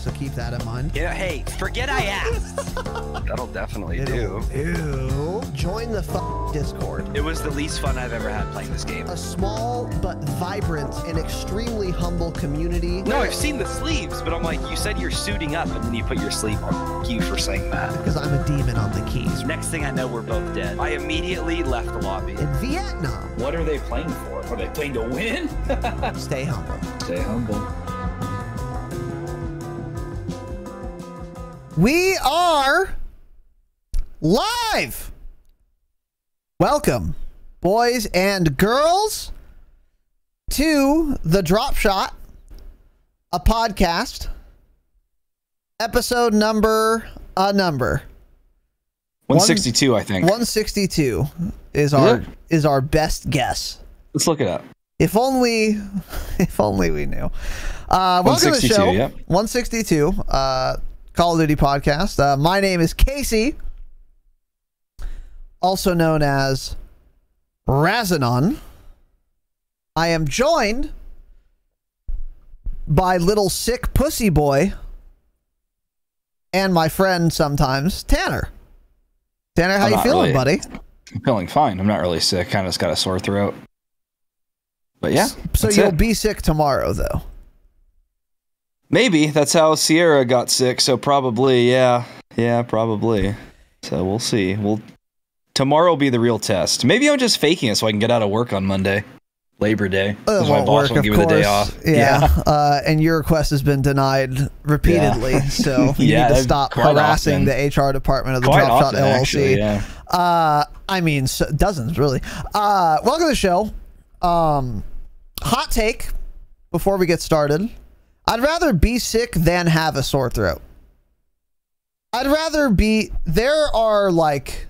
so keep that in mind. Yeah, hey, forget I asked. That'll definitely do. Ew. Join the Discord. It was the least fun I've ever had playing this game. A small but vibrant and extremely humble community. No, I've seen the sleeves, but I'm like, you said you're suiting up, and then you put your sleeve on. Thank you for saying that. Because I'm a demon on the keys. Next thing I know, we're both dead. I immediately left the lobby. In Vietnam. What are they playing for? Are they playing to win? Stay humble. Stay humble. We are live. Welcome, boys and girls, to the Dropshot, a podcast, episode number 162, I think. 162 is our best guess. Let's look it up. If only we knew. Welcome to the show. Yep. 162. Call of Duty podcast. My name is Casey, also known as Razanon. I am joined by little sick pussy boy and my friend sometimes, Tanner. Tanner, how you feeling, buddy? I'm feeling fine. I'm not really sick. Kind of just got a sore throat. But yeah. So you'll be sick tomorrow, though. Maybe. That's how Sierra got sick, so probably, yeah. Yeah, probably. So we'll see. Tomorrow will be the real test. Maybe I'm just faking it so I can get out of work on Monday. Labor Day. My boss won't give me the day off. Yeah. And your request has been denied repeatedly, so you need to stop harassing the HR department of the Dropshot LLC. Actually, yeah. I mean, dozens, really. Welcome to the show. Hot take before we get started. I'd rather be sick than have a sore throat. There are like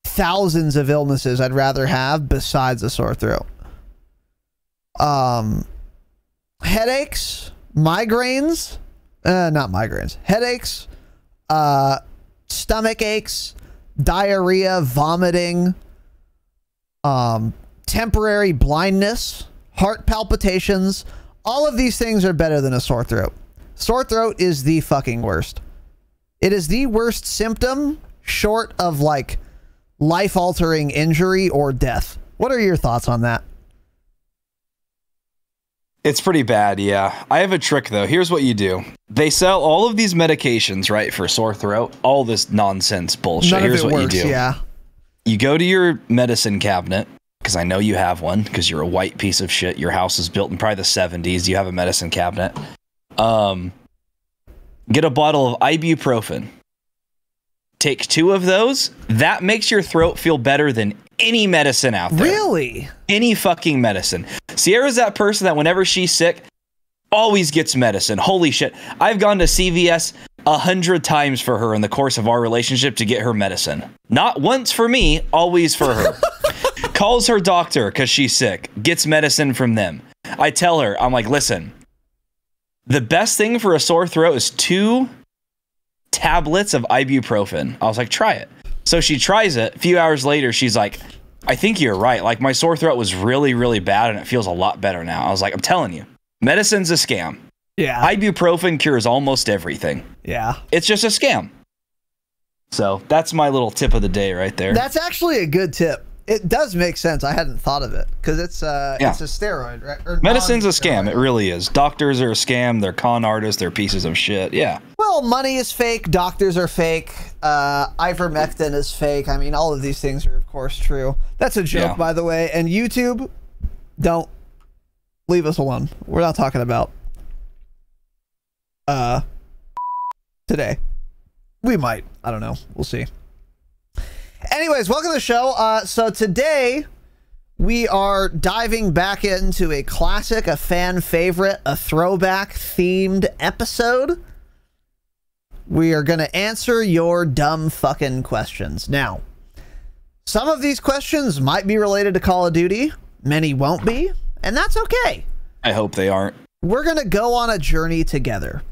thousands of illnesses I'd rather have besides a sore throat. Headaches, migraines, not migraines, headaches, stomach aches, diarrhea, vomiting, temporary blindness, heart palpitations. All of these things are better than a sore throat. Sore throat is the fucking worst. It is the worst symptom short of like life-altering injury or death. What are your thoughts on that? It's pretty bad, yeah. I have a trick, though. Here's what you do. They sell all of these medications, right, for sore throat. All this nonsense bullshit. Here's what you do. Yeah. You go to your medicine cabinet, because I know you have one, because you're a white piece of shit. Your house is built in probably the 70s. You have a medicine cabinet. Get a bottle of ibuprofen. Take 2 of those. That makes your throat feel better than any medicine out there. Really? Any fucking medicine. Sierra's that person that whenever she's sick, always gets medicine. Holy shit. I've gone to CVS 100 times for her in the course of our relationship to get her medicine. Not once for me, always for her. Calls her doctor because she's sick. Gets medicine from them. I tell her, I'm like, listen, the best thing for a sore throat is 2 tablets of ibuprofen. I was like, try it. So she tries it. A few hours later, she's like, I think you're right. Like, my sore throat was really, really bad, and it feels a lot better now. I was like, I'm telling you, medicine's a scam. Yeah. Ibuprofen cures almost everything. Yeah. It's just a scam. So that's my little tip of the day right there. That's actually a good tip. It does make sense. I hadn't thought of it because it's a steroid, right? Or medicine's a scam. It really is. Doctors are a scam. They're con artists. They're pieces of shit. Yeah. Well, money is fake. Doctors are fake. Ivermectin is fake. I mean, all of these things are, of course, true. That's a joke, by the way. And YouTube, don't leave us alone. We're not talking about today. We might. I don't know. We'll see. Anyways, welcome to the show. So today we are diving back into a classic, a fan favorite, a throwback themed episode. We are going to answer your dumb fucking questions. Now, some of these questions might be related to Call of Duty. Many won't be, and that's okay. I hope they aren't. We're going to go on a journey together.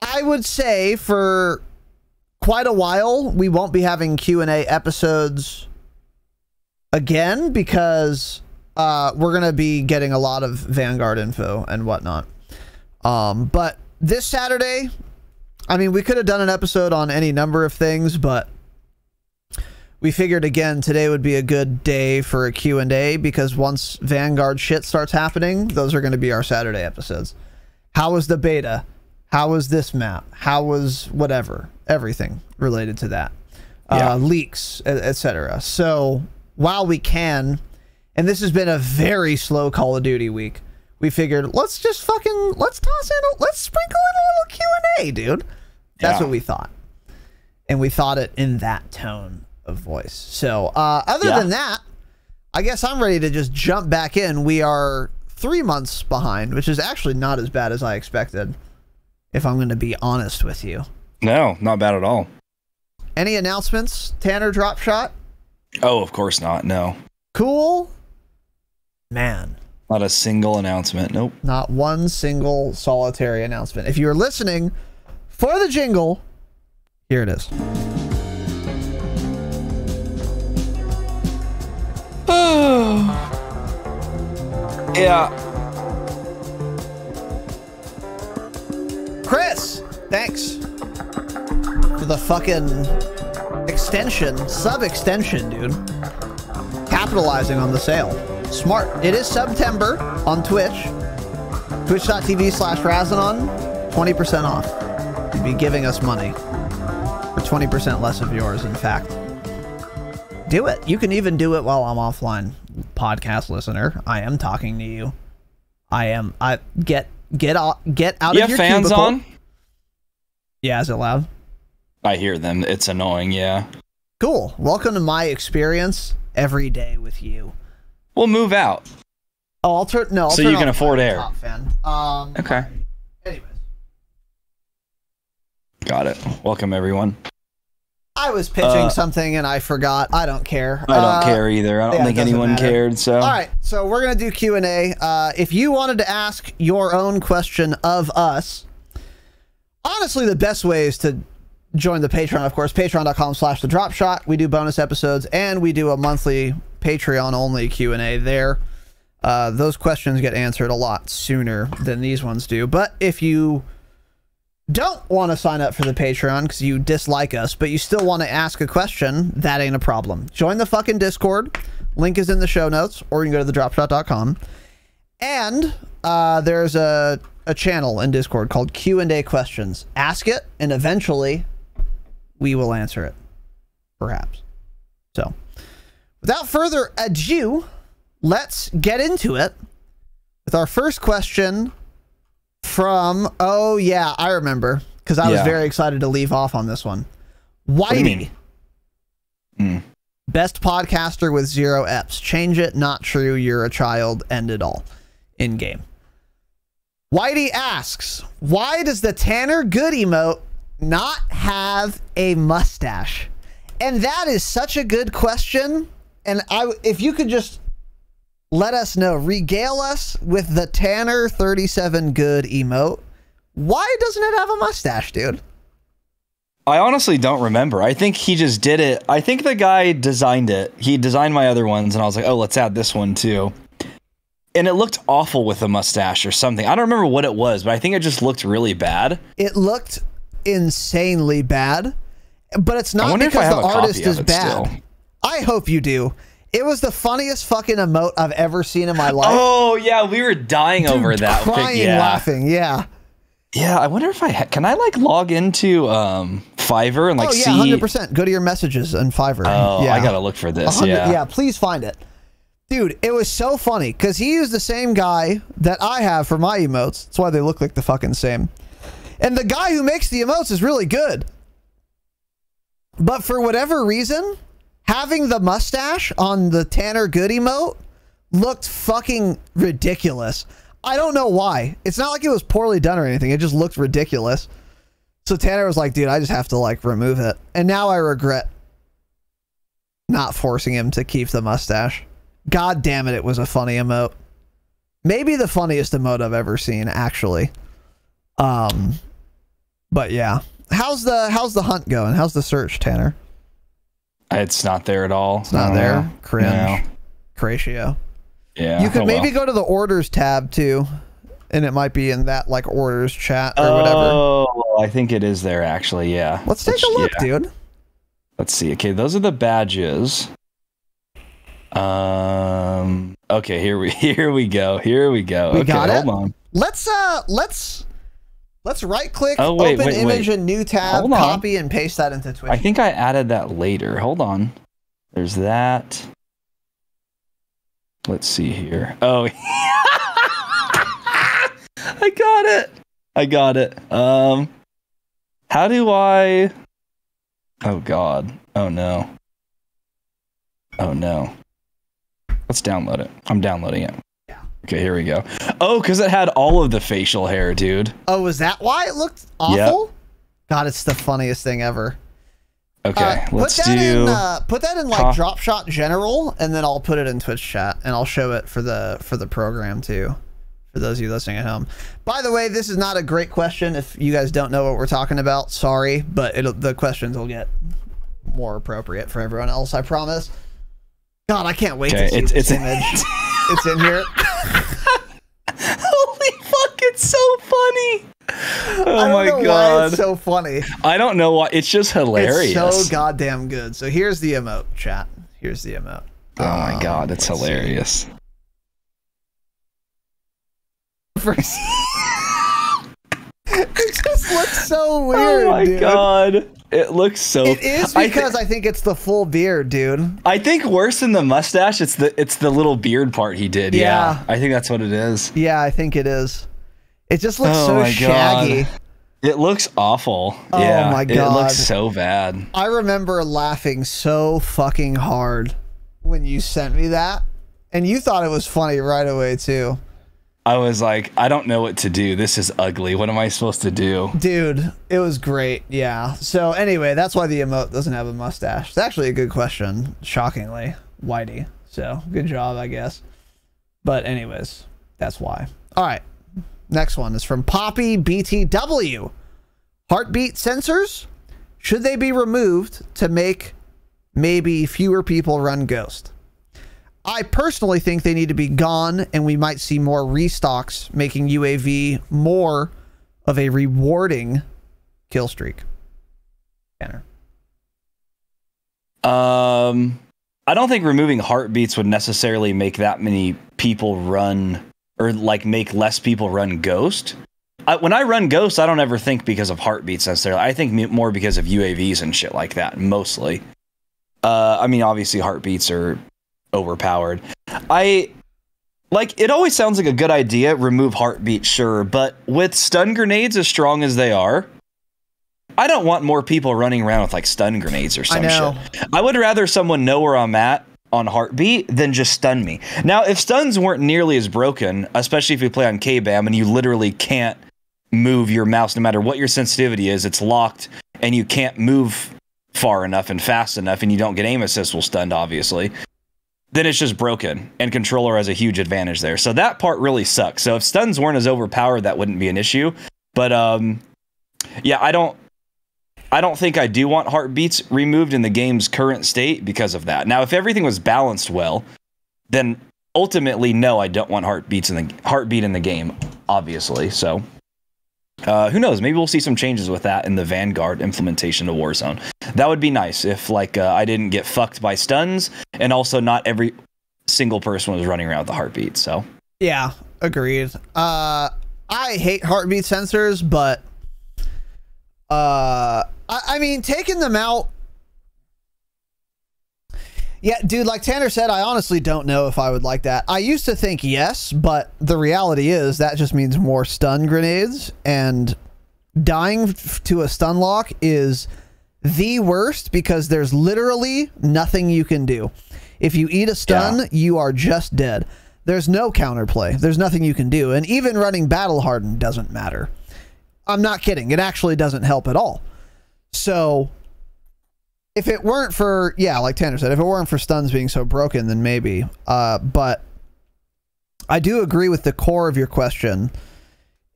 I would say for quite a while, we won't be having Q&A episodes again because we're going to be getting a lot of Vanguard info and whatnot. But this Saturday, I mean, we could have done an episode on any number of things, but we figured, again, today would be a good day for a Q&A because once Vanguard shit starts happening, those are going to be our Saturday episodes. How was the beta? How was this map? How was whatever? Everything related to that. Leaks, etc. So while we can, and this has been a very slow Call of Duty week, we figured let's sprinkle in a little Q&A, dude. That's what we thought. And we thought it in that tone of voice. So other than that, I guess I'm ready to just jump back in. We are 3 months behind, which is actually not as bad as I expected, if I'm going to be honest with you. No, not bad at all. Any announcements, Tanner Dropshot? Oh, of course not. No. Cool. Man. Not a single announcement. Nope. Not one single solitary announcement. If you were listening for the jingle, here it is. Yeah. Chris, thanks for the fucking extension, sub-extension, dude. Capitalizing on the sale. Smart. It is September on Twitch. Twitch.tv/Razanon. 20% off. You'd be giving us money. For 20% less of yours, in fact. Do it. You can even do it while I'm offline. Podcast listener, I am talking to you. Get out of your fans cubicle. on? Yeah, is it loud? I hear them. It's annoying, yeah. Cool. Welcome to my experience every day with you. We'll move out. Oh, I'll turn so you can afford air. Top fan. Okay. Anyways. Got it. Welcome, everyone. I was pitching something and I forgot. I don't care. I don't care either. I don't think anyone cared. So. All right. So we're going to do Q&A. If you wanted to ask your own question of us, honestly, the best way is to join the Patreon, of course, patreon.com/thedropshot. We do bonus episodes and we do a monthly Patreon-only Q&A there. Those questions get answered a lot sooner than these ones do. But if you don't want to sign up for the Patreon because you dislike us, but you still want to ask a question, that ain't a problem. Join the fucking Discord. Link is in the show notes, or you can go to thedropshot.com. And there's a channel in Discord called Q&A Questions. Ask it, and eventually we will answer it. Perhaps. So, without further ado, let's get into it with our first question from, oh yeah, I remember, because I was very excited to leave off on this one. Whitey. Best podcaster with 0 EPs. Change it, not true, you're a child, end it all. In game. Whitey asks, why does the Tanner Good emote not have a mustache? And that is such a good question. And if you could just let us know, regale us with the Tanner 37 Good emote. Why doesn't it have a mustache, dude? I honestly don't remember. I think he just did it. I think the guy designed it. He designed my other ones, and I was like, oh, let's add this one too. And it looked awful with a mustache or something. I don't remember what it was, but I think it just looked really bad. It looked insanely bad, but it's not because the artist is bad. Still. I hope you do. It was the funniest fucking emote I've ever seen in my life. Oh, yeah, we were dying over that. Crying, laughing, yeah. Yeah, I wonder if can I like log into Fiverr and like see? 100%. Go to your messages on Fiverr. Oh, yeah. I gotta look for this. Yeah, please find it. Dude, it was so funny because he used the same guy that I have for my emotes. That's why they look like the fucking same. And the guy who makes the emotes is really good. But for whatever reason, having the mustache on the Tanner Good emote looked fucking ridiculous. I don't know why. It's not like it was poorly done or anything. It just looked ridiculous. So Tanner was like, dude, I just have to like remove it. And now I regret not forcing him to keep the mustache. God damn it, it was a funny emote. Maybe the funniest emote I've ever seen, actually. But yeah. How's the hunt going? How's the search, Tanner? It's not there at all. It's not there. Cringe. No. Cratio. Yeah. You could maybe go to the orders tab too and it might be in that like orders chat or whatever. Oh, I think it is there actually. Yeah. Let's take a look, dude. Let's see. Okay, those are the badges. Okay, here we go. We got it. Hold on. Let's right click, wait, open wait, image, wait. and new tab, Hold on. copy and paste that into Twitch. I think I added that later. Hold on. There's that. Let's see here. Oh, I got it. How do I? Oh God. Oh no. Let's download it. I'm downloading it. Yeah. Okay, here we go. Oh, because it had all of the facial hair, dude. Oh, is that why it looked awful? Yep. God, it's the funniest thing ever. Okay, let's put that in like Dropshot general, and then I'll put it in Twitch chat, and I'll show it for the program too, for those of you listening at home. By the way, this is not a great question. If you guys don't know what we're talking about, sorry, but the questions will get more appropriate for everyone else. I promise. God, I can't wait to see this image. It's in here. Holy fuck! It's so funny. Oh my God. Why it's so funny. I don't know why. It's just hilarious. It's so goddamn good. So here's the emote, chat. Here's the emote. Oh my God, it's hilarious. It just looks so weird. Oh my dude. God. It looks so. It is because I think it's the full beard, dude. I think worse than the mustache, it's the little beard part he did. Yeah. I think that's what it is. Yeah, I think it is. It just looks so shaggy. God. It looks awful. Oh yeah, my God. It looks so bad. I remember laughing so fucking hard when you sent me that, and you thought it was funny right away too. I was like, I don't know what to do. This is ugly. What am I supposed to do? Dude, it was great. Yeah. So anyway, that's why the emote doesn't have a mustache. It's actually a good question. Shockingly. Whitey. So good job, I guess. But anyways, that's why. All right. Next one is from Poppy BTW. Heartbeat sensors? Should they be removed to make maybe fewer people run Ghost? I personally think they need to be gone, and we might see more restocks, making UAV more of a rewarding kill streak. Tanner. I don't think removing heartbeats would necessarily make that many people run, or like make less people run Ghost. When I run Ghost, I don't ever think because of heartbeats necessarily. I think more because of UAVs and shit like that, mostly. I mean, obviously heartbeats are overpowered. It always sounds like a good idea, remove heartbeat, sure, but with stun grenades as strong as they are, I don't want more people running around with like stun grenades or some shit. I would rather someone know where I'm at on heartbeat than just stun me. Now, if stuns weren't nearly as broken, especially if you play on K-BAM and you literally can't move your mouse no matter what your sensitivity is, it's locked and you can't move far enough and fast enough and you don't get aim assist while stunned, obviously, then it's just broken, and controller has a huge advantage there. So that part really sucks. So if stuns weren't as overpowered, that wouldn't be an issue. But yeah, I don't think I do want heartbeats removed in the game's current state because of that. Now, if everything was balanced well, then ultimately, no, I don't want heartbeat in the game, obviously. So who knows? Maybe we'll see some changes with that in the Vanguard implementation of Warzone. That would be nice if like I didn't get fucked by stuns, and also not every single person was running around with the heartbeat. So yeah, agreed. I hate heartbeat sensors, but I mean, taking them out. Yeah, dude, like Tanner said, I honestly don't know if I would like that. I used to think yes, but the reality is that just means more stun grenades, and dying to a stun lock is the worst because there's literally nothing you can do. If you eat a stun, you are just dead. There's no counterplay. There's nothing you can do, and even running battle hardened doesn't matter. I'm not kidding. It actually doesn't help at all. So if it weren't for, yeah, like Tanner said, if it weren't for stuns being so broken, then maybe. But I do agree with the core of your question,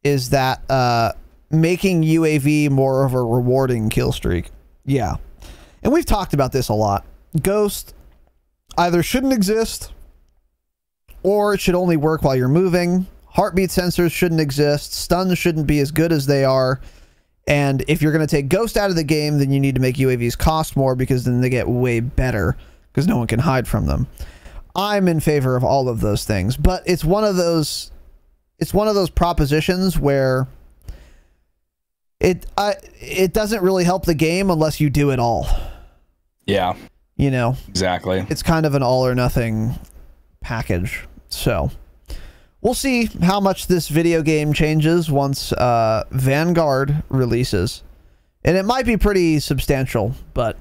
is that making UAV more of a rewarding kill streak. Yeah. And we've talked about this a lot. Ghost either shouldn't exist, or it should only work while you're moving. Heartbeat sensors shouldn't exist. Stuns shouldn't be as good as they are. And if you're going to take Ghost out of the game, then you need to make UAVs cost more because then they get way better because no one can hide from them. I'm in favor of all of those things, but it's one of those propositions where it doesn't really help the game unless you do it all. Yeah. You know. Exactly. It's kind of an all or nothing package. So we'll see how much this video game changes once Vanguard releases. And it might be pretty substantial, but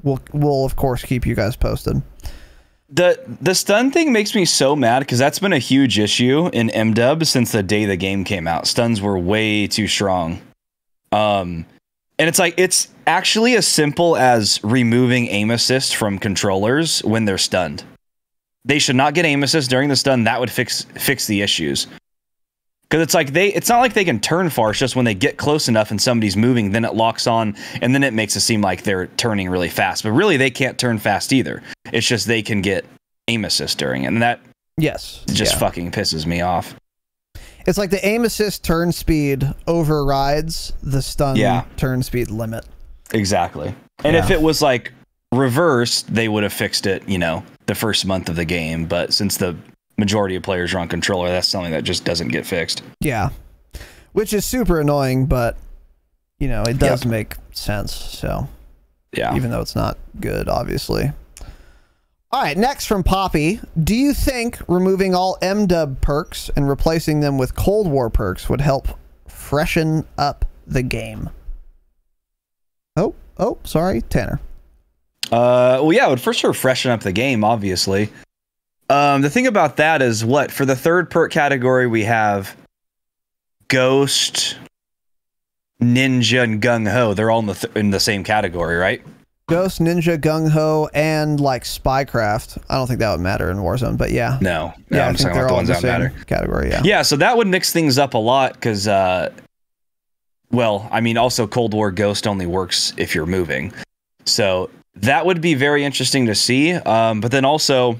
we'll of course keep you guys posted. The stun thing makes me so mad because that's been a huge issue in MW since the day the game came out. Stuns were way too strong. And it's like, it's actually as simple as removing aim assist from controllers when they're stunned. They should not get aim assist during the stun. That would fix the issues. Because it's like it's not like they can turn far. It's just when they get close enough and somebody's moving, then it locks on, and then it makes it seem like they're turning really fast. But really, they can't turn fast either. It's just they can get aim assist during it, and that just fucking pisses me off. It's like the aim assist turn speed overrides the stun turn speed limit. Exactly. And if it was like reversed, they would have fixed it, you know, the first month of the game. But since the majority of players are on controller, that's something that just doesn't get fixed. Yeah. Which is super annoying, but, you know, it does make sense. So, yeah. Even though it's not good, obviously. All right, next from Poppy. Do you think removing all MW perks and replacing them with Cold War perks would help freshen up the game? Oh, sorry, Tanner. Well, yeah, it would for sure freshen up the game, obviously. The thing about that is for the third perk category, we have Ghost, Ninja, and Gung Ho. They're all in the same category, right? Ghost, Ninja, Gung Ho, and like Spycraft. I don't think that would matter in Warzone, but yeah. No, yeah, I'm talking about the ones that matter. Category, yeah. Yeah, so that would mix things up a lot because, well, I mean, also Cold War Ghost only works if you're moving. So that would be very interesting to see. But then also,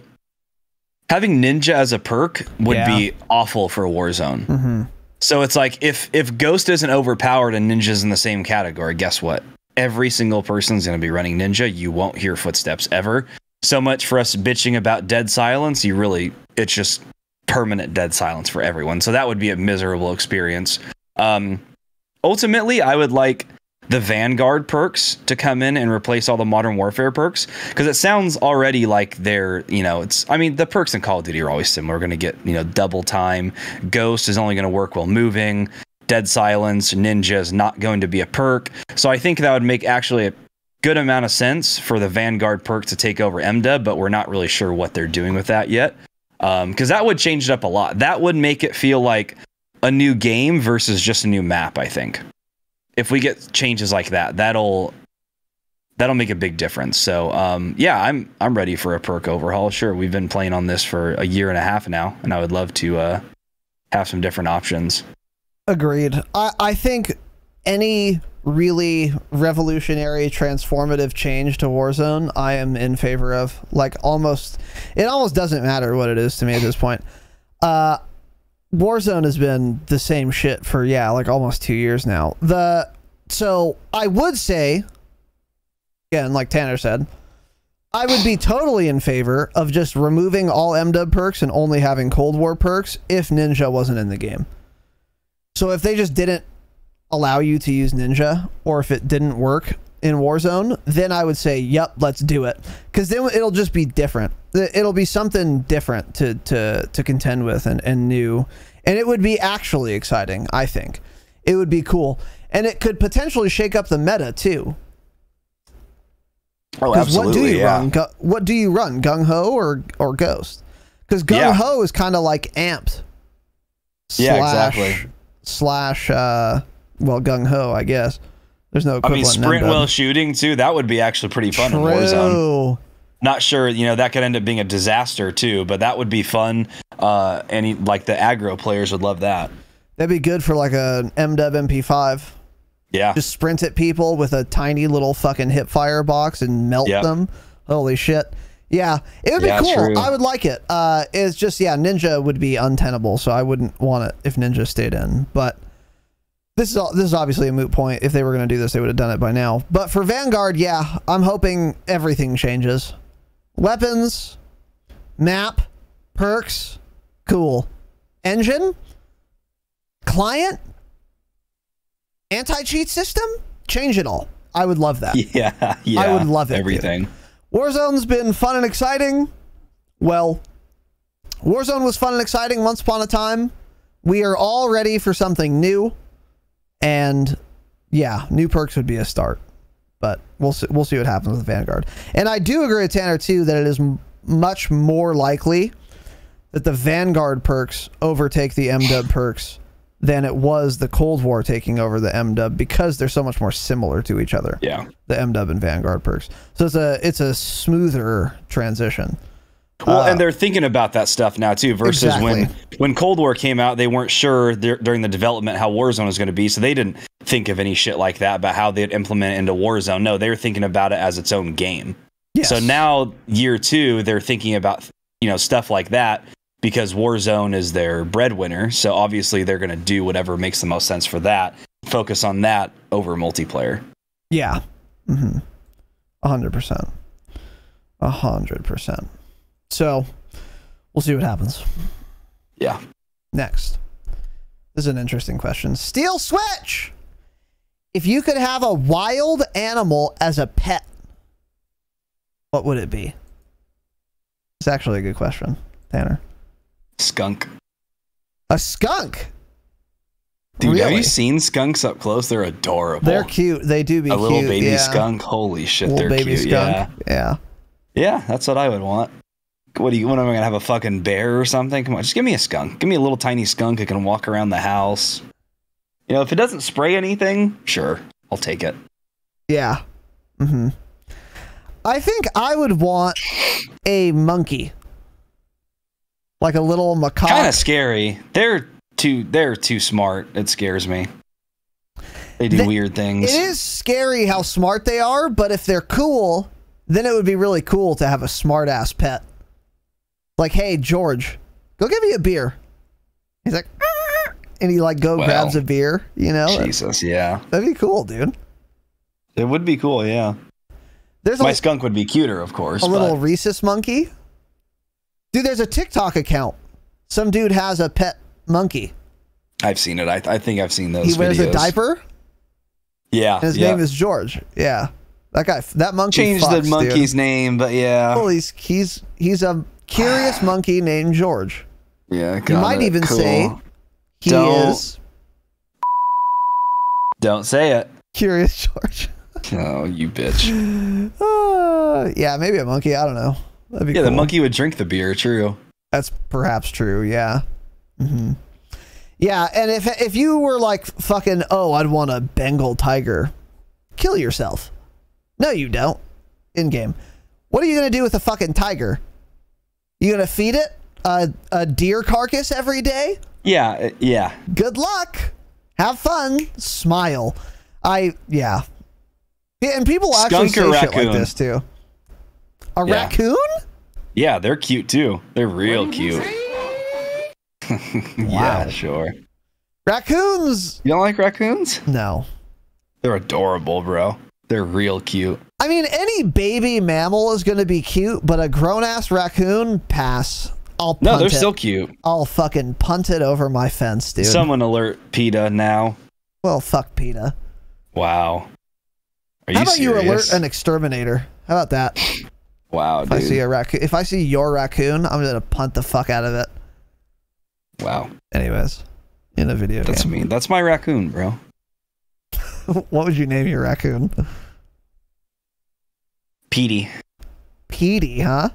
having Ninja as a perk would be awful for Warzone. Mm-hmm. So it's like, if Ghost isn't overpowered and Ninja's in the same category, guess what? Every single person's going to be running Ninja. You won't hear footsteps ever. So much for us bitching about dead silence. It's just permanent dead silence for everyone. So that would be a miserable experience. Ultimately, I would like the Vanguard perks to come in and replace all the Modern Warfare perks, because it sounds already like they're, you know, the perks in Call of Duty are always similar. We're going to get, you know, double time. Ghost is only going to work while moving. Dead silence, Ninja is not going to be a perk. So I think that would make actually a good amount of sense for the Vanguard perk to take over MW, but we're not really sure what they're doing with that yet. Because that would change it up a lot. That would make it feel like a new game versus just a new map, I think. If we get changes like that, that'll make a big difference. So yeah, I'm ready for a perk overhaul. Sure, we've been playing on this for a year and a half now, and I would love to have some different options. Agreed. I think any really revolutionary, transformative change to Warzone, I am in favor of. Like, it almost doesn't matter what it is to me at this point. Warzone has been the same shit for, like almost 2 years now. So I would say, again, like Tanner said, I would be totally in favor of just removing all MW perks and only having Cold War perks if Ninja wasn't in the game. So if they just didn't allow you to use Ninja, or if it didn't work in Warzone, then I would say, yep, let's do it. Because then it'll just be different. It'll be something different to contend with and new. And it would be actually exciting, I think. It would be cool. And it could potentially shake up the meta, too. Oh, absolutely, what do you run? Gung Ho or Ghost? Because Gung Ho is kind of like amped. Yeah, exactly. Well, Gung Ho, I guess. There's no equivalent. I mean, sprint while shooting too. That would be actually pretty fun in Warzone. Not sure, you know, that could end up being a disaster too, but that would be fun. Like the aggro players would love that. That'd be good for like a MW MP5. Yeah. Just sprint at people with a tiny little fucking hip fire box and melt them. Holy shit. Yeah, it would be cool. True. I would like it. It's just, yeah, Ninja would be untenable, so I wouldn't want it if Ninja stayed in. But this is obviously a moot point. If they were going to do this, they would have done it by now. But for Vanguard, yeah, I'm hoping everything changes. Weapons, map, perks, cool. Engine, client, anti-cheat system, change it all. I would love that. Yeah. I would love it. Everything. Dude. Warzone's been fun and exciting. Well, Warzone was fun and exciting once upon a time. We are all ready for something new. And yeah, new perks would be a start. But we'll see what happens with Vanguard. And I do agree with Tanner, too, that it is much more likely that the Vanguard perks overtake the MW perks than it was the Cold War taking over the MW, because they're so much more similar to each other. Yeah. The MW and Vanguard perks. So it's a smoother transition. Well, and they're thinking about that stuff now too, versus exactly. when Cold War came out, they weren't sure during the development how Warzone was going to be, so they didn't think of any shit like that about how they'd implement it into Warzone. No, they were thinking about it as its own game. Yes. So now year 2, they're thinking about, you know, stuff like that, because Warzone is their breadwinner. So obviously they're going to do whatever makes the most sense for that. Focus on that over multiplayer. Yeah. 100%. 100%. So we'll see what happens. Yeah. Next. This is an interesting question. Steel Switch! If you could have a wild animal as a pet, what would it be? It's actually a good question, Tanner. Skunk. A skunk? Dude, really? Have you seen skunks up close? They're adorable. They're cute. They do be cute. A little baby yeah. skunk. Holy shit, little they're baby cute. Skunk. Yeah. Yeah, that's what I would want. What am I gonna have, a fucking bear or something? Come on, just give me a skunk. Give me a little tiny skunk that can walk around the house. You know, if it doesn't spray anything, sure, I'll take it. Yeah. I think I would want a monkey. Like a little macaque. Kind of scary. They're too smart. It scares me. They do weird things. It is scary how smart they are, but if they're cool, then it would be really cool to have a smart ass pet. Like, hey, George, go get me a beer. He's like, "Arr!" And he like grabs a beer, you know? Jesus, yeah. That'd be cool, dude. It would be cool, yeah. My skunk would be cuter, of course. A little rhesus monkey. Dude, there's a TikTok account. Some dude has a pet monkey. I've seen it. I think I've seen those videos. He wears a diaper. Yeah. And his name is George. Yeah. That monkey changed fucks, the monkey's name, but yeah. Well, he's a curious monkey named George. Yeah, you might even say he is. Don't say it. Curious George. Oh, you bitch. Yeah, maybe a monkey. I don't know. That'd be cool. The monkey would drink the beer. True. That's perhaps true. Yeah. Yeah, and if you were like fucking, I'd want a Bengal tiger. Kill yourself. No, you don't. In game. What are you gonna do with a fucking tiger? You gonna feed it a deer carcass every day? Yeah. Yeah. Good luck. Have fun. Smile. Yeah, and people actually say shit like this too. A raccoon? Yeah, they're cute too. They're real cute. Yeah, sure. Raccoons. You don't like raccoons? No. They're adorable, bro. They're real cute. I mean, any baby mammal is going to be cute, but a grown-ass raccoon, pass. No, they're still cute. I'll fucking punt it over my fence, dude. Someone alert PETA now. Well, fuck PETA. Wow. How about you alert an exterminator? How about that? Wow, dude. If I see your raccoon, I'm going to punt the fuck out of it. Wow. Anyways, in a video game. That's mean. That's my raccoon, bro. What would you name your raccoon? Petey. Petey, huh?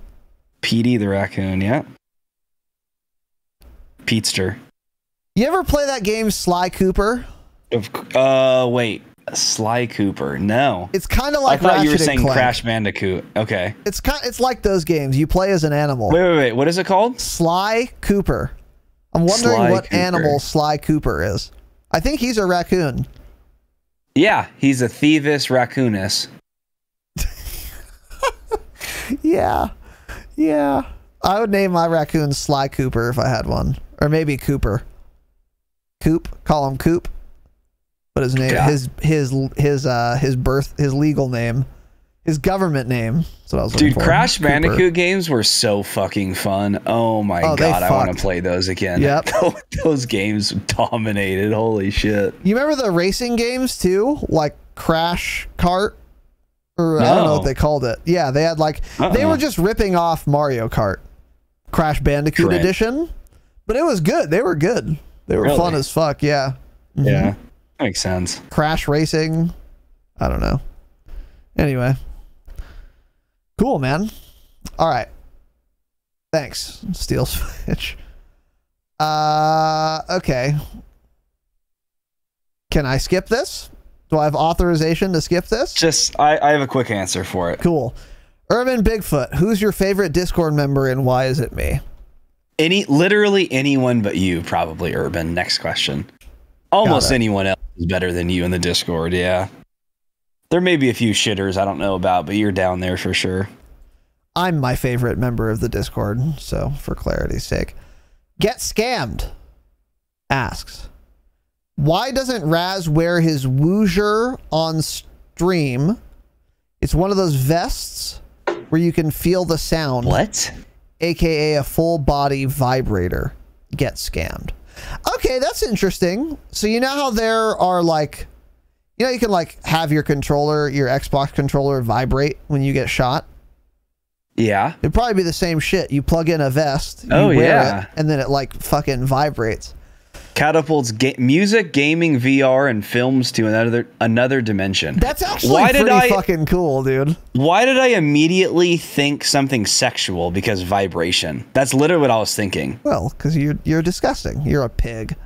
Petey the raccoon, yeah. Petester. You ever play that game Sly Cooper? Wait. Sly Cooper. No. It's kind of like I thought Ratchet you were saying Clank. Crash Bandicoot. Okay. It's like those games. You play as an animal. Wait. What is it called? Sly Cooper. I'm wondering what animal Sly Cooper is. I think he's a raccoon. Yeah, he's a Thievis raccoonus. Yeah. Yeah. I would name my raccoon Sly Cooper if I had one. Or maybe Cooper. Coop. Call him Coop. But his name, his legal name, his government name. That's what I was looking Dude, for. Crash Cooper. Bandicoot games were so fucking fun. Oh my god, I want to play those again. Yep. Those games dominated. Holy shit. You remember the racing games too? Like Crash Kart? Or I don't know what they called it. Yeah, they had like, they were just ripping off Mario Kart. Crash Bandicoot Edition. But it was good. They were good. They were fun as fuck, yeah. Mm-hmm. Yeah, makes sense. Crash Racing. I don't know. Anyway. Cool, man. All right. Thanks, Steel Switch. Okay. Can I skip this? Do I have authorization to skip this? Just, I have a quick answer for it. Cool. Urban Bigfoot, who's your favorite Discord member and why is it me? Literally anyone but you, probably, Urban. Next question. Almost anyone else is better than you in the Discord, yeah. There may be a few shitters I don't know about, but you're down there for sure. I'm my favorite member of the Discord, so for clarity's sake. Get Scammed asks, why doesn't Raz wear his woojer on stream? It's one of those vests where you can feel the sound. What? AKA a full body vibrator. Get Scammed. Okay, that's interesting. So you know how there are like, you know, you can like have your controller, your Xbox controller vibrate when you get shot? Yeah. It'd probably be the same shit. You plug in a vest, you wear it, and then it like fucking vibrates. Catapults music, gaming, VR, and films to another dimension. That's actually pretty fucking cool, dude. Why did I immediately think something sexual? Because vibration. That's literally what I was thinking. Well, because you're disgusting. You're a pig.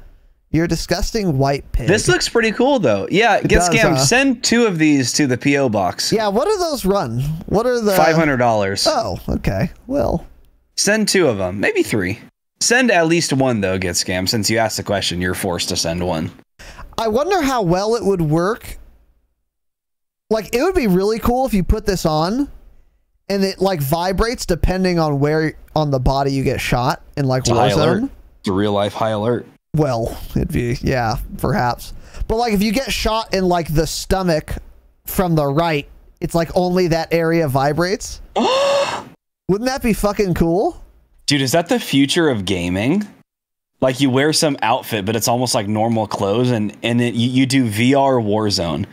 You're a disgusting white pig. This looks pretty cool, though. Yeah, get Scammed. Send 2 of these to the P.O. box. Yeah, what do those run? What are the... $500. Oh, okay. Well... Send 2 of them. Maybe 3. Send at least 1, though, Get Scammed. Since you asked the question, you're forced to send 1. I wonder how well it would work. Like, it would be really cool if you put this on and it, like, vibrates depending on where on the body you get shot in, like, Warzone. It's a real-life high alert. Well, it'd be, yeah, perhaps. But, like, if you get shot in, like, the stomach from the right, it's, like, only that area vibrates. Wouldn't that be fucking cool? Dude, is that the future of gaming? Like, you wear some outfit, but it's almost like normal clothes, and you do VR Warzone.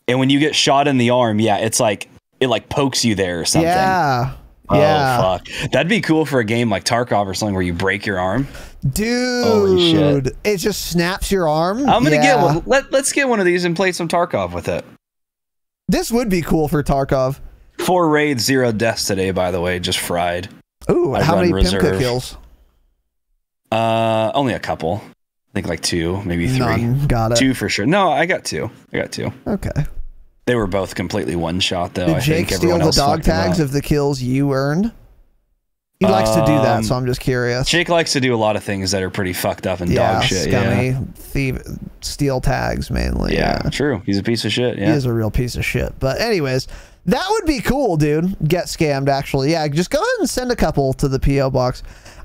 And when you get shot in the arm, yeah, it's like, it, like, pokes you there or something. Yeah. Oh, fuck. That'd be cool for a game like Tarkov or something where you break your arm. Dude, holy shit. It just snaps your arm. I'm gonna get one. Let's get one of these and play some Tarkov with it. This would be cool for Tarkov. 4 raids, 0 deaths today, by the way, just fried. Ooh, how many Pimka kills? Only a couple. I think like 2, maybe 3. None. Got it. 2 for sure. No, I got 2. Okay. They were both completely one shot though. Did Jake steal the dog tags of the kills you earned? He likes to do that, so I'm just curious. Jake likes to do a lot of things that are pretty fucked up and dog shit. Scummy, thief, steal tags mainly. Yeah, true. He's a piece of shit. Yeah, he is a real piece of shit. But anyways, that would be cool, dude. Get Scammed, actually. Yeah, just go ahead and send a couple to the P.O. box.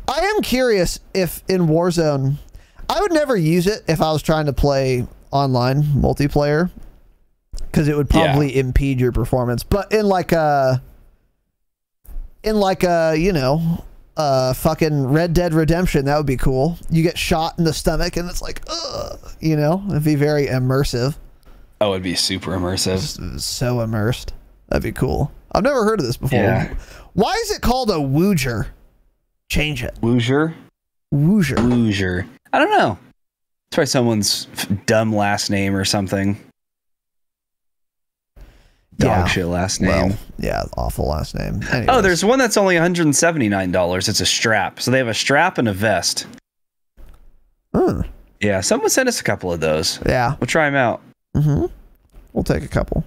I am curious if in Warzone, I would never use it if I was trying to play online multiplayer, because it would probably impede your performance. But in like a you know, fucking Red Dead Redemption, that would be cool. You get shot in the stomach and it's like, you know, it'd be very immersive. Oh, it'd be super immersive. So immersed. That'd be cool. I've never heard of this before. Yeah. Why is it called a woojer? Change it. Woojer? Woojer. Woojer. I don't know. It's probably someone's dumb last name or something. Dog shit last name. Well, yeah, awful last name. Anyways. Oh, there's one that's only $179. It's a strap. So they have a strap and a vest. Yeah, someone sent us a couple of those. Yeah. We'll try them out. We'll take a couple.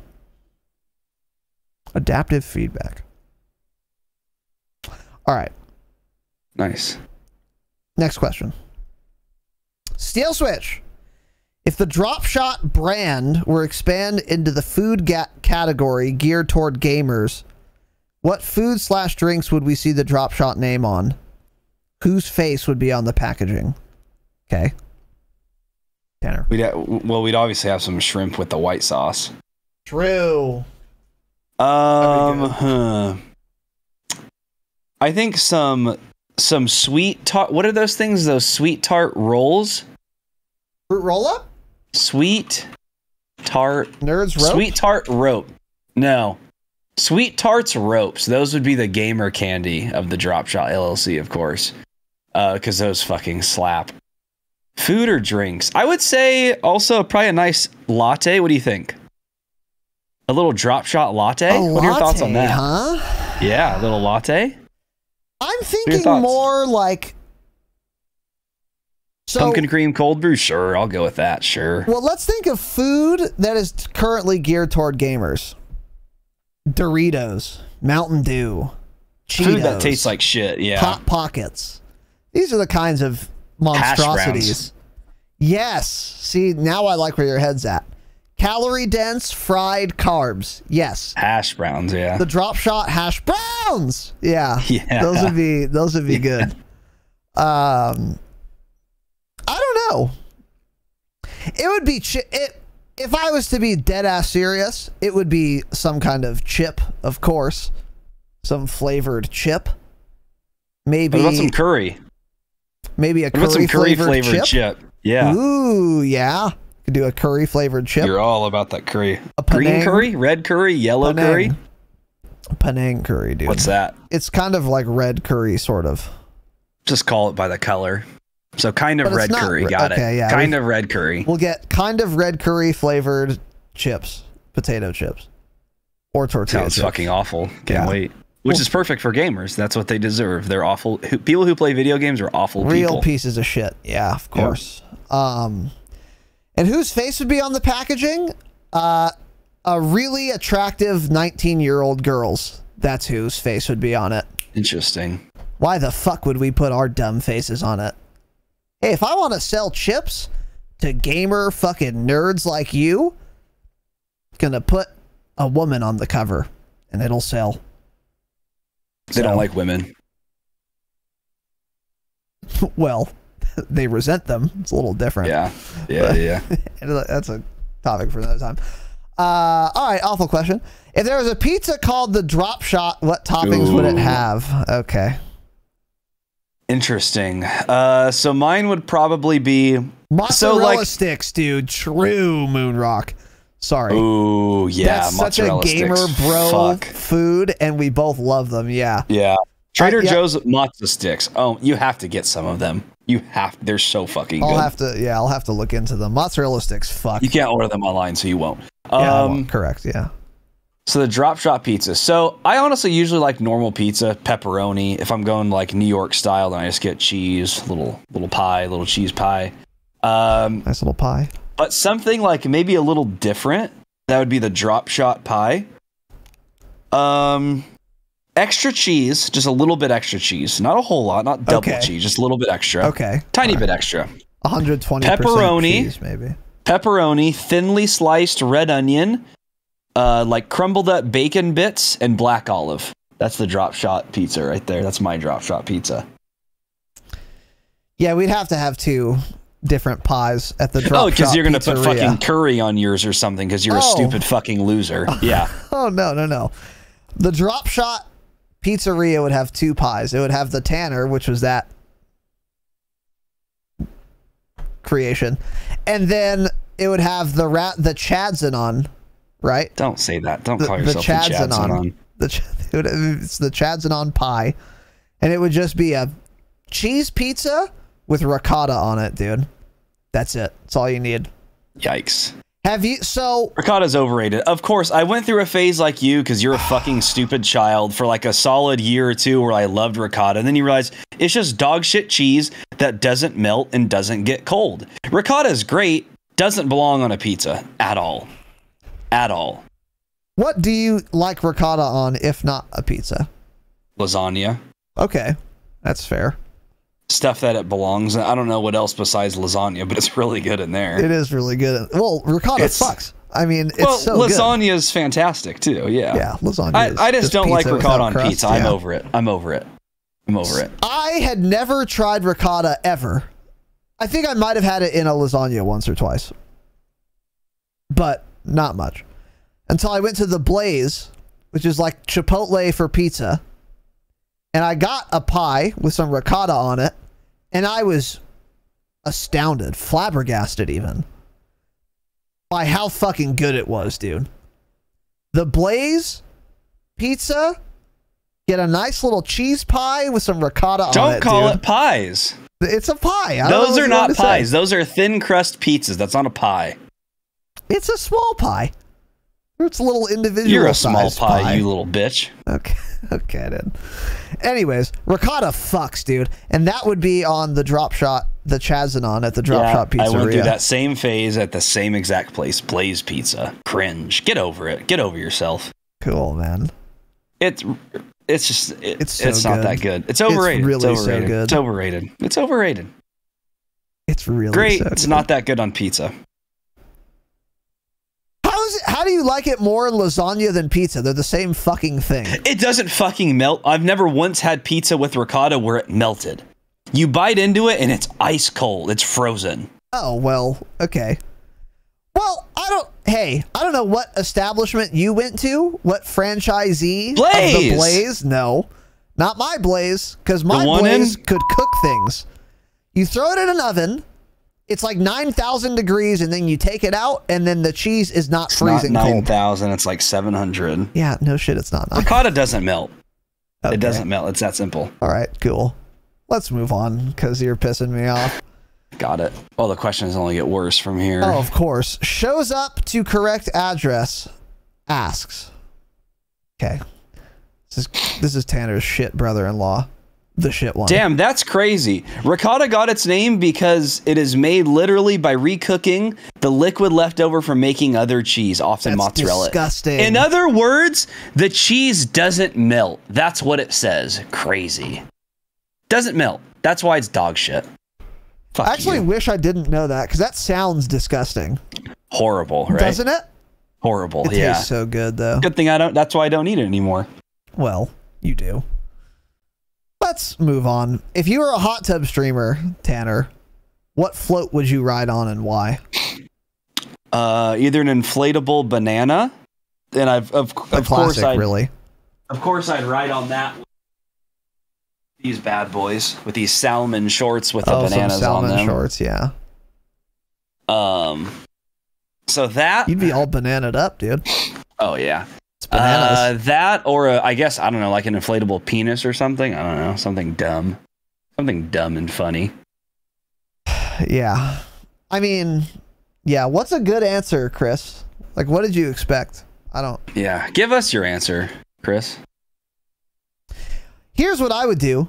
Adaptive feedback. All right. Nice. Next question. Steel Switch. If the Dropshot brand were expanded into the food category geared toward gamers, What food / drinks would we see the Dropshot name on? Whose face would be on the packaging? Okay. Tanner. We'd obviously have some shrimp with the white sauce. True. I think some sweet tart. What are those things? Those sweet tart rolls? Fruit roll-up? Sweet tart. Nerds rope? Sweet tart rope. No. Sweet tarts ropes. Those would be the gamer candy of the Dropshot LLC, of course. Because those fucking slap. Food or drinks? I would say also probably a nice latte. What do you think? A little Dropshot latte? What are your thoughts on that? Huh? Yeah, a little latte. I'm thinking more like... Pumpkin cream cold brew? Sure, I'll go with that. Sure. Well, let's think of food that is currently geared toward gamers. Doritos, Mountain Dew, Cheetos. Food that tastes like shit, yeah. Hot Pockets. These are the kinds of monstrosities. Yes. See, now I like where your head's at. Calorie dense fried carbs. Yes. Hash browns, yeah. The Dropshot hash browns. Yeah. Yeah. Those would be good. I don't know. It would be if I was to be dead ass serious, it would be some kind of chip, of course. Some flavored chip. Maybe what about some curry? Maybe a curry flavored chip. Yeah. Ooh, yeah. Could do a curry flavored chip. You're all about that curry. A Penang, green curry, red curry, yellow curry. Penang curry, dude. What's that? It's kind of like red curry, sort of. Just call it by the color. So kind of red curry. Got it. Yeah, kind of red curry. We'll get kind of red curry flavored chips, potato chips, or tortilla Sounds chips. fucking awful. Can't wait. Which is perfect for gamers. That's what they deserve. They're awful. People who play video games are awful people. Real pieces of shit. Yeah, of course. Yep. And whose face would be on the packaging? A really attractive 19-year-old girl's. That's whose face would be on it. Interesting. Why the fuck would we put our dumb faces on it? Hey, if I want to sell chips to gamer fucking nerds like you, gonna put a woman on the cover and it'll sell. They don't like women. Well, they resent them. It's a little different. Yeah. Yeah. That's a topic for another time. All right, awful question. If there was a pizza called the Dropshot, what toppings would it have? Okay. Interesting. So mine would probably be mozzarella sticks, dude. True, Moonrock. Sorry. Ooh, yeah. That's such a gamer bro food, and we both love them. Yeah. Yeah. Trader Joe's matzo sticks. Oh, you have to get some of them. They're so fucking good. I'll have to look into them. Mozzarella sticks. Fuck. You can't order them online, so you won't. Yeah, I won't. Correct. Yeah. So the Dropshot pizza. So I honestly usually like normal pizza, pepperoni. If I'm going like New York style, then I just get cheese, little pie, little cheese pie. Nice little pie. But something like maybe a little different. That would be the Dropshot pie. Extra cheese, just a little bit extra cheese, not a whole lot, not double cheese, just a little bit extra. Okay. Tiny bit extra. 120% pepperoni, cheese, maybe. Pepperoni, thinly sliced red onion. Like crumbled up bacon bits and black olive. That's the Dropshot pizza right there. That's my Dropshot pizza. Yeah, we'd have to have two different pies at the Dropshot. Oh, because you're going to put fucking curry on yours or something because you're a stupid fucking loser. Yeah. Oh, no. The Dropshot pizzeria would have two pies. It would have the Tanner, which was that creation. And then it would have the Chadzanon. Right? Don't say that. Don't call yourself the Chadzanon. It's the Chadzanon pie. And it would just be a cheese pizza with ricotta on it, dude. That's it. That's all you need. Yikes. Ricotta's overrated. Of course, I went through a phase like you because you're a fucking stupid child for like a solid year or two where I loved ricotta. And then you realize it's just dog shit cheese that doesn't melt and doesn't get cold. Ricotta is great. Doesn't belong on a pizza at all. At all. What do you like ricotta on if not a pizza? Lasagna. Okay, that's fair. Stuff that it belongs in. I don't know what else besides lasagna, but it's really good in there. It is really good. Well, ricotta fucks. I mean, it's so lasagna is fantastic too. Yeah. Yeah, lasagna. I just don't like ricotta on crust, pizza. I'm over it. I'm over it. I had never tried ricotta ever. I think I might have had it in a lasagna once or twice, but not much. Until I went to the Blaze, which is like Chipotle for pizza, and I got a pie with some ricotta on it, and I was astounded, flabbergasted even, by how fucking good it was, dude. The Blaze pizza, get a nice little cheese pie with some ricotta on it, Don't call dude. It pies. It's a pie. Those are not pies. Those are thin crust pizzas. That's not a pie. It's a small pie. It's a little individual. You're a small pie, you little bitch. Okay, then. Anyways, ricotta fucks, dude. And that would be on the Dropshot, the Chazanon at the Dropshot Pizzeria. I went through that same phase at the same exact place. Blaze Pizza. Cringe. Get over it. Get over yourself. Cool, man. It's not that good. It's overrated. It's really overrated. so good. It's overrated. It's overrated. It's really great. So it's good. Not that good on pizza. How do you like it more in lasagna than pizza? They're the same fucking thing. It doesn't fucking melt. I've never once had pizza with ricotta where it melted. You bite into it and it's ice cold. It's frozen. Oh, well, okay. Well, I don't know what establishment you went to, what franchisee of the Blaze. No, not my Blaze, because my Blaze could cook things. You throw it in an oven. It's like 9,000 degrees, and then you take it out, and then the cheese is not freezing cold. cold. 9,000. It's like 700. Yeah, no shit, it's not. Ricotta doesn't melt. Okay. It doesn't melt. It's that simple. All right, cool. Let's move on, because you're pissing me off. Got it. Well, the questions only get worse from here. Oh, of course. Shows up to correct address. Asks. Okay. This is Tanner's shit brother-in-law. The shit one. Damn, that's crazy. Ricotta got its name because it is made literally by recooking the liquid left over from making other cheese, often mozzarella. Disgusting. In other words, the cheese doesn't melt. That's what it says. Crazy. Doesn't melt. That's why it's dog shit. Fuck I actually you. wish I didn't know that, because that sounds disgusting. Horrible, right? Doesn't it? Horrible, it yeah. It tastes so good, though. Good thing I don't. That's why I don't eat it anymore. Well, you do. Let's move on. If you were a hot tub streamer, Tanner, what float would you ride on and why? Either an inflatable banana, and of course I'd ride on that. These bad boys with these salmon shorts with the bananas some on them. Salmon shorts, yeah. So that you'd be all bananaed up, dude. Oh yeah. Bananas. That or I guess I don't know, like an inflatable penis or something. I don't know, something dumb and funny. Yeah, I mean, yeah. What's a good answer, Chris? Like, what did you expect? I don't. Yeah, give us your answer, Chris. Here's what I would do.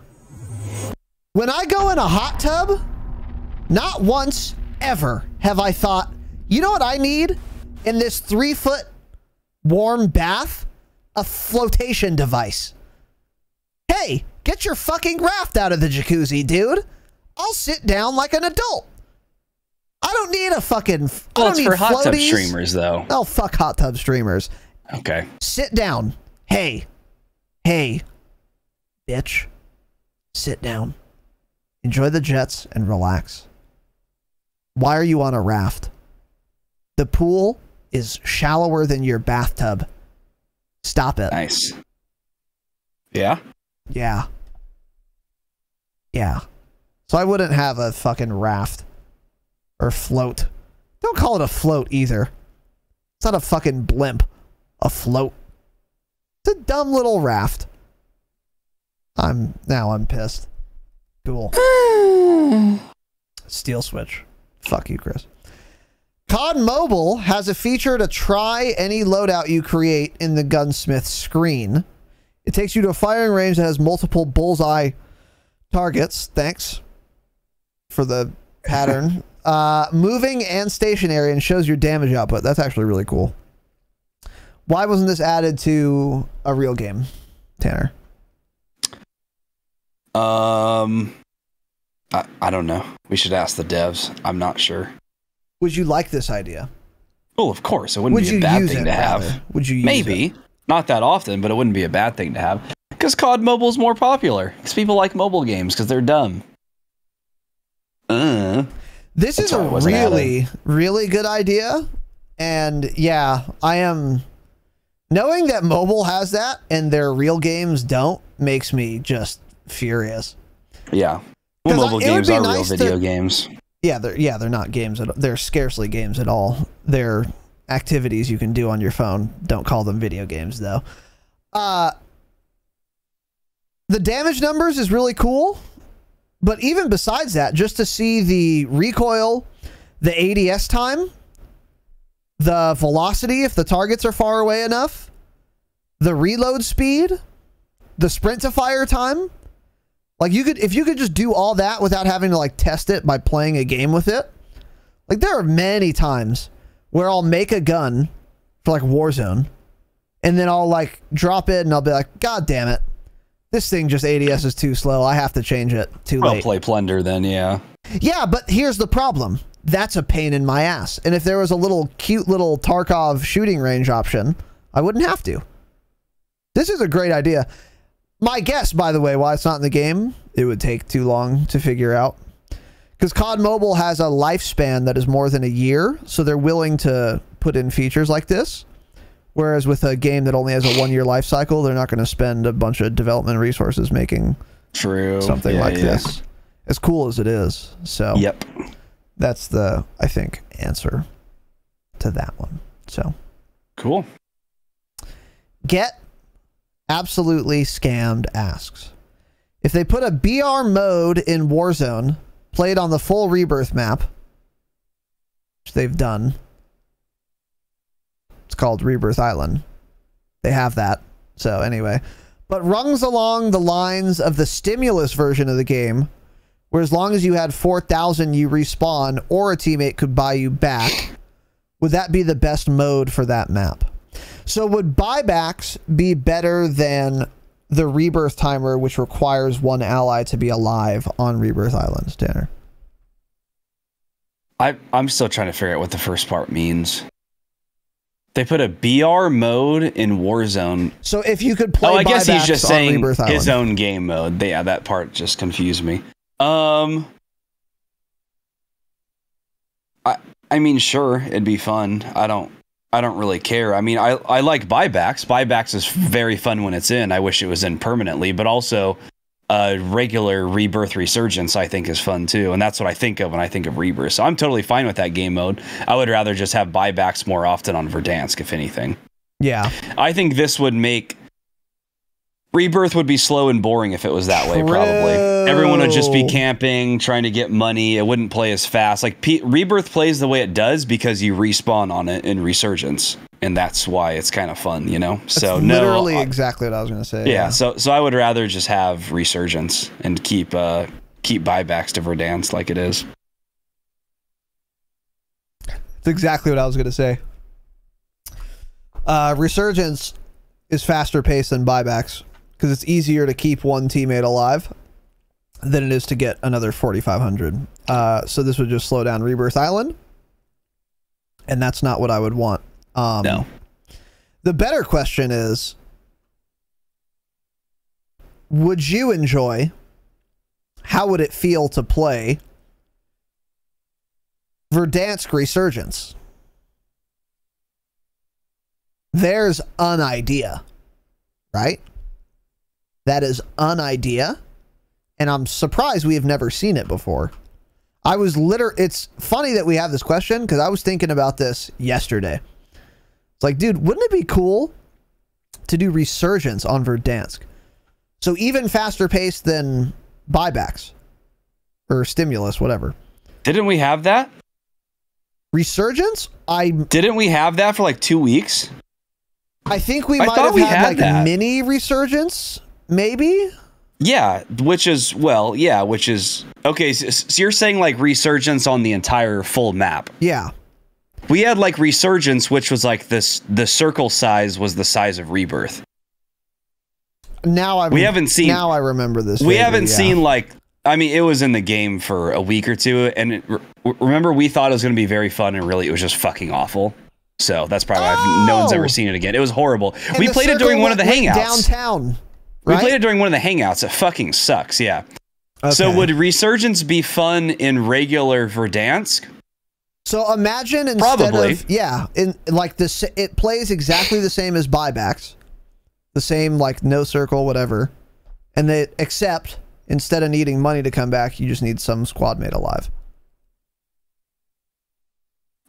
When I go in a hot tub, not once ever have I thought, you know what I need in this 3-foot warm bath? A flotation device. Hey, get your fucking raft out of the jacuzzi, dude. I'll sit down like an adult. I don't need a fucking... Well, it's for hot tub streamers, though. Oh, fuck hot tub streamers. Okay. Sit down. Hey, bitch. Sit down. Enjoy the jets and relax. Why are you on a raft? The pool is shallower than your bathtub. Stop it. Nice. Yeah? Yeah. Yeah. So I wouldn't have a fucking raft. Or float. Don't call it a float either. It's not a fucking blimp. A float. It's a dumb little raft. I'm pissed. Cool. Steel switch. Fuck you, Chris. COD Mobile has a feature to try any loadout you create in the gunsmith screen. It takes you to a firing range that has multiple bullseye targets. Thanks for the pattern. Moving and stationary, and shows your damage output. That's actually really cool. Why wasn't this added to a real game, Tanner? I don't know. We should ask the devs. I'm not sure. Would you like this idea? Well, of course, it wouldn't be a bad thing to have. Would you use Maybe. Not that often, but it wouldn't be a bad thing to have. Because COD Mobile is more popular. Because people like mobile games because they're dumb. This is a really, really good idea. And yeah, I am... Knowing that mobile has that and their real games don't makes me just furious. Yeah. Well, mobile games are real video games. Yeah, they're not games. They're scarcely games at all. They're activities you can do on your phone. Don't call them video games, though. The damage numbers is really cool. But even besides that, just to see the recoil, the ADS time, the velocity if the targets are far away enough, the reload speed, the sprint to fire time. Like if you could just do all that without having to like test it by playing a game with it. Like there are many times where I'll make a gun for like Warzone and then I'll like drop it and I'll be like, God damn it. This thing just ADS is too slow. I have to change it. Too late. I'll play Plunder then, yeah. Yeah, but here's the problem. That's a pain in my ass. And if there was a little cute little Tarkov shooting range option, I wouldn't have to. This is a great idea. My guess, by the way, why it's not in the game, it would take too long to figure out. Because COD Mobile has a lifespan that is more than a year, so they're willing to put in features like this. Whereas with a game that only has a 1-year life cycle, they're not going to spend a bunch of development resources making something like this. As cool as it is. So yep. That's the, I think, answer to that one. So cool. Get Absolutely Scammed asks, if they put a BR mode in Warzone played on the full Rebirth map, which they've done, it's called Rebirth Island. They have that. So anyway, but runs along the lines of the stimulus version of the game, where as long as you had 4,000 you respawn or a teammate could buy you back, would that be the best mode for that map? So would buybacks be better than the Rebirth timer, which requires one ally to be alive on Rebirth Islands, Tanner? I'm still trying to figure out what the first part means. They put a BR mode in Warzone. So if you could play, I guess he's just saying Rebirth his own game mode. Yeah, that part just confused me. I mean, sure, it'd be fun. I don't really care. I mean, I like buybacks. Buybacks is very fun when it's in. I wish it was in permanently, but also regular Rebirth Resurgence I think is fun too, and that's what I think of when I think of Rebirth. So I'm totally fine with that game mode. I would rather just have buybacks more often on Verdansk, if anything. Yeah, I think this would make Rebirth would be slow and boring if it was that way. Probably everyone would just be camping, trying to get money. It wouldn't play as fast. Like Rebirth plays the way it does because you respawn on it in Resurgence, and that's why it's kind of fun, you know. That's literally exactly what I was going to say. Yeah, so I would rather just have Resurgence and keep buybacks to Verdansk like it is. That's exactly what I was going to say. Resurgence is faster paced than buybacks because it's easier to keep one teammate alive than it is to get another 4,500. So this would just slow down Rebirth Island, and that's not what I would want. No. The better question is, would you enjoy, how would it feel to play Verdansk Resurgence? There's an idea, right? That is an idea, and I'm surprised we have never seen it before. It's funny that we have this question because I was thinking about this yesterday. It's like, dude, wouldn't it be cool to do Resurgence on Verdansk? So even faster paced than buybacks or stimulus, whatever. Didn't we have that? Resurgence? Didn't we have that for like 2 weeks? I think we might have had like that mini Resurgence, maybe? Yeah, which is okay, so you're saying like Resurgence on the entire full map. Yeah. We had like Resurgence, which was like this, the circle size was the size of Rebirth. Now I remember this. We haven't seen like, I mean, it was in the game for a week or two, and remember we thought it was going to be very fun, and really it was just fucking awful. So that's probably why no one's ever seen it again. It was horrible. And we played it during one of the hangouts. Downtown. Right? We played it during one of the hangouts. It fucking sucks. Yeah. Okay. So would Resurgence be fun in regular Verdansk? So imagine instead of in like this, it plays exactly the same as Buybacks, the same like no circle whatever, and they except instead of needing money to come back, you just need some squad mate alive.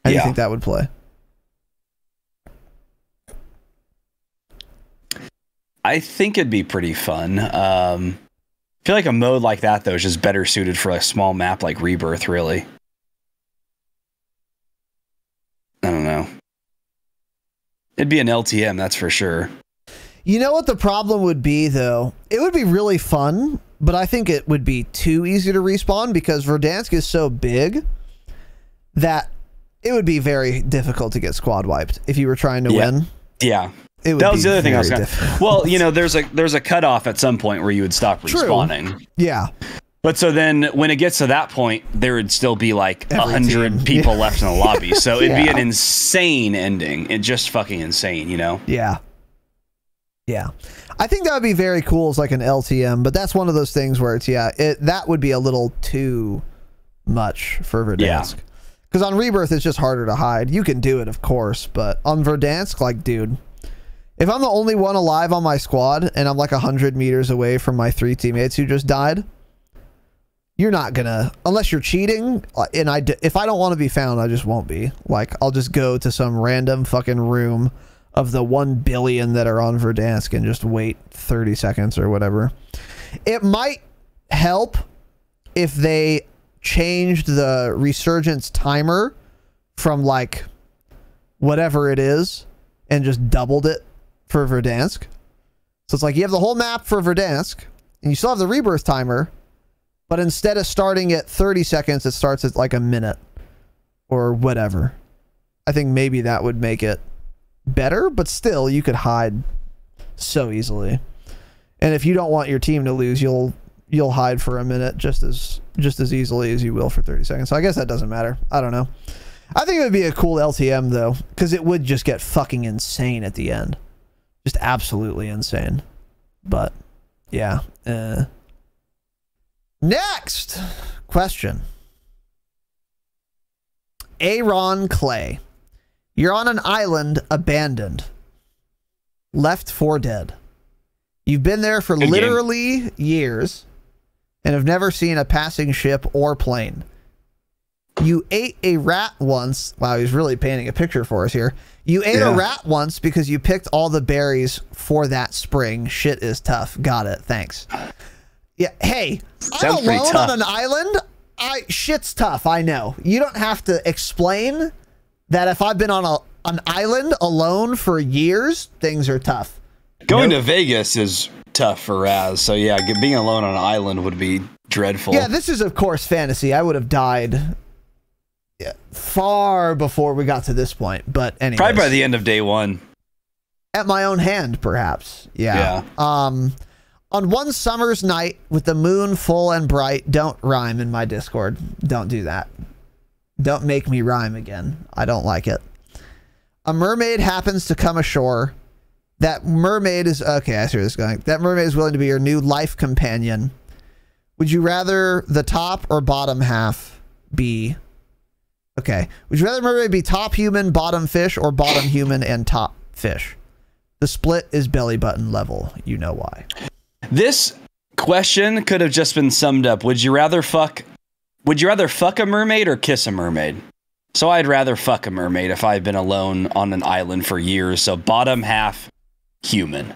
How do you think that would play? I think it'd be pretty fun. I feel like a mode like that though is just better suited for a small map like Rebirth. Really. I don't know. It'd be an LTM, that's for sure. You know what the problem would be, though? It would be really fun, but I think it would be too easy to respawn because Verdansk is so big that it would be very difficult to get squad wiped if you were trying to win. Yeah. That was the other thing I was going to... Well, you know, there's a cutoff at some point where you would stop respawning. True. Yeah. But so then when it gets to that point, there would still be like 100 people left in the lobby. So it'd be an insane ending. It's just fucking insane, you know? Yeah. Yeah. I think that would be very cool as like an LTM, but that's one of those things where it's, that would be a little too much for Verdansk. Because on Rebirth, it's just harder to hide. You can do it, of course, but on Verdansk, like, dude, if I'm the only one alive on my squad and I'm like 100 meters away from my 3 teammates who just died, you're not gonna, unless you're cheating, and if I don't want to be found, I just won't be. Like, I'll just go to some random fucking room of the 1 billion that are on Verdansk and just wait 30 seconds or whatever. It might help if they changed the Resurgence timer from like whatever it is and just doubled it for Verdansk. So it's like you have the whole map for Verdansk and you still have the Rebirth timer, but instead of starting at 30 seconds, it starts at like a minute or whatever. I think maybe that would make it better, but still you could hide so easily. And if you don't want your team to lose, you'll hide for a minute just as easily as you will for 30 seconds. So I guess that doesn't matter. I don't know. I think it would be a cool LTM though, because it would just get fucking insane at the end. Just absolutely insane. But yeah. Next question. Aaron Clay. You're on an island abandoned. Left for dead. You've been there for literally years and have never seen a passing ship or plane. You ate a rat once. Wow, he's really painting a picture for us here. You ate a rat once because you picked all the berries for that spring. Shit is tough. Got it. Thanks. Yeah. Hey, I'm alone on an island. Shit's tough. I know. You don't have to explain that if I've been on an island alone for years, things are tough. Going to Vegas is tough for Raz. So yeah, being alone on an island would be dreadful. Yeah, this is of course fantasy. I would have died far before we got to this point. But anyway, probably by the end of day 1. At my own hand, perhaps. Yeah. On one summer's night with the moon full and bright, don't rhyme in my Discord. Don't do that. Don't make me rhyme again. I don't like it. A mermaid happens to come ashore. That mermaid is... Okay, I see where this is going. That mermaid is willing to be your new life companion. Would you rather the top or bottom half be... Okay. Would you rather mermaid be top human, bottom fish, or bottom human and top fish? The split is belly button level. You know why. This question could have just been summed up. Would you rather fuck a mermaid or kiss a mermaid? So I'd rather fuck a mermaid if I've been alone on an island for years. So bottom half human.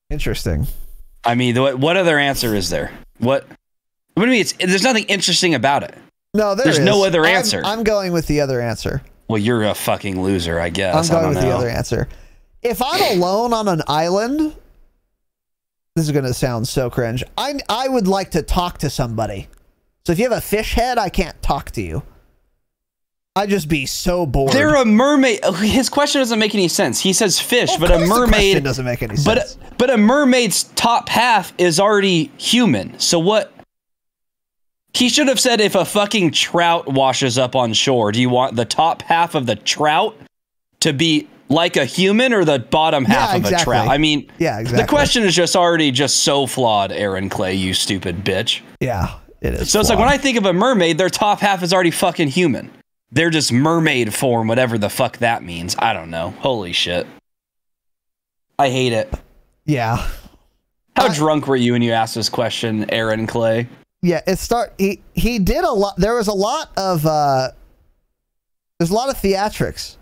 Interesting. I mean, what other answer is there? What do you mean? There's nothing interesting about it. No, there's no other answer. I'm going with the other answer. Well, you're a fucking loser, I guess. I'm going with the other answer. If I'm alone on an island, this is going to sound so cringe. I would like to talk to somebody. So if you have a fish head, I can't talk to you. I'd just be so bored. They're a mermaid. His question doesn't make any sense. He says fish, but a mermaid doesn't make any sense. But a mermaid's top half is already human. So what? He should have said if a fucking trout washes up on shore, do you want the top half of the trout to be like a human or the bottom half of a trout? I mean, the question is just already just so flawed, Aaron Clay, you stupid bitch. Yeah, it is. So it's like when I think of a mermaid, their top half is already fucking human. They're just mermaid form, whatever the fuck that means. I don't know. Holy shit. I hate it. Yeah. How drunk were you when you asked this question, Aaron Clay? Yeah, he did a lot. There was a lot of there's a lot of theatrics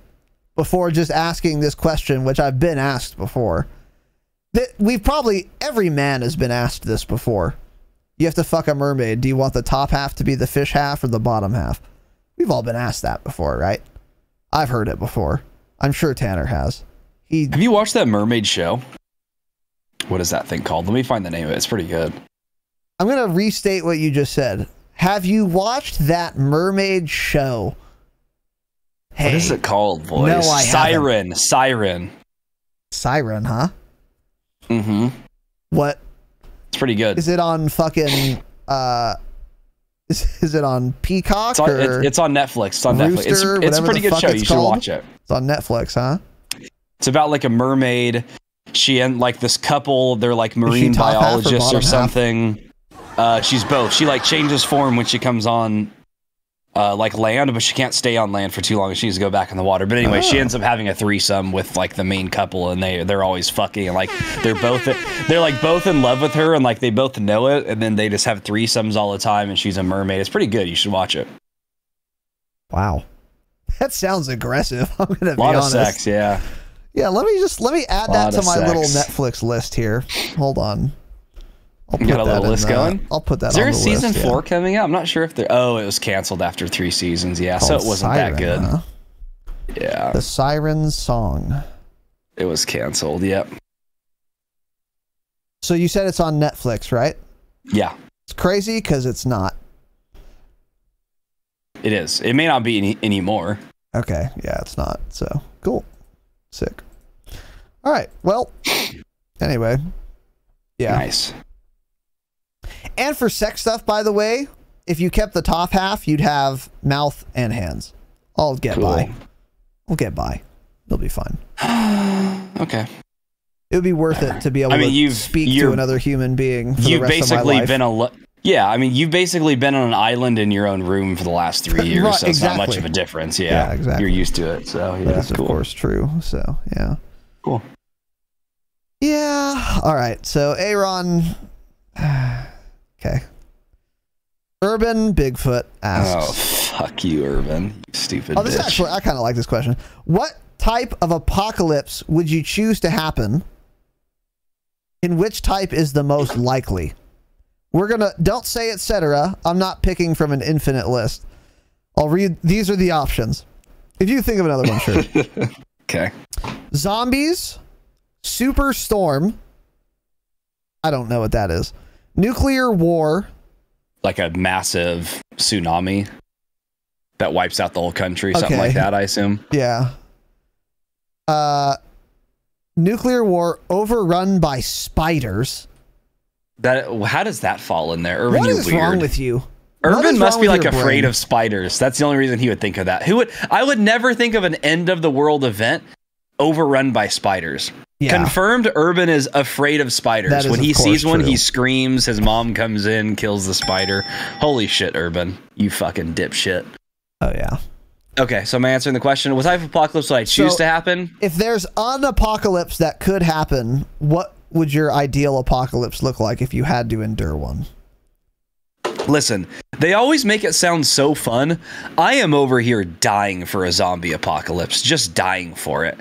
before just asking this question, which I've been asked before. Every man has been asked this before. You have to fuck a mermaid. Do you want the top half to be the fish half or the bottom half? We've all been asked that before, right? I've heard it before. I'm sure Tanner has. Have you watched that mermaid show? What is that thing called? Let me find the name of it. It's pretty good. I'm going to restate what you just said. Have you watched that mermaid show? Hey, what is it called, boys? No, I haven't. Siren, huh? Mm-hmm. What? It's pretty good. Is it on fucking... Is it on Peacock? It's on Netflix. It's on Rooster, Netflix. It's a pretty good show. You should watch it. It's on Netflix, huh? It's about like a mermaid. She and like this couple, they're like marine biologists or something. She's both. She like changes form when she comes on like land, but she can't stay on land for too long. She needs to go back in the water. But anyway, she ends up having a threesome with like the main couple, and they're always fucking, and like they're like both in love with her, and like they both know it, and then they just have threesomes all the time, and she's a mermaid. It's pretty good. You should watch it. Wow, that sounds aggressive. I'm gonna be honest. A lot of sex, yeah. Yeah, let me add that to my little Netflix list here. Hold on. You got a little list going? I'll put that on the list. Is there a season 4 yeah. coming out? I'm not sure if there... Oh, it was canceled after 3 seasons. Yeah, so it wasn't Siren, that good. Huh? Yeah. The Siren Song. It was canceled, yep. So you said it's on Netflix, right? Yeah. It's crazy because it's not. It is. It may not be anymore. Okay, yeah, it's not. So, cool. Sick. All right, well, anyway. Yeah. Nice. And for sex stuff, by the way, if you kept the top half, you'd have mouth and hands. I'll get by. We'll get by. It'll be fine. Okay. It would be worth it to be able to speak to another human being for the rest of my life. You've basically been on an island in your own room for the last 3 years, right, so it's not much of a difference. Yeah, exactly. You're used to it, so yeah, that's cool. Of course true. So yeah, cool. Yeah. All right. So Aaron. Okay. Urban Bigfoot asks. Oh, fuck you, Urban. You stupid bitch. This actually, I kind of like this question. What type of apocalypse would you choose to happen? And which type is the most likely? We're gonna, don't say etc. I'm not picking from an infinite list. I'll read, these are the options. If you think of another one, sure. Okay. Zombies, superstorm. I don't know what that is. Nuclear war. Like a massive tsunami that wipes out the whole country, something like that, I assume. Yeah. Nuclear war overrun by spiders. How does that fall in there? Urban, what is wrong with you? Urban must be like afraid of spiders. That's the only reason he would think of that. I would never think of an end of the world event overrun by spiders. Yeah. Confirmed, Urban is afraid of spiders. When he sees one, he screams. His mom comes in, kills the spider. Holy shit, Urban. You fucking dipshit. Oh, yeah. Okay, so am I answering the question? What type of apocalypse would I choose to happen? If there's an apocalypse that could happen, what would your ideal apocalypse look like if you had to endure one? Listen, they always make it sound so fun. I am over here dying for a zombie apocalypse. Just dying for it.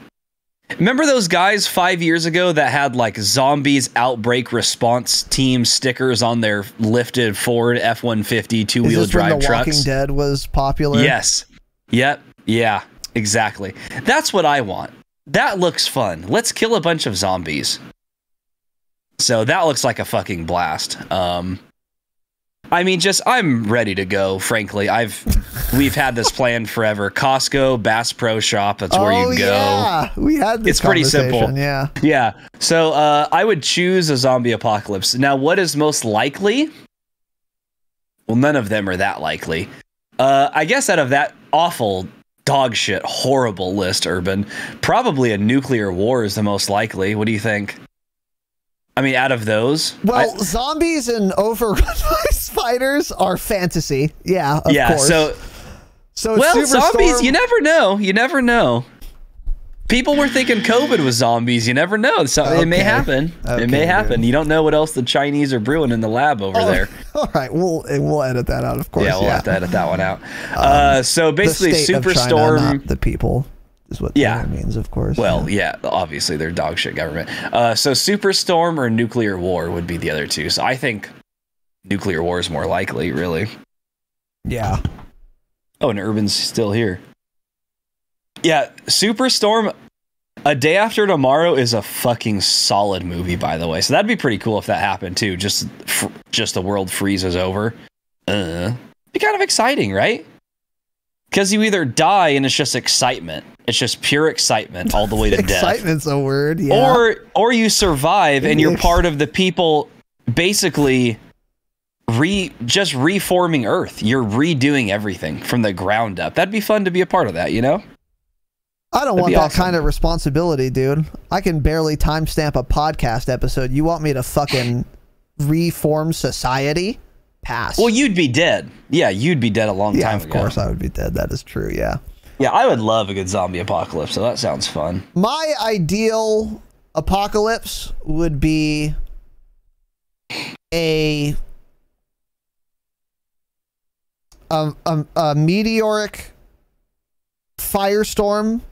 Remember those guys 5 years ago that had like zombies outbreak response team stickers on their lifted Ford F-150 two-wheel drive when the trucks? Walking Dead was popular? Yes. Yep. Yeah, exactly. That's what I want. That looks fun. Let's kill a bunch of zombies. So that looks like a fucking blast. I mean, I'm ready to go, frankly. We've had this planned forever. Costco, Bass Pro Shop, that's where you go. Yeah. We had this. It's pretty simple. Yeah. Yeah. So I would choose a zombie apocalypse. Now, what is most likely? Well, none of them are that likely. I guess out of that awful dog shit, horrible list, Urban. Probably a nuclear war is the most likely. What do you think? I mean, out of those, well, zombies and overrun by spiders are fantasy. Yeah, of course. So well, Superstorm, zombies, you never know. You never know. People were thinking COVID was zombies. You never know. So it may happen. It may happen. You don't know what else the Chinese are brewing in the lab over there. All right, we'll edit that out, of course. Yeah, we'll have to edit that one out. So basically, Superstorm, not the people, is what that means, of course. Well, yeah, obviously they're dog shit government. So Superstorm or nuclear war would be the other two. So I think nuclear war is more likely, really. Yeah. Oh, and Urban's still here. Yeah, Superstorm, A Day After Tomorrow is a fucking solid movie, by the way. So that'd be pretty cool if that happened too. Just the world freezes over. Be kind of exciting, right? Because you either die and it's just excitement. It's just pure excitement all the way to death. Excitement's a word, yeah. Or you survive and you're part of the people basically just reforming Earth. You're redoing everything from the ground up. That'd be fun to be a part of that, you know? I don't want that kind of responsibility, dude. I can barely timestamp a podcast episode. You want me to fucking reform society? Pass. Well, you'd be dead. Yeah, you'd be dead a long time ago. Of course I would be dead. That is true, yeah. Yeah, I would love a good zombie apocalypse, so that sounds fun. My ideal apocalypse would be a meteoric firestorm,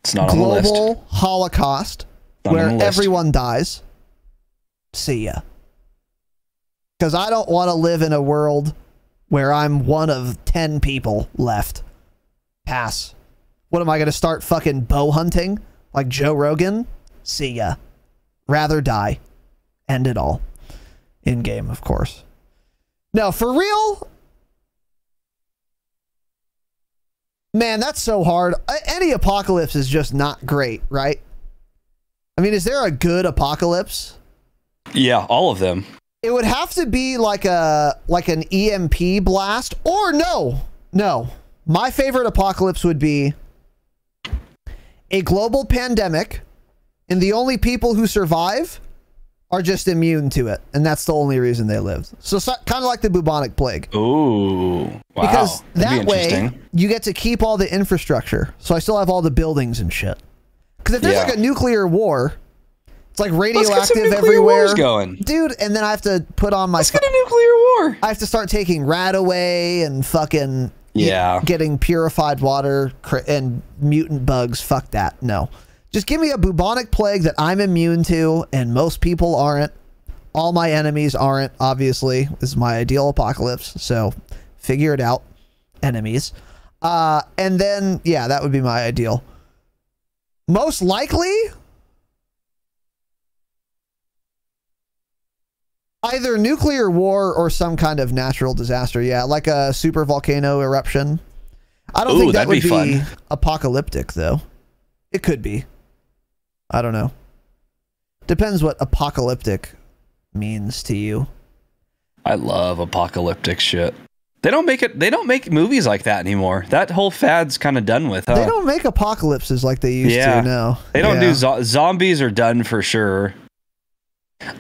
it's not on the list. Global holocaust where everyone dies. See ya. Because I don't want to live in a world where I'm one of 10 people left. Pass. What am I going to start fucking bow hunting like Joe Rogan? See ya. Rather die. End it all. In game, of course. No, for real. Man, that's so hard. Any apocalypse is just not great, right? I mean, is there a good apocalypse? Yeah, all of them. It would have to be like an EMP blast, or no. My favorite apocalypse would be a global pandemic, and the only people who survive are just immune to it, and that's the only reason they lived. So kind of like the bubonic plague. Ooh, wow. Because that way you get to keep all the infrastructure. So I still have all the buildings and shit. Because if there's like a nuclear war, it's like radioactive everywhere, dude. And then I have to put on my. Let's get a nuclear war. I have to start taking Radaway and fucking getting purified water and mutant bugs. Fuck that. No. Just give me a bubonic plague that I'm immune to, and most people aren't. All my enemies aren't, obviously. This is my ideal apocalypse, so figure it out, enemies. And then, yeah, that would be my ideal. Most likely, either nuclear war or some kind of natural disaster. Yeah, like a super volcano eruption. I don't think that would be apocalyptic, though. It could be. I don't know. Depends what apocalyptic means to you. I love apocalyptic shit. They don't make movies like that anymore. That whole fad's kind of done with, huh? They don't make apocalypses like they used to now. They don't do zombies are done for sure.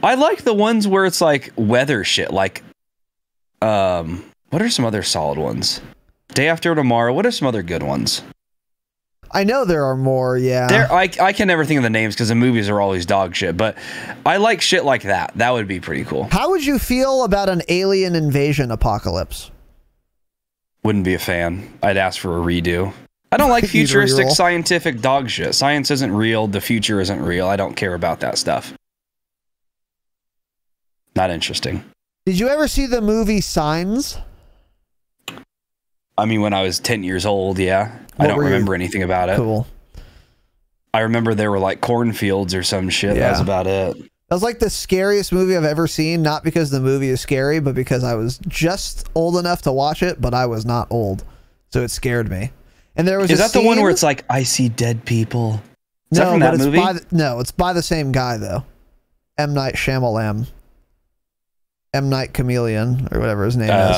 I like the ones where it's like weather shit, like what are some other solid ones? Day After Tomorrow. What are some other good ones? I know there are more, yeah. I can never think of the names because the movies are always dog shit, but I like shit like that. That would be pretty cool. How would you feel about an alien invasion apocalypse? Wouldn't be a fan. I'd ask for a redo. I don't like futuristic scientific dog shit. Science isn't real. The future isn't real. I don't care about that stuff. Not interesting. Did you ever see the movie Signs? I mean, when I was 10 years old, yeah. I don't remember anything about it. Cool. I remember there were like cornfields or some shit. Yeah. That was about it. That was like the scariest movie I've ever seen, not because the movie is scary, but because I was just old enough to watch it, but I was not old. So it scared me. And there was Is that the one where it's like, I see dead people? Is that from that movie? No, it's by the same guy, though. M. Night Shyamalan. M. Night Chameleon, or whatever his name is.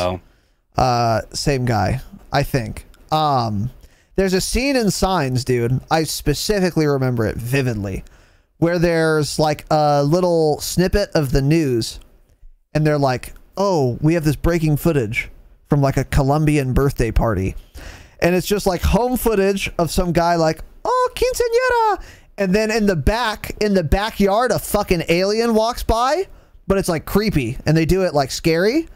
Same guy, I think. There's a scene in Signs, dude. I specifically remember it vividly, where there's like a little snippet of the news, and they're like, "Oh, we have this breaking footage from like a Colombian birthday party," and it's just like home footage of some guy like, "Oh, quinceañera," and then in the backyard, a fucking alien walks by, but it's like creepy, and they do it like scary.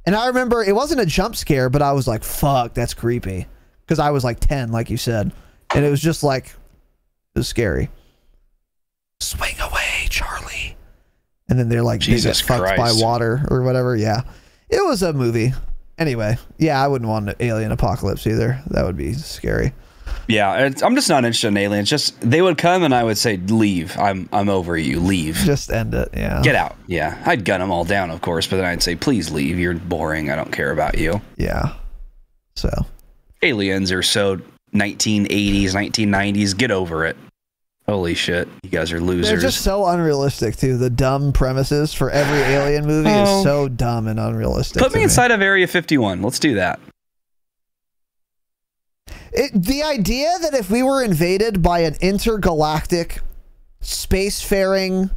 And I remember it wasn't a jump scare, but I was like, "Fuck, that's creepy." Because I was like 10, like you said. And it was just like, it was scary. Swing away, Charlie. And then they're like, Jesus they get fucked by water or whatever. Yeah. It was a movie. Anyway, yeah, I wouldn't want an alien apocalypse either. That would be scary. Yeah, I'm just not interested in aliens. Just, they would come and I would say, leave. I'm over you. Leave. Just end it, yeah. Get out. Yeah. I'd gun them all down, of course, but then I'd say, please leave. You're boring. I don't care about you. Yeah. So... aliens are so 1980s, 1990s. Get over it. Holy shit. You guys are losers. They're just so unrealistic, too. The dumb premises for every alien movie is so dumb and unrealistic. Put me inside of Area 51. Let's do that. The idea that if we were invaded by an intergalactic, spacefaring,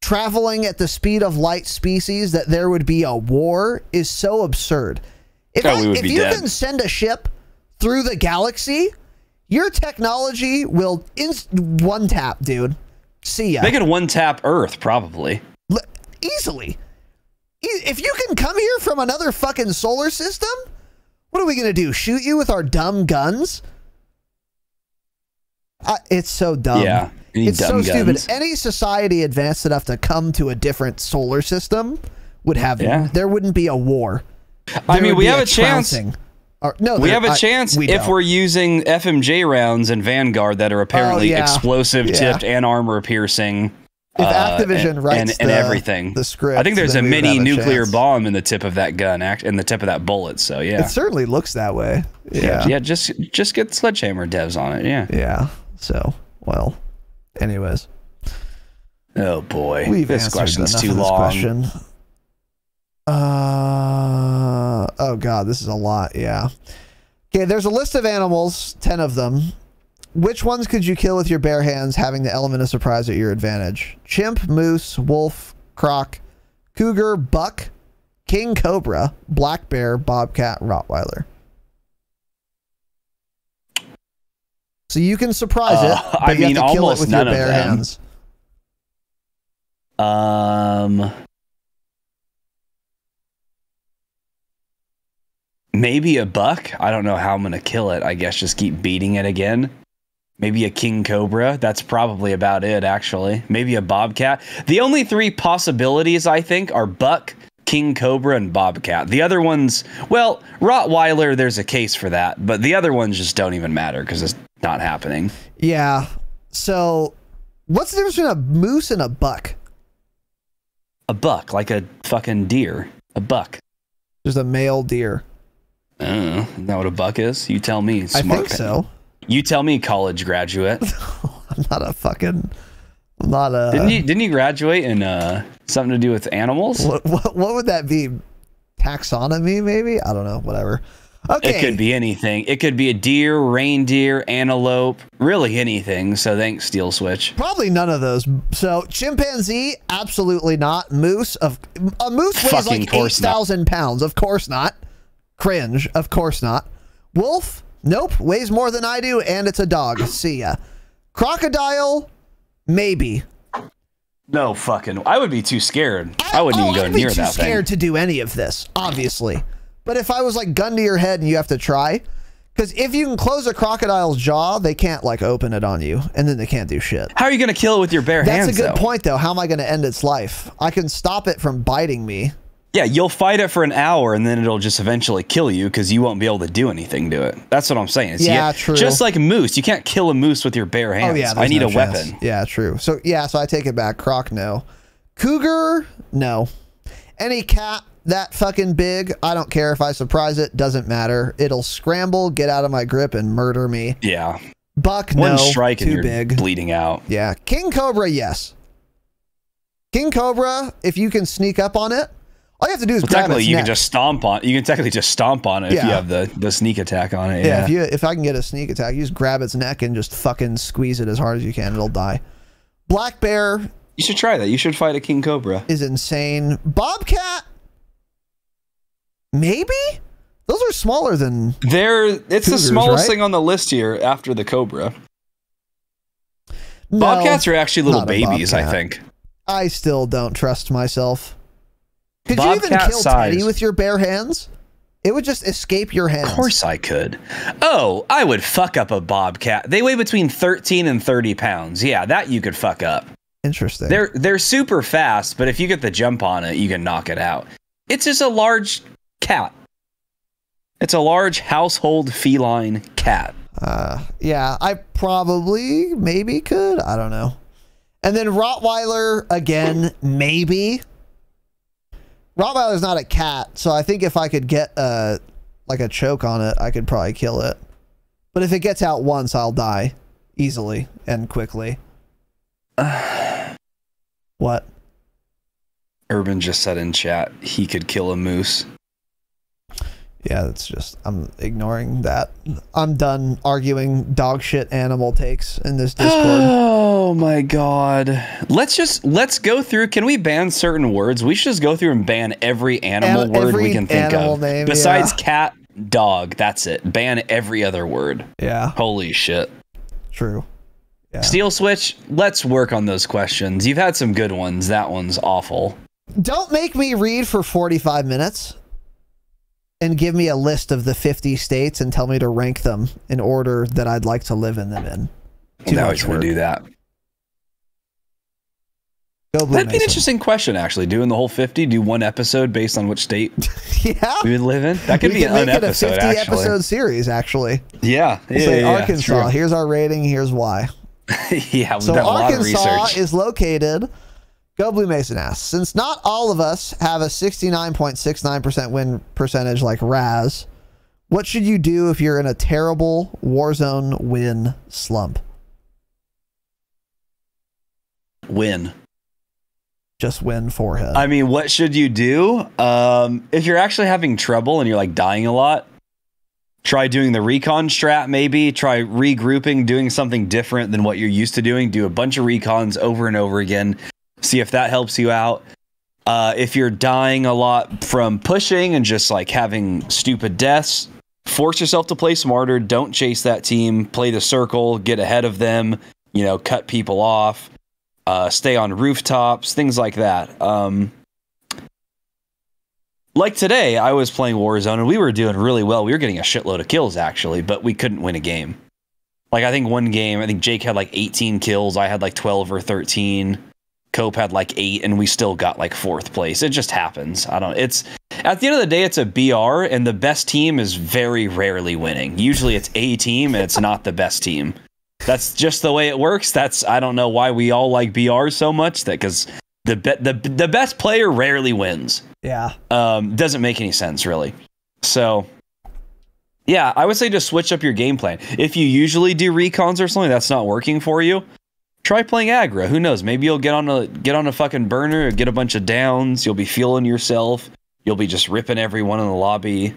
traveling at the speed of light species, that there would be a war is so absurd. If you can send a ship through the galaxy, your technology will one tap, dude. See ya. They could one tap Earth, probably. Easily. If you can come here from another fucking solar system, what are we going to do? Shoot you with our dumb guns? It's so dumb. Yeah. It's so stupid. Any society advanced enough to come to a different solar system would have, there wouldn't be a war. I mean, we have a chance. We have a chance if we're using FMJ rounds in Vanguard that are apparently explosive tipped and armor piercing. If Activision writes and everything, the script, I think there's a mini nuclear bomb in the tip of that gun, in the tip of that bullet. So yeah, it certainly looks that way. Yeah. Just get Sledgehammer devs on it. Yeah. Yeah. So well, anyways. Oh boy, this question's too long. Oh god, this is a lot. Yeah. Okay, there's a list of animals, 10 of them. Which ones could you kill with your bare hands, having the element of surprise at your advantage? Chimp, moose, wolf, croc, cougar, buck, king cobra, black bear, bobcat, rottweiler. So you can surprise it, but you have to kill it with your bare hands. Maybe a buck. I don't know how I'm gonna kill it. I guess just keep beating it again. Maybe a king cobra. That's probably about it, actually. Maybe a bobcat. The only 3 possibilities, I think, are buck, king cobra, and bobcat. The other ones, well, rottweiler, there's a case for that, but the other ones just don't even matter because it's not happening. Yeah. So what's the difference between a moose and a buck? A buck, like a fucking deer. A buck. There's a male deer. Isn't that what a buck is? You tell me. I think so. You tell me, college graduate. I'm not a... Didn't you graduate in something to do with animals? What would that be? Taxonomy, maybe? I don't know. Whatever. Okay. It could be anything. It could be a deer, reindeer, antelope, really anything. So thanks, Steel Switch. Probably none of those. So chimpanzee, absolutely not. Moose, a moose weighs like 8,000 pounds. Of course not. Cringe. Of course not. Wolf, nope. Weighs more than I do, and it's a dog. See ya. Crocodile, maybe. No fucking. I would be too scared. I wouldn't even go near that thing. I'd be too scared to do any of this, obviously. But if I was like gun to your head and you have to try, because if you can close a crocodile's jaw, they can't like open it on you, and then they can't do shit. How are you going to kill it with your bare hands? That's a good point, though. How am I going to end its life? I can stop it from biting me. Yeah, you'll fight it for an hour, and then it'll just eventually kill you because you won't be able to do anything to it. That's what I'm saying. Yeah, true. Just like a moose, you can't kill a moose with your bare hands. Oh yeah, I need a weapon. Yeah, true. So yeah, so I take it back. Croc, no. Cougar, no. Any cat that fucking big, I don't care if I surprise it. Doesn't matter. It'll scramble, get out of my grip, and murder me. Yeah. Buck, no. One strike and too you're big. Bleeding out. Yeah. King cobra, yes. King cobra, if you can sneak up on it. All you have to do is grab technically its you neck. can just stomp on. You can technically just stomp on it if you have the sneak attack on it. Yeah, Yeah. if I can get a sneak attack, you just grab its neck and just fucking squeeze it as hard as you can. It'll die. Black bear. You should try that. You should fight a king cobra. Is insane. Bobcat. Maybe. Those are smaller than. It's the smallest thing on the list here after the cobra. No, Bobcats are actually little babies, I bobcat. think. I still don't trust myself. Could you even Bobcat kill size. Teddy with your bare hands? It would just escape your hands. Of course I could. Oh, I would fuck up a bobcat. They weigh between 13 and 30 pounds. Yeah, that you could fuck up. Interesting. They're super fast, but if you get the jump on it, you can knock it out. It's just a large cat. It's a large household feline cat. Yeah, I probably, maybe could. I don't know. And then Rottweiler, again, maybe. Rottweiler's not a cat, so I think if I could get like a choke on it, I could probably kill it. But if it gets out once, I'll die easily and quickly. What? Urban just said in chat he could kill a moose. Yeah, that's just, I'm ignoring that. I'm done arguing dog shit animal takes in this Discord. Oh my god. Let's go through. Can we ban certain words? We should just go through and ban every animal word we can think of. Name, Besides cat, dog, that's it. Ban every other word. Yeah. Holy shit. True. Yeah. Steel Switch, let's work on those questions. You've had some good ones. That one's awful. Don't make me read for 45 minutes and give me a list of the 50 states and tell me to rank them in order that I'd like to live in them in. Now he's going to do that. Go Blue That'd be an Mason. interesting question, actually. Doing the whole 50, do one episode based on which state Yeah. we would live in. That could We be can an make it a episode, 50 actually. episode series, actually. Yeah. We'll say yeah, Arkansas, true. here's our rating, here's why. Yeah, we've So done a lot of Arkansas research. is located. Go Blue Mason asks, since not all of us have a 69.69% win percentage like Raz, what should you do if you're in a terrible Warzone win slump? Win. Just win forehead. I mean, what should you do? If you're actually having trouble and you're like dying a lot, try doing the recon strat maybe. Try regrouping, doing something different than what you're used to doing. Do a bunch of recons over and over again. See if that helps you out. If you're dying a lot from pushing and just like having stupid deaths, force yourself to play smarter. Don't chase that team. Play the circle. Get ahead of them. You know, cut people off. Stay on rooftops. Things like that. Like today, I was playing Warzone and we were doing really well. We were getting a shitload of kills actually, but we couldn't win a game. Like I think one game, I think Jake had like 18 kills. I had like 12 or 13. Cope had like 8 and we still got like 4th place. It just happens. It's at the end of the day, it's a BR and the best team is very rarely winning. Usually it's a team and it's not the best team. That's just the way it works. I don't know why we all like BRs so much, that because the best player rarely wins. Yeah. Doesn't make any sense really. So yeah, I would say just switch up your game plan. If you usually do recons or something that's not working for you, try playing aggro. Who knows? Maybe you'll get on a fucking burner, get a bunch of downs. You'll be feeling yourself. You'll be just ripping everyone in the lobby.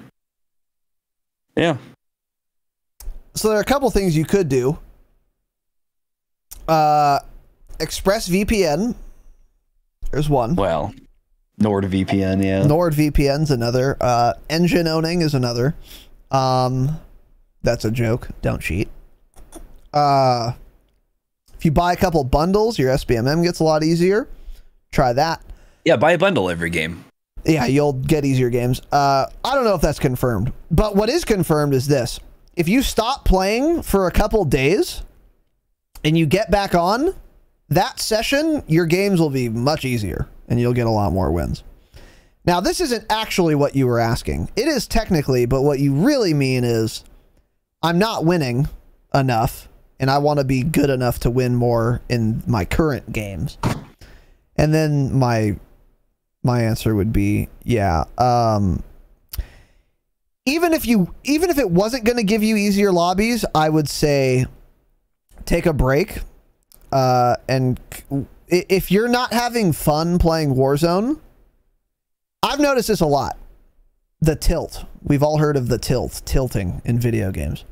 Yeah. So there are a couple things you could do. ExpressVPN. There's one. Well, NordVPN, yeah. NordVPN's another. Engine owning is another. That's a joke. Don't cheat. If you buy a couple bundles, your SBMM gets a lot easier. Try that. Yeah, buy a bundle every game. Yeah, you'll get easier games. I don't know if that's confirmed, but what is confirmed is this. If you stop playing for a couple days and you get back on, that session, your games will be much easier and you'll get a lot more wins. Now, this isn't actually what you were asking. It is technically, but what you really mean is I'm not winning enough and I want to be good enough to win more in my current games. And then my answer would be, yeah. Even if it wasn't going to give you easier lobbies, I would say take a break. And if you're not having fun playing Warzone, I've noticed this a lot. The tilt. We've all heard of the tilting in video games.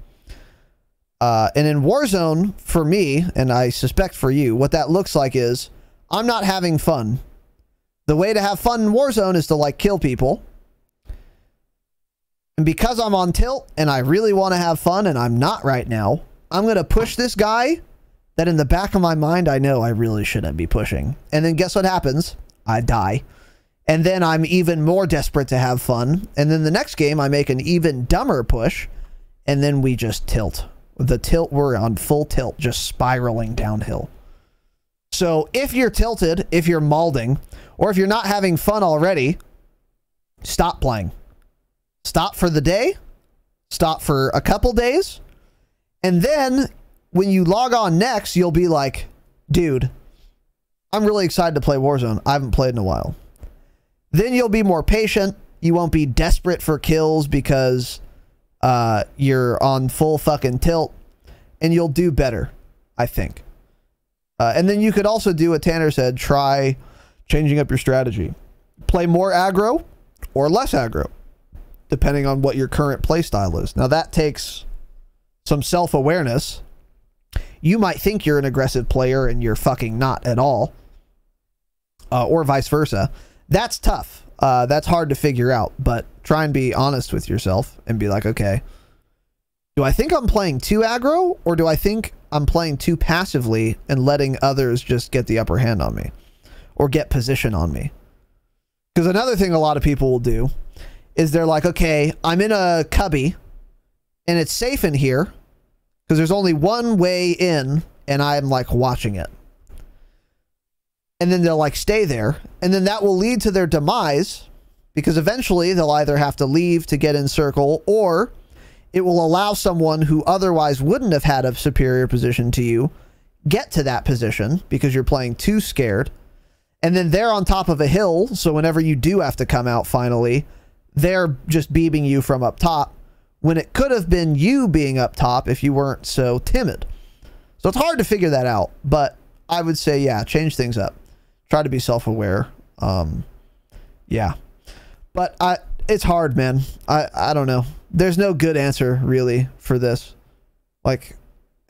And in Warzone, for me, and I suspect for you, what that looks like is I'm not having fun. The way to have fun in Warzone is to, like, kill people. And because I'm on tilt and I really want to have fun, and I'm not right now, I'm going to push this guy that in the back of my mind I know I really shouldn't be pushing. And then guess what happens? I die. And then I'm even more desperate to have fun. And then the next game, I make an even dumber push. And then we just tilt. The tilt, we're on full tilt, just spiraling downhill. So if you're tilted, if you're malding, or if you're not having fun already, stop playing. Stop for the day. Stop for a couple days. And then when you log on next, you'll be like, dude, I'm really excited to play Warzone. I haven't played in a while. Then you'll be more patient. You won't be desperate for kills because you're on full fucking tilt, and you'll do better, I think. And then you could also do what Tanner said, try changing up your strategy. Play more aggro or less aggro, depending on what your current play style is. Now that takes some self-awareness. You might think you're an aggressive player and you're fucking not at all, or vice versa. That's tough. That's hard to figure out, but try and be honest with yourself and be like, okay, do I think I'm playing too aggro, or do I think I'm playing too passively and letting others just get the upper hand on me or get position on me? Because another thing a lot of people will do is they're like, okay, I'm in a cubby and it's safe in here because there's only one way in and I'm like watching it. And then they'll like stay there, and then that will lead to their demise because eventually they'll either have to leave to get in circle, or it will allow someone who otherwise wouldn't have had a superior position to you get to that position because you're playing too scared. And then they're on top of a hill, so whenever you do have to come out finally, they're just beaming you from up top when it could have been you being up top if you weren't so timid. So it's hard to figure that out, but I would say, yeah, change things up. Try to be self-aware. Yeah. But it's hard, man. I don't know. There's no good answer, really, for this. Like,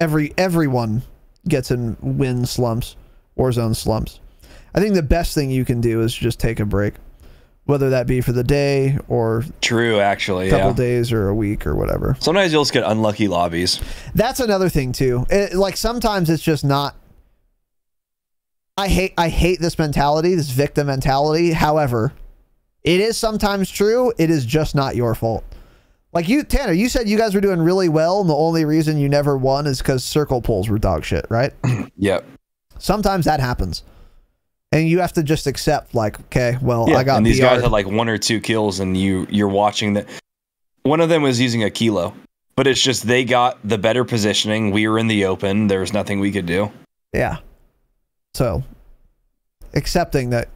everyone gets in win slumps, Warzone slumps. I think the best thing you can do is just take a break. Whether that be for the day or... True, actually, a couple days or a week or whatever. Sometimes you'll just get unlucky lobbies. That's another thing, too. Like, sometimes it's just not... I hate this mentality, this victim mentality. However, it is sometimes true. It is just not your fault. Like you, Tanner, you said you guys were doing really well, and the only reason you never won is because circle pulls were dog shit, right? Yep. Sometimes that happens. And you have to just accept, like, okay, well, I got and these BR'd. guys had like 1 or 2 kills, and you're watching that. One of them was using a kilo, but it's just they got the better positioning. We were in the open. There was nothing we could do. Yeah. So, accepting that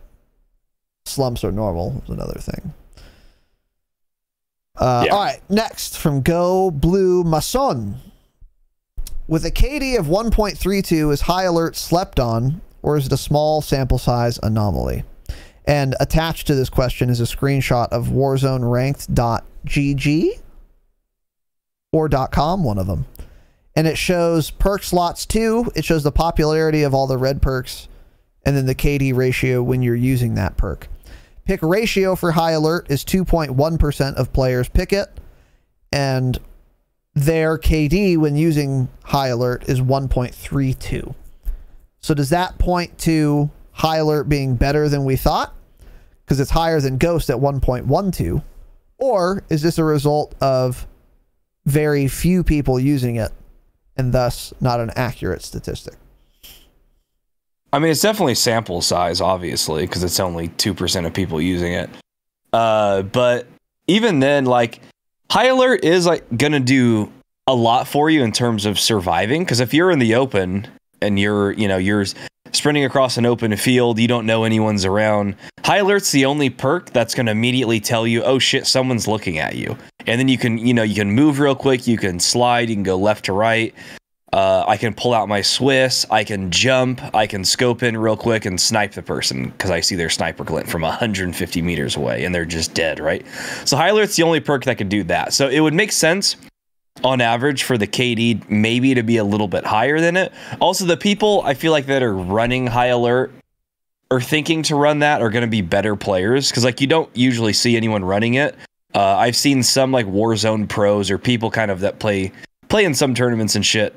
slumps are normal is another thing. All right, next from Go Blue Mason. With a KD of 1.32, is high alert slept on, or is it a small sample size anomaly? And attached to this question is a screenshot of Warzone ranked.gg or .com, one of them. And it shows perk slots 2. It shows the popularity of all the red perks, and then the KD ratio when you're using that perk. Pick ratio for high alert is 2.1% of players pick it, and their KD when using high alert is 1.32. So does that point to high alert being better than we thought? Because it's higher than Ghost at 1.12. Or is this a result of very few people using it and thus not an accurate statistic? I mean, it's definitely sample size, obviously, because it's only 2% of people using it. But even then, like, high alert is like gonna do a lot for you in terms of surviving. Because if you're in the open and you're sprinting across an open field, you don't know anyone's around. High alert's the only perk that's gonna immediately tell you, oh shit, someone's looking at you. And then you can move real quick. You can slide. You can go left to right. I can pull out my Swiss. I can jump. I can scope in real quick and snipe the person because I see their sniper glint from 150 meters away and they're just dead, right? So High Alert's the only perk that can do that. So it would make sense on average for the KD maybe to be a little bit higher than it. Also, the people I feel like that are running High Alert or thinking to run that are going to be better players because like you don't usually see anyone running it. I've seen some like Warzone pros or people kind of that play in some tournaments and shit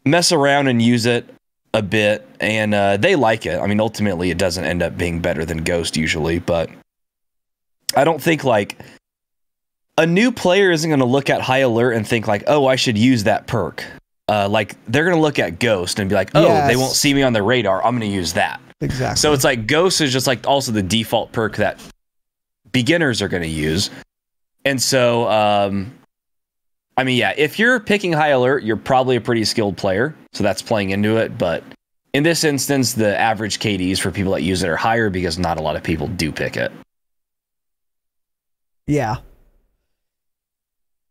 mess around and use it a bit, and they like it. I mean, ultimately, it doesn't end up being better than Ghost usually, but I don't think like a new player isn't going to look at High Alert and think like, oh, I should use that perk. Like they're going to look at Ghost and be like, oh, Yes. they won't see me on the radar. I'm going to use that. Exactly. So it's like Ghost is just like also the default perk that beginners are going to use, and so I mean, yeah, if you're picking High Alert, you're probably a pretty skilled player, so that's playing into it. But in this instance, the average KDs for people that use it are higher because not a lot of people do pick it. Yeah.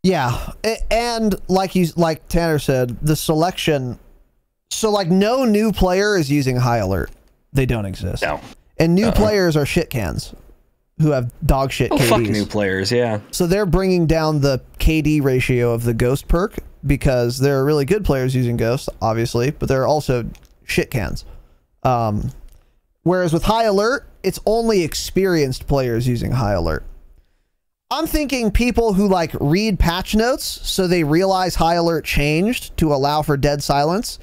Yeah. And like Tanner said, the selection. So like no new player is using High Alert. They don't exist. No. And new players are shit cans who have dog shit KDs. Fuck new players, yeah. So they're bringing down the KD ratio of the Ghost perk because there are really good players using Ghost, obviously, but there are also shit cans. Whereas with High Alert, it's only experienced players using High Alert. I'm thinking people who like read patch notes so they realize High Alert changed to allow for dead silence.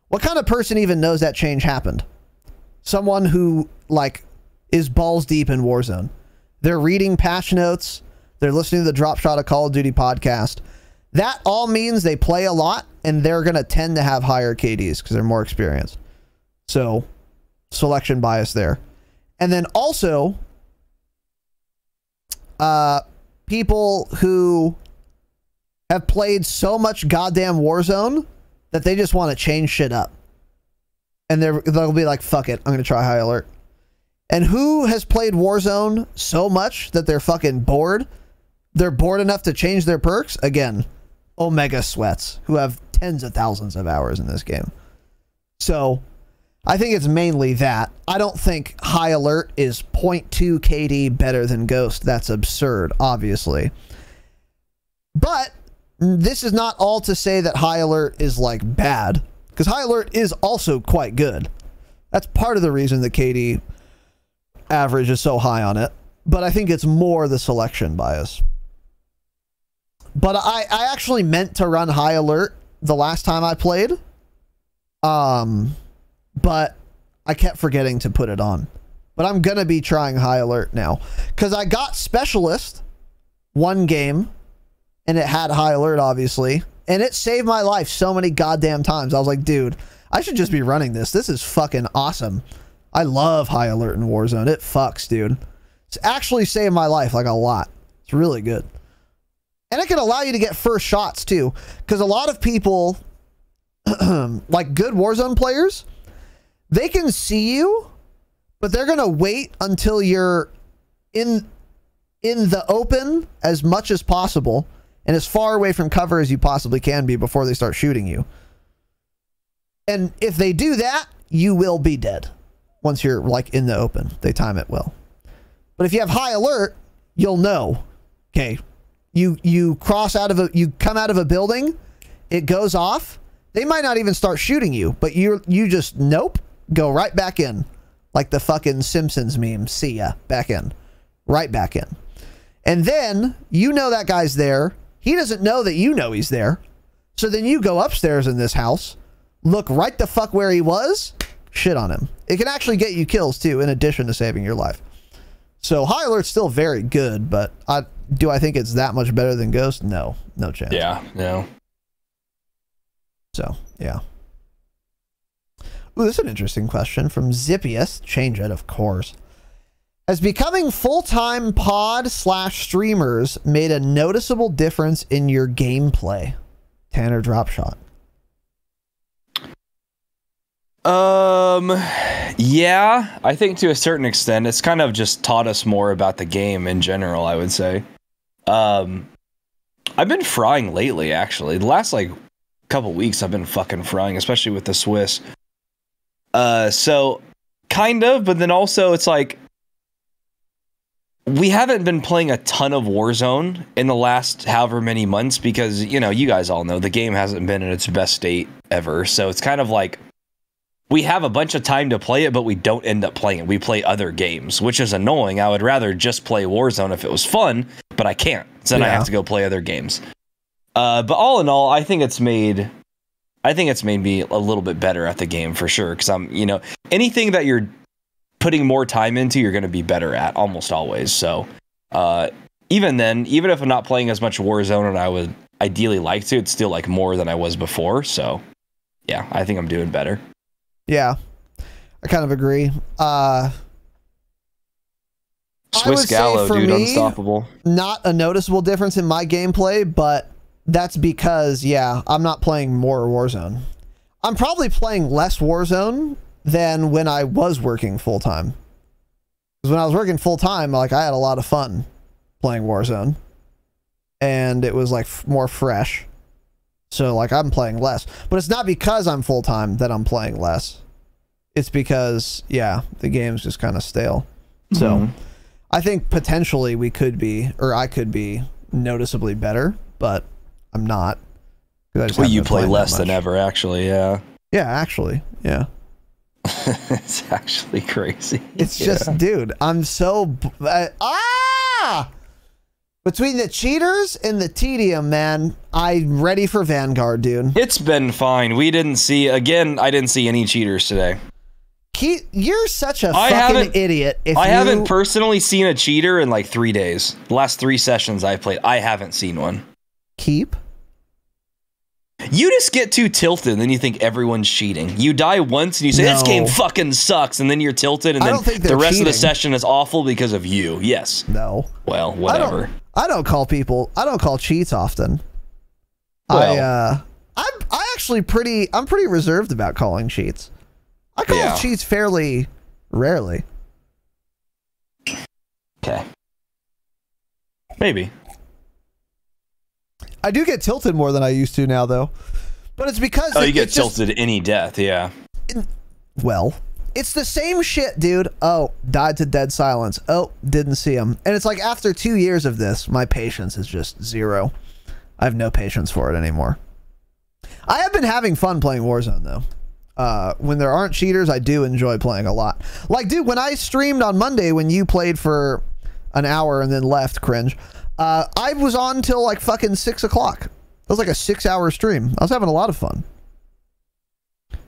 What kind of person even knows that change happened? Someone who like is balls deep in Warzone. They're reading patch notes. They're listening to the Dropshot of Call of Duty podcast. That all means they play a lot and they're going to tend to have higher KDs because they're more experienced. So selection bias there. And then also people who have played so much goddamn Warzone that they just want to change shit up. And they'll be like, fuck it, I'm going to try High Alert. And who has played Warzone so much that they're fucking bored? They're bored enough to change their perks? Again, Omega Sweats, who have tens of thousands of hours in this game. So, I think it's mainly that. I don't think High Alert is 0.2 KD better than Ghost. That's absurd, obviously. But, this is not all to say that High Alert is, like, bad. Because High Alert is also quite good. That's part of the reason the KD average is so high on it, but I think it's more the selection bias. But I actually meant to run High Alert the last time I played, but I kept forgetting to put it on. But I'm gonna be trying High Alert now because I got Specialist one game and it had High Alert obviously, and it saved my life so many goddamn times. I was like, dude, I should just be running this. This is fucking awesome. I love High Alert in Warzone. It fucks, dude. It's actually saved my life like a lot. It's really good. And it can allow you to get first shots too. Because a lot of people, like good Warzone players, they can see you, but they're going to wait until you're in the open as much as possible and as far away from cover as you possibly can be before they start shooting you. And if they do that, you will be dead. Once you're like in the open, they time it well. But if you have High Alert, you'll know. Okay, you cross out of you come out of a building, it goes off. They might not even start shooting you, but you just nope, go right back in, like the fucking Simpsons meme. See ya, back in, right back in, and then you know that guy's there. He doesn't know that you know he's there. So then you go upstairs in this house, look right the fuck where he was. Shit on him. It can actually get you kills too, in addition to saving your life. So High Alert's still very good, but do I think it's that much better than Ghost? No, no chance. Yeah, no. So yeah. Ooh, this is an interesting question from Zippius. Change it, of course. Has becoming full-time pod/streamers made a noticeable difference in your gameplay? Tanner Dropshot. Yeah, I think to a certain extent, it's kind of just taught us more about the game in general, I would say. I've been frying lately, actually. The last, like, couple weeks I've been fucking frying, especially with the Swiss. So kind of, but then also it's like we haven't been playing a ton of Warzone in the last however many months because, you know, you guys all know the game hasn't been in its best state ever. So it's kind of like we have a bunch of time to play it, but we don't end up playing it. We play other games, which is annoying. I would rather just play Warzone if it was fun, but I can't. So then I have to go play other games. But all in all, I think it's made me a little bit better at the game for sure. Because I'm, you know, anything that you're putting more time into, you're going to be better at almost always. So even then, even if I'm not playing as much Warzone and I would ideally like to, it's still like more than I was before. So yeah, I think I'm doing better. Yeah, I kind of agree. Swiss Gallo, dude, unstoppable. Not a noticeable difference in my gameplay, but that's because, yeah, I'm not playing more Warzone. I'm probably playing less Warzone than when I was working full-time. Because when I was working full-time, like, I had a lot of fun playing Warzone. And it was, like, more fresh. So, like, I'm playing less. But it's not because I'm full-time that I'm playing less. It's because, yeah, the game's just kind of stale. So, I think potentially we could be, or I could be, noticeably better, but I'm not. Well, you play less than ever, actually, yeah. Yeah, actually, yeah. It's actually crazy. It's just, dude, I'm so... Between the cheaters and the tedium, man, I'm ready for Vanguard, dude. It's been fine. We didn't see... Again, I didn't see any cheaters today. You're such a fucking idiot. I haven't personally seen a cheater in like 3 days. The last 3 sessions I've played, I haven't seen one. Keep? You just get too tilted and then you think everyone's cheating. You die once and you say, this game fucking sucks, and then you're tilted and then the rest of the session is awful because of you. Yes. No. Well, whatever. I don't call cheats often. Well, I'm pretty reserved about calling cheats. I call cheats fairly rarely. Okay. Maybe. I do get tilted more than I used to now, though. But it's because... Oh, you get tilted any death, yeah. Well, it's the same shit, dude. Oh, died to dead silence. Oh, didn't see him. And it's like after 2 years of this, my patience is just zero. I have no patience for it anymore. I have been having fun playing Warzone, though. When there aren't cheaters, I do enjoy playing a lot. Like, dude, when I streamed on Monday, when you played for an hour and then left, cringe, I was on till like fucking 6 o'clock. It was like a 6-hour stream. I was having a lot of fun.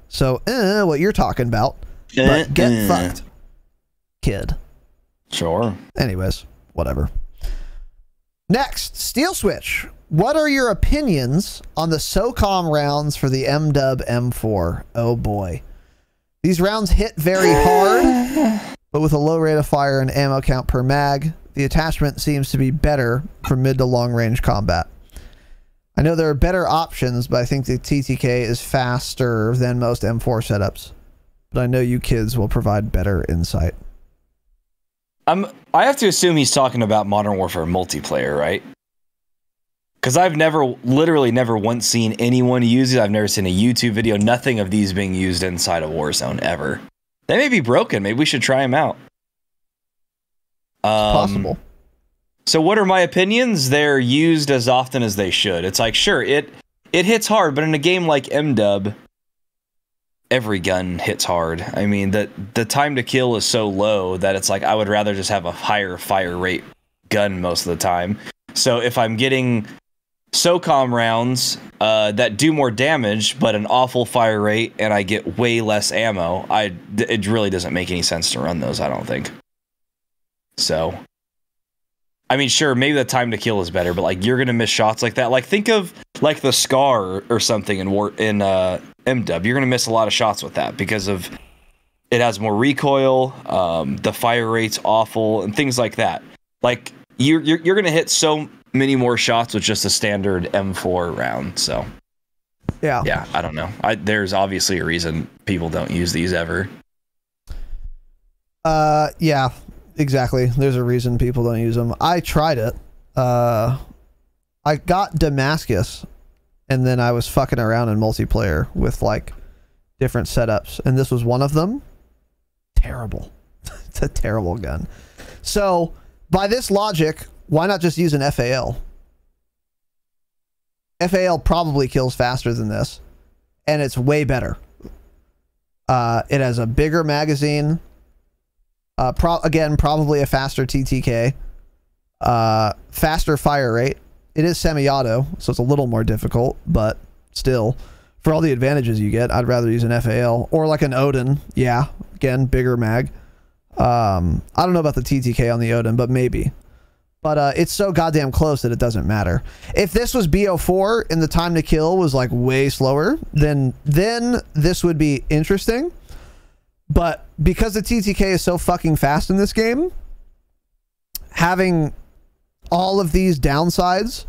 So, what you're talking about. But get fucked, kid. Sure. Anyways, whatever. Next, Steel Switch. What are your opinions on the SOCOM rounds for the MW M4? Oh boy. These rounds hit very hard, but with a low rate of fire and ammo count per mag. The attachment seems to be better for mid to long range combat. I know there are better options, but I think the TTK is faster than most M4 setups. But I know you kids will provide better insight. I have to assume he's talking about Modern Warfare multiplayer, right? Because I've literally never once seen anyone use it. I've never seen a YouTube video, nothing of these being used inside of Warzone ever. They may be broken. Maybe we should try them out. Possible. So what are my opinions? They're used as often as they should. It's like, sure, it hits hard, but in a game like MW, every gun hits hard. I mean, the time to kill is so low that it's like I would rather just have a higher fire rate gun most of the time. So if I'm getting SOCOM rounds that do more damage but an awful fire rate and I get way less ammo, it really doesn't make any sense to run those, I don't think. So, I mean, sure, maybe the time to kill is better, but like you're gonna miss shots like that. Like think of like the Scar or something in MW. You're gonna miss a lot of shots with that because of it has more recoil, the fire rate's awful, and things like that. Like you're gonna hit so many more shots with just a standard M4 round. So yeah, I don't know. There's obviously a reason people don't use these ever. Yeah. Exactly. There's a reason people don't use them. I tried it. I got Damascus and then I was fucking around in multiplayer with like different setups, and this was one of them. Terrible. It's a terrible gun. So by this logic, why not just use an FAL? FAL probably kills faster than this, and it's way better. It has a bigger magazine. Again, probably a faster TTK. Faster fire rate. It is semi-auto, so it's a little more difficult, but still, for all the advantages you get, I'd rather use an FAL or like an Odin. Yeah, again, bigger mag. I don't know about the TTK on the Odin, but maybe. But it's so goddamn close that it doesn't matter. If this was BO4 and the time to kill was like way slower, then this would be interesting. But because the TTK is so fucking fast in this game, having all of these downsides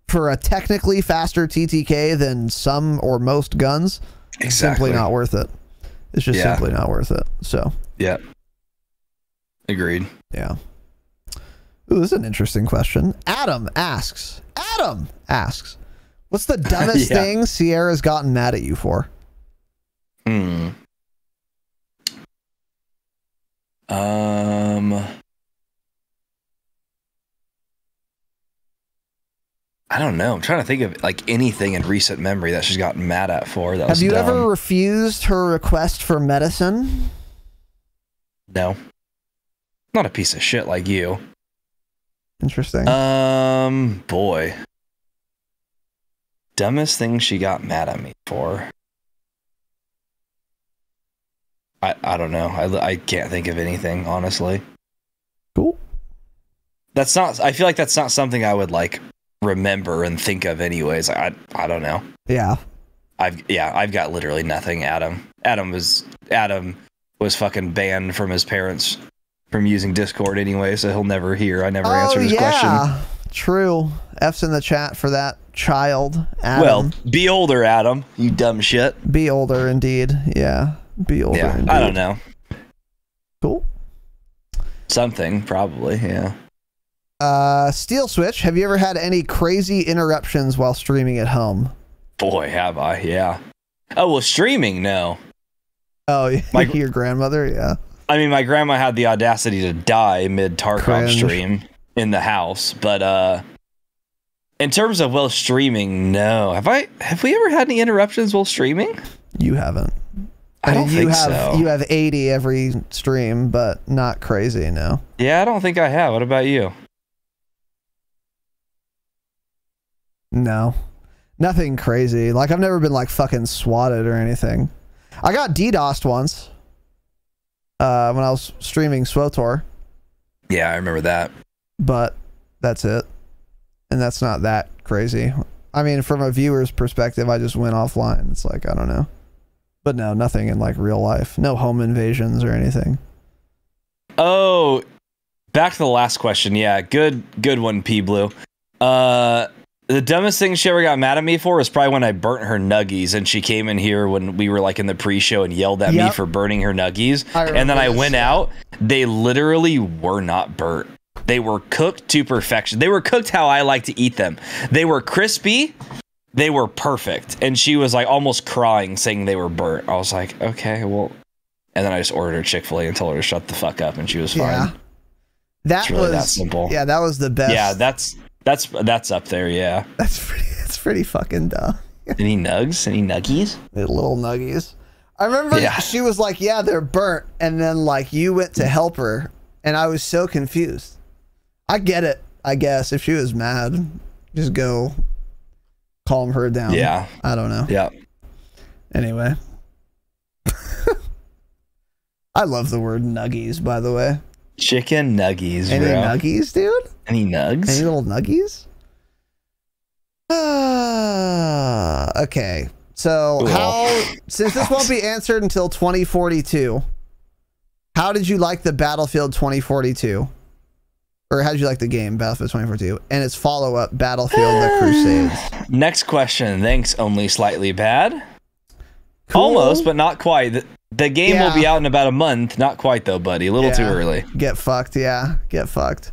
for a technically faster TTK than some or most guns is simply not worth it. It's just simply not worth it. So yeah, agreed. Yeah. Ooh, this is an interesting question. Adam asks, what's the dumbest thing Sierra's gotten mad at you for? I don't know. I'm trying to think of like anything in recent memory that she's gotten mad at for. That Have you ever refused her request for medicine? No. Not a piece of shit like you. Interesting. Boy. Dumbest thing she got mad at me for. I don't know. I can't think of anything, honestly. Cool. That's not, I feel like that's not something I would like remember and think of anyways. I don't know. Yeah. I've got literally nothing. Adam was fucking banned from his parents from using Discord anyway, so he'll never hear. I never answered his question. True. F's in the chat for that child, Adam. Well, be older, Adam, you dumb shit. Be older indeed. Yeah. Be older indeed. I don't know. Cool. Something, probably, yeah. Steel Switch, have you ever had any crazy interruptions while streaming at home? Boy, have I, yeah. Oh, well, streaming, no. Oh, your grandmother, yeah. I mean, my grandma had the audacity to die mid-Tarkov stream in the house, but in terms of while streaming, no. Have we ever had any interruptions while streaming? You haven't. I don't think so. You have 80 every stream, but not crazy, no. Yeah, I don't think I have. What about you? No. Nothing crazy. Like, I've never been, like, fucking swatted or anything. I got DDoSed once. When I was streaming SWOTOR. Yeah, I remember that. But that's it. And that's not that crazy. I mean, from a viewer's perspective, I just went offline. It's like, I don't know. But no, nothing in like real life. No home invasions or anything. Oh, back to the last question. Yeah, good one, P Blue. The dumbest thing she ever got mad at me for is probably when I burnt her nuggies, and she came in here when we were like in the pre-show and yelled at me for burning her nuggies. And then I went out. They literally were not burnt. They were cooked to perfection. They were cooked how I like to eat them. They were crispy. They were perfect. And she was like almost crying saying they were burnt. I was like, okay, well. And then I just ordered her Chick-fil-A and told her to shut the fuck up, and she was fine. That was really that simple. Yeah, that was the best. Yeah, that's up there, yeah. That's pretty fucking dumb. Any nugs? Any nuggies? Little nuggies. I remember she was like, yeah, they're burnt. And then like you went to help her, and I was so confused. I get it, I guess. If she was mad, just go calm her down. Yeah. I don't know. Yeah. Anyway. I love the word nuggies, by the way. Chicken nuggies, Any nuggies, dude? Any nugs? Any little nuggies? Okay. So since this won't be answered until 2042, how did you like the Battlefield 2042? Or how did you like the game, Battlefield 2042? And its follow-up, Battlefield The Crusades. Next question. Thanks, only slightly bad. Cool. Almost, but not quite. The game will be out in about a month. Not quite, though, buddy. A little too early. Get fucked, yeah. Get fucked.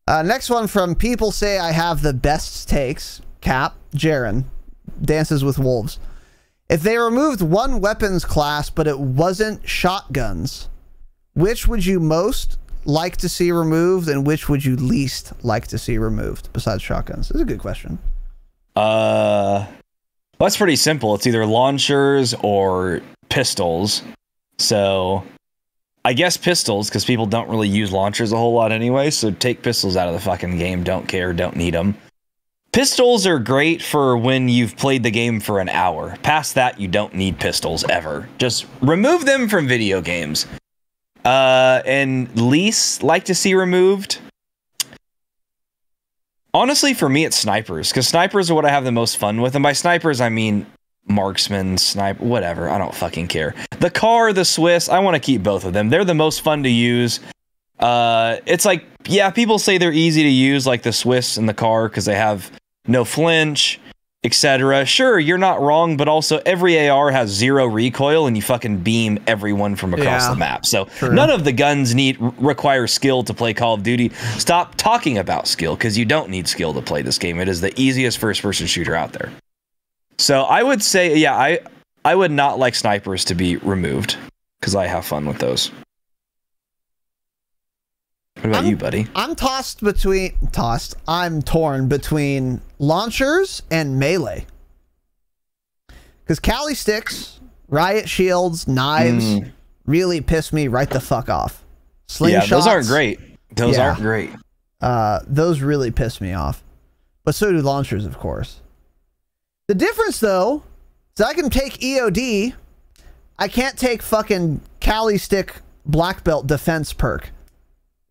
Next one from People Say I Have the Best Takes. Cap, Jaren. Dances with Wolves. If they removed one weapons class, but it wasn't shotguns, which would you most like to see removed, and which would you least like to see removed besides shotguns? This is a good question. Well, that's pretty simple. It's either launchers or pistols. So I guess pistols, because people don't really use launchers a whole lot anyway. So take pistols out of the fucking game. Don't care. Don't need them. Pistols are great for when you've played the game for an hour. Past that, you don't need pistols ever. Just remove them from video games. And least like to see removed. Honestly, for me, it's snipers, because snipers are what I have the most fun with. And by snipers, I mean marksman, sniper, whatever. I don't fucking care. The car, the Swiss, I want to keep both of them. They're the most fun to use. It's like, yeah, people say they're easy to use, like the Swiss and the car, because they have no flinch, etc. Sure, you're not wrong, but also every AR has 0 recoil, and you fucking beam everyone from across the map. So none of the guns require skill to play Call of Duty. Stop talking about skill, because you don't need skill to play this game. It is the easiest first-person shooter out there. So I would say, yeah, I would not like snipers to be removed, because I have fun with those. What about you, buddy? I'm torn between launchers and melee. Because Cali sticks, riot shields, knives really piss me right the fuck off. Slingshots, yeah, those aren't great. Those aren't great. Those really piss me off. But so do launchers, of course. The difference, though, is I can take EOD. I can't take fucking Cali stick black belt defense perk,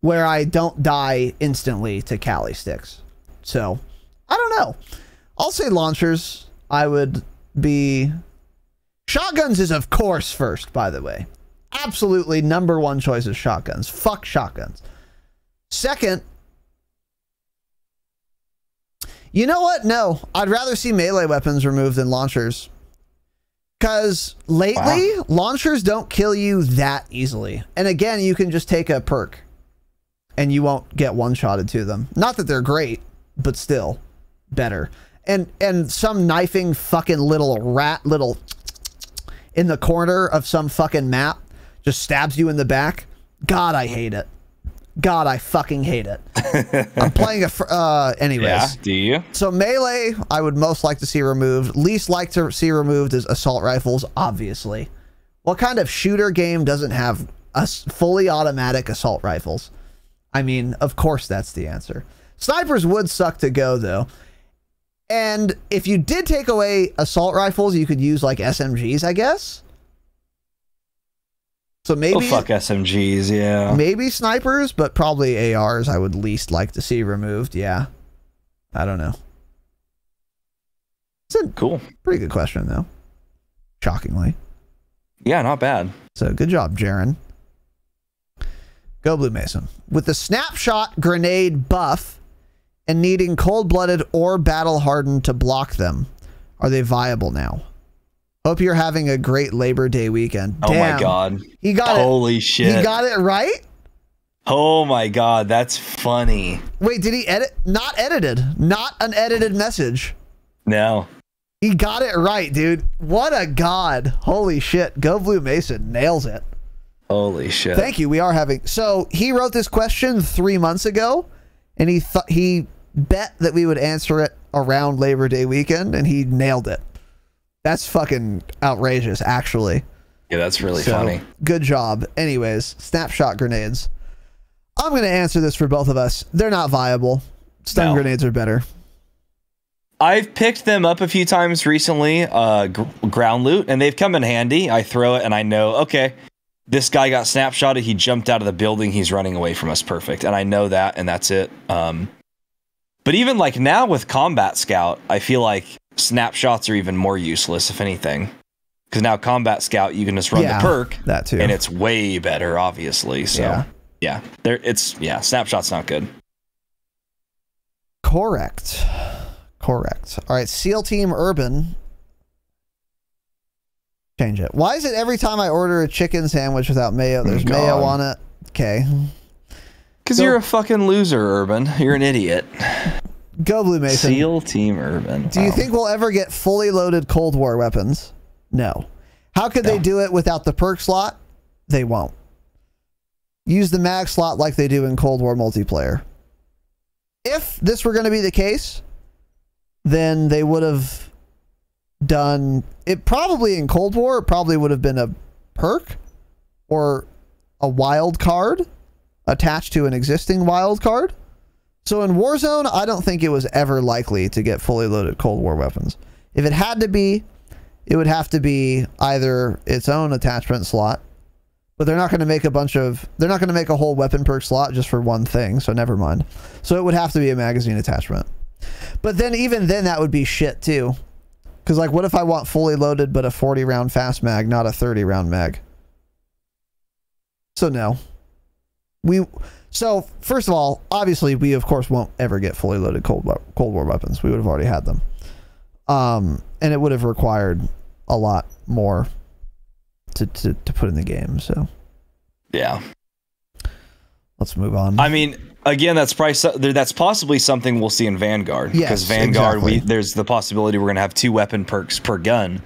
where I don't die instantly to Cali sticks. So, I don't know. I'll say launchers. I would be... Shotguns is, of course, first, by the way. Absolutely #1 choice is shotguns. Fuck shotguns. Second... You know what? No. I'd rather see melee weapons removed than launchers. Because lately, launchers don't kill you that easily. And again, you can just take a perk and you won't get one-shotted to them. Not that they're great, but still better. And some knifing fucking little rat in the corner of some fucking map just stabs you in the back. God, I hate it. God, I fucking hate it. I'm playing anyways. Yeah, do you? So melee, I would most like to see removed. Least like to see removed is assault rifles, obviously. What kind of shooter game doesn't have fully automatic assault rifles? I mean, of course that's the answer. Snipers would suck to go, though. And if you did take away assault rifles, you could use, like, SMGs, I guess? So maybe... Oh, fuck SMGs, yeah. Maybe snipers, but probably ARs I would least like to see removed, yeah. I don't know. It's a cool. Pretty good question, though. Shockingly. Yeah, not bad. So, good job, Jaren. Go Blue Mason. With the snapshot grenade buff and needing cold-blooded or battle-hardened to block them, are they viable now? Hope you're having a great Labor Day weekend. Oh my god. He got Holy shit. He got it right? Oh my god, that's funny. Wait, did he edit? Not edited. Not an edited message. No. He got it right, dude. What a god. Holy shit. Go Blue Mason. Nails it. Holy shit. Thank you. We are having... So, he wrote this question 3 months ago, and he bet that we would answer it around Labor Day weekend, and he nailed it. That's fucking outrageous, actually. Yeah, that's really funny. Good job. Anyways, snapshot grenades. I'm going to answer this for both of us. They're not viable. Stun grenades are better. I've picked them up a few times recently, ground loot, and they've come in handy. I throw it and I know, okay, this guy got snapshotted. He jumped out of the building. He's running away from us. Perfect. And I know that, and that's it. But even like now with Combat Scout, I feel like snapshots are even more useless, if anything. Because now Combat Scout, you can just run the perk. That too. And it's way better, obviously. So, yeah. Snapshot's not good. Correct. Correct. All right, SEAL Team Urban. Change it. Why is it every time I order a chicken sandwich without mayo, there's mayo on it? Okay. Because you're a fucking loser, Urban. You're an idiot. Go Blue Mason. SEAL Team Urban. Do you think we'll ever get fully loaded Cold War weapons? No. How could they do it without the perk slot? They won't. Use the mag slot like they do in Cold War multiplayer. If this were going to be the case, then they would have done it. Probably in Cold War, it probably would have been a perk or a wild card attached to an existing wild card. So in Warzone, I don't think it was ever likely to get fully loaded Cold War weapons. If it had to be, it would have to be either its own attachment slot, but they're not going to make they're not going to make a whole weapon perk slot just for one thing, so never mind. So it would have to be a magazine attachment. But then even then that would be shit too. Because like, what if I want fully loaded but a 40 round fast mag, not a 30 round mag? So no. So first of all, obviously we of course won't ever get fully loaded Cold War weapons. We would have already had them. And it would have required a lot more to put in the game. So yeah, let's move on. I mean, again, that's possibly something we'll see in Vanguard. Yes, because Vanguard, exactly. There's the possibility we're going to have 2 weapon perks per gun.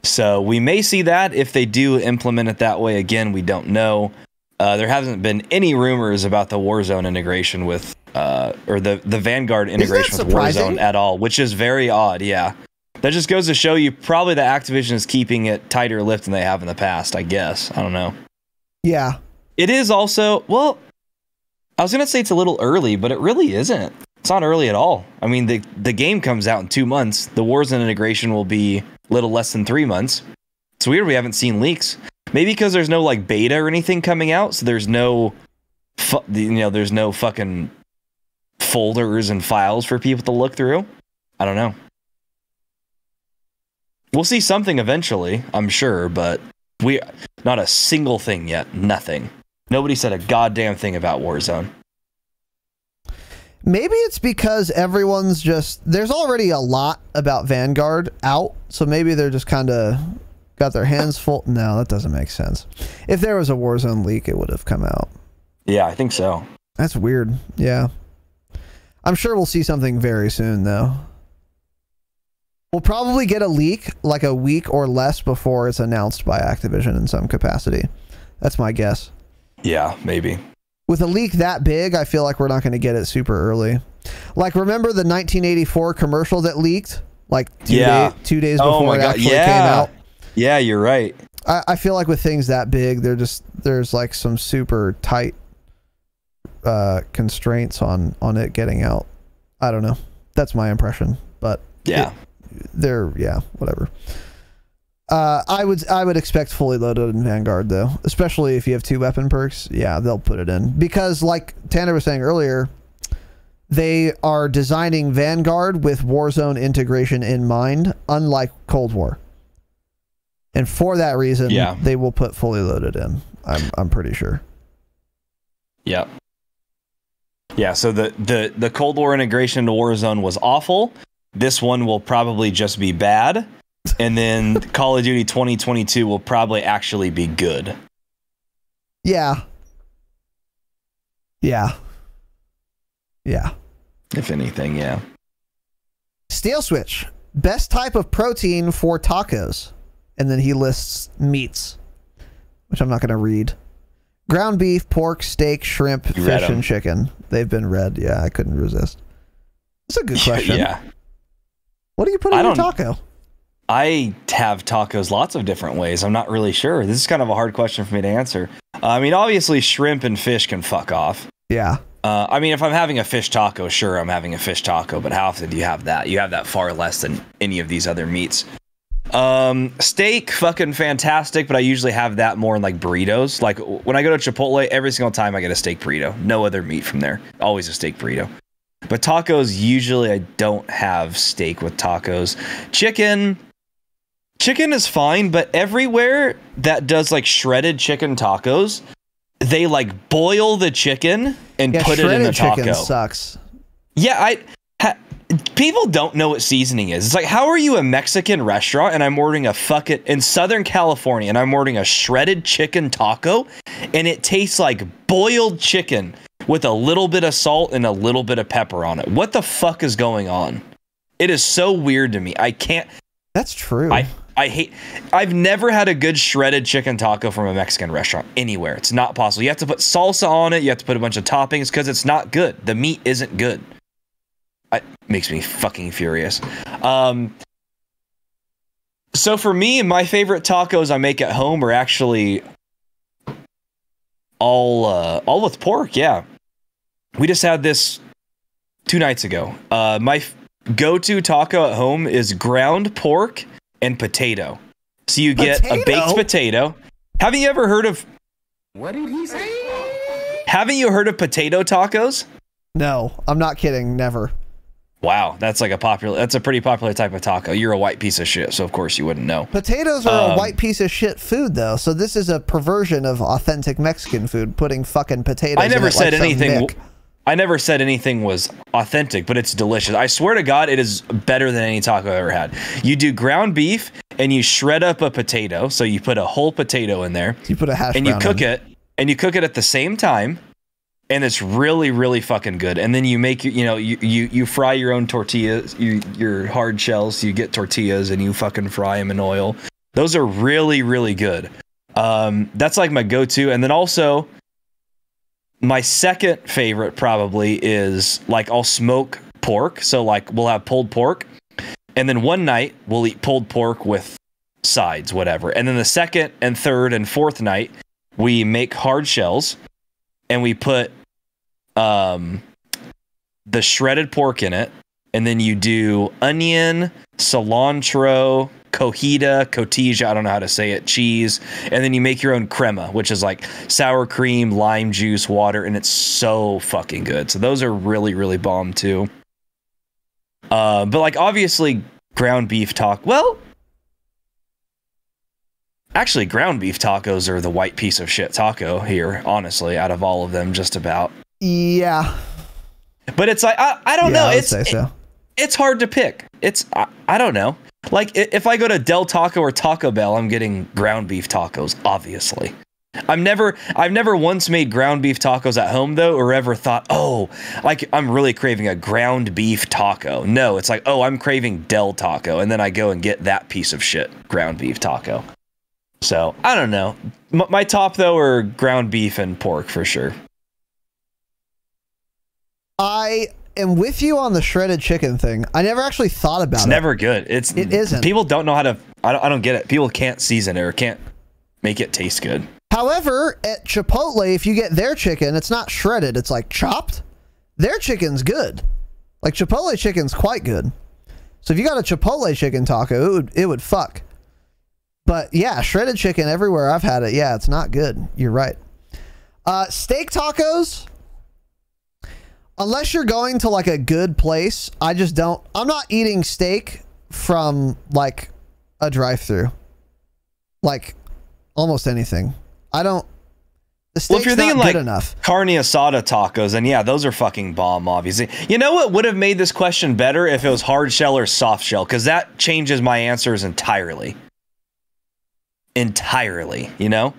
So we may see that if they do implement it that way. Again, we don't know. There hasn't been any rumors about the Warzone integration with, or the Vanguard integration with Warzone at all, which is very odd. Yeah. That just goes to show you probably that Activision is keeping it tighter lipped than they have in the past, I guess. I don't know. Yeah. It is also, well, I was going to say it's a little early, but it really isn't. It's not early at all. I mean, the game comes out in 2 months. The Warzone integration will be a little less than 3 months. It's weird we haven't seen leaks. Maybe because there's no like beta or anything coming out, so there's no, there's no fucking folders and files for people to look through. I don't know. We'll see something eventually, I'm sure, but not a single thing yet. Nothing. Nobody said a goddamn thing about Warzone. Maybe it's because everyone's there's already a lot about Vanguard out, so maybe they're just kind of got their hands full. No, that doesn't make sense. If there was a Warzone leak, it would have come out. Yeah, I think so. That's weird. Yeah. I'm sure we'll see something very soon, though. We'll probably get a leak like a week or less before it's announced by Activision in some capacity. That's my guess. Yeah, maybe. With a leak that big, I feel like we're not going to get it super early. Like, remember the 1984 commercial that leaked? Like 2 days before it actually came out? Yeah, you're right. I feel like with things that big, there's like some super tight constraints on it getting out. I don't know. That's my impression, but yeah, whatever. I would expect fully loaded in Vanguard though, especially if you have 2 weapon perks. Yeah, they'll put it in because, like Tanner was saying earlier, they are designing Vanguard with Warzone integration in mind, unlike Cold War. And for that reason, they will put fully loaded in. I'm pretty sure. Yep. Yeah, so the Cold War integration into Warzone was awful. This one will probably just be bad. And then Call of Duty 2022 will probably actually be good. Yeah. Yeah. Yeah. If anything, yeah. Steel Switch. Best type of protein for tacos. And then he lists meats, which I'm not going to read. Ground beef, pork, steak, shrimp, fish, and chicken. They've been read. Yeah, I couldn't resist. That's a good question. Yeah. What do you put in your taco? I have tacos lots of different ways. I'm not really sure. This is kind of a hard question for me to answer. I mean, obviously, shrimp and fish can fuck off. Yeah. I mean, if I'm having a fish taco, sure, I'm having a fish taco. But how often do you have that? You have that far less than any of these other meats. Steak, fucking fantastic, but I usually have that more in like burritos. Like when I go to Chipotle, every single time I get a steak burrito. No other meat from there. Always a steak burrito. But tacos, usually I don't have steak with tacos. Chicken is fine, but everywhere that does like shredded chicken tacos, they like boil the chicken and put it in the taco. Chicken sucks. Yeah, people don't know what seasoning is. It's like, how are you a Mexican restaurant and I'm ordering a fucking in Southern California and I'm ordering a shredded chicken taco and it tastes like boiled chicken with a little bit of salt and a little bit of pepper on it. What the fuck is going on? It is so weird to me. I can't. That's true. I've never had a good shredded chicken taco from a Mexican restaurant anywhere. It's not possible. You have to put salsa on it. You have to put a bunch of toppings because it's not good. The meat isn't good. It makes me fucking furious. So for me, my favorite tacos I make at home are actually all with pork. Yeah. We just had this 2 nights ago. My go-to taco at home is ground pork and potato. So you get a baked potato. Haven't you ever heard of... What did he say? Haven't you heard of potato tacos? No, I'm not kidding. Never. Wow, that's a pretty popular type of taco. You're a white piece of shit, so of course you wouldn't know. Potatoes are a white piece of shit food, though. So this is a perversion of authentic Mexican food, putting fucking potatoes in it. I never said anything was authentic, but it's delicious. I swear to God, it is better than any taco I've ever had. You do ground beef and you shred up a potato. So you put a whole potato in there. You put a hash and you cook it, and you cook it at the same time, and it's really, really fucking good. And then you make you fry your own tortillas, your hard shells. You get tortillas and you fucking fry them in oil. Those are really, really good. That's like my go-to. And then also, my second favorite probably is like I'll smoke pork. So like we'll have pulled pork, and then one night we'll eat pulled pork with sides, whatever. And then the second and third and fourth night we make hard shells, and we put the shredded pork in it, and then you do onion, cilantro, cotija, I don't know how to say it, cheese, and then you make your own crema, which is like sour cream, lime juice, water, and it's so fucking good. So those are really, really bomb too. But like obviously ground beef actually ground beef tacos are the white piece of shit taco here, honestly, out of all of them, just about. Yeah. But it's like, I don't know. It's hard to pick. I don't know. Like, if I go to Del Taco or Taco Bell, I'm getting ground beef tacos, obviously. I've never once made ground beef tacos at home, though, or ever thought, oh, like, I'm really craving a ground beef taco. No, it's like, oh, I'm craving Del Taco, and then I go and get that piece of shit, ground beef taco. So, I don't know. My top, though, are ground beef and pork, for sure. I am with you on the shredded chicken thing. I never actually thought about it. It's never good. It isn't. People don't know how to. I don't get it. People can't season it or can't make it taste good. However, at Chipotle, if you get their chicken, it's not shredded. It's like chopped. Their chicken's good. Like Chipotle chicken's quite good. So if you got a Chipotle chicken taco, it would fuck. But yeah, shredded chicken everywhere I've had it. Yeah, it's not good. You're right. Steak tacos. Unless you're going to like a good place, I just don't. I'm not eating steak from like a drive-thru. Like almost anything. I don't. The steak's if you're thinking not good like enough. Carne asada tacos, and yeah, those are fucking bomb, obviously. You know what would have made this question better if it was hard shell or soft shell, because that changes my answers entirely. Entirely, you know?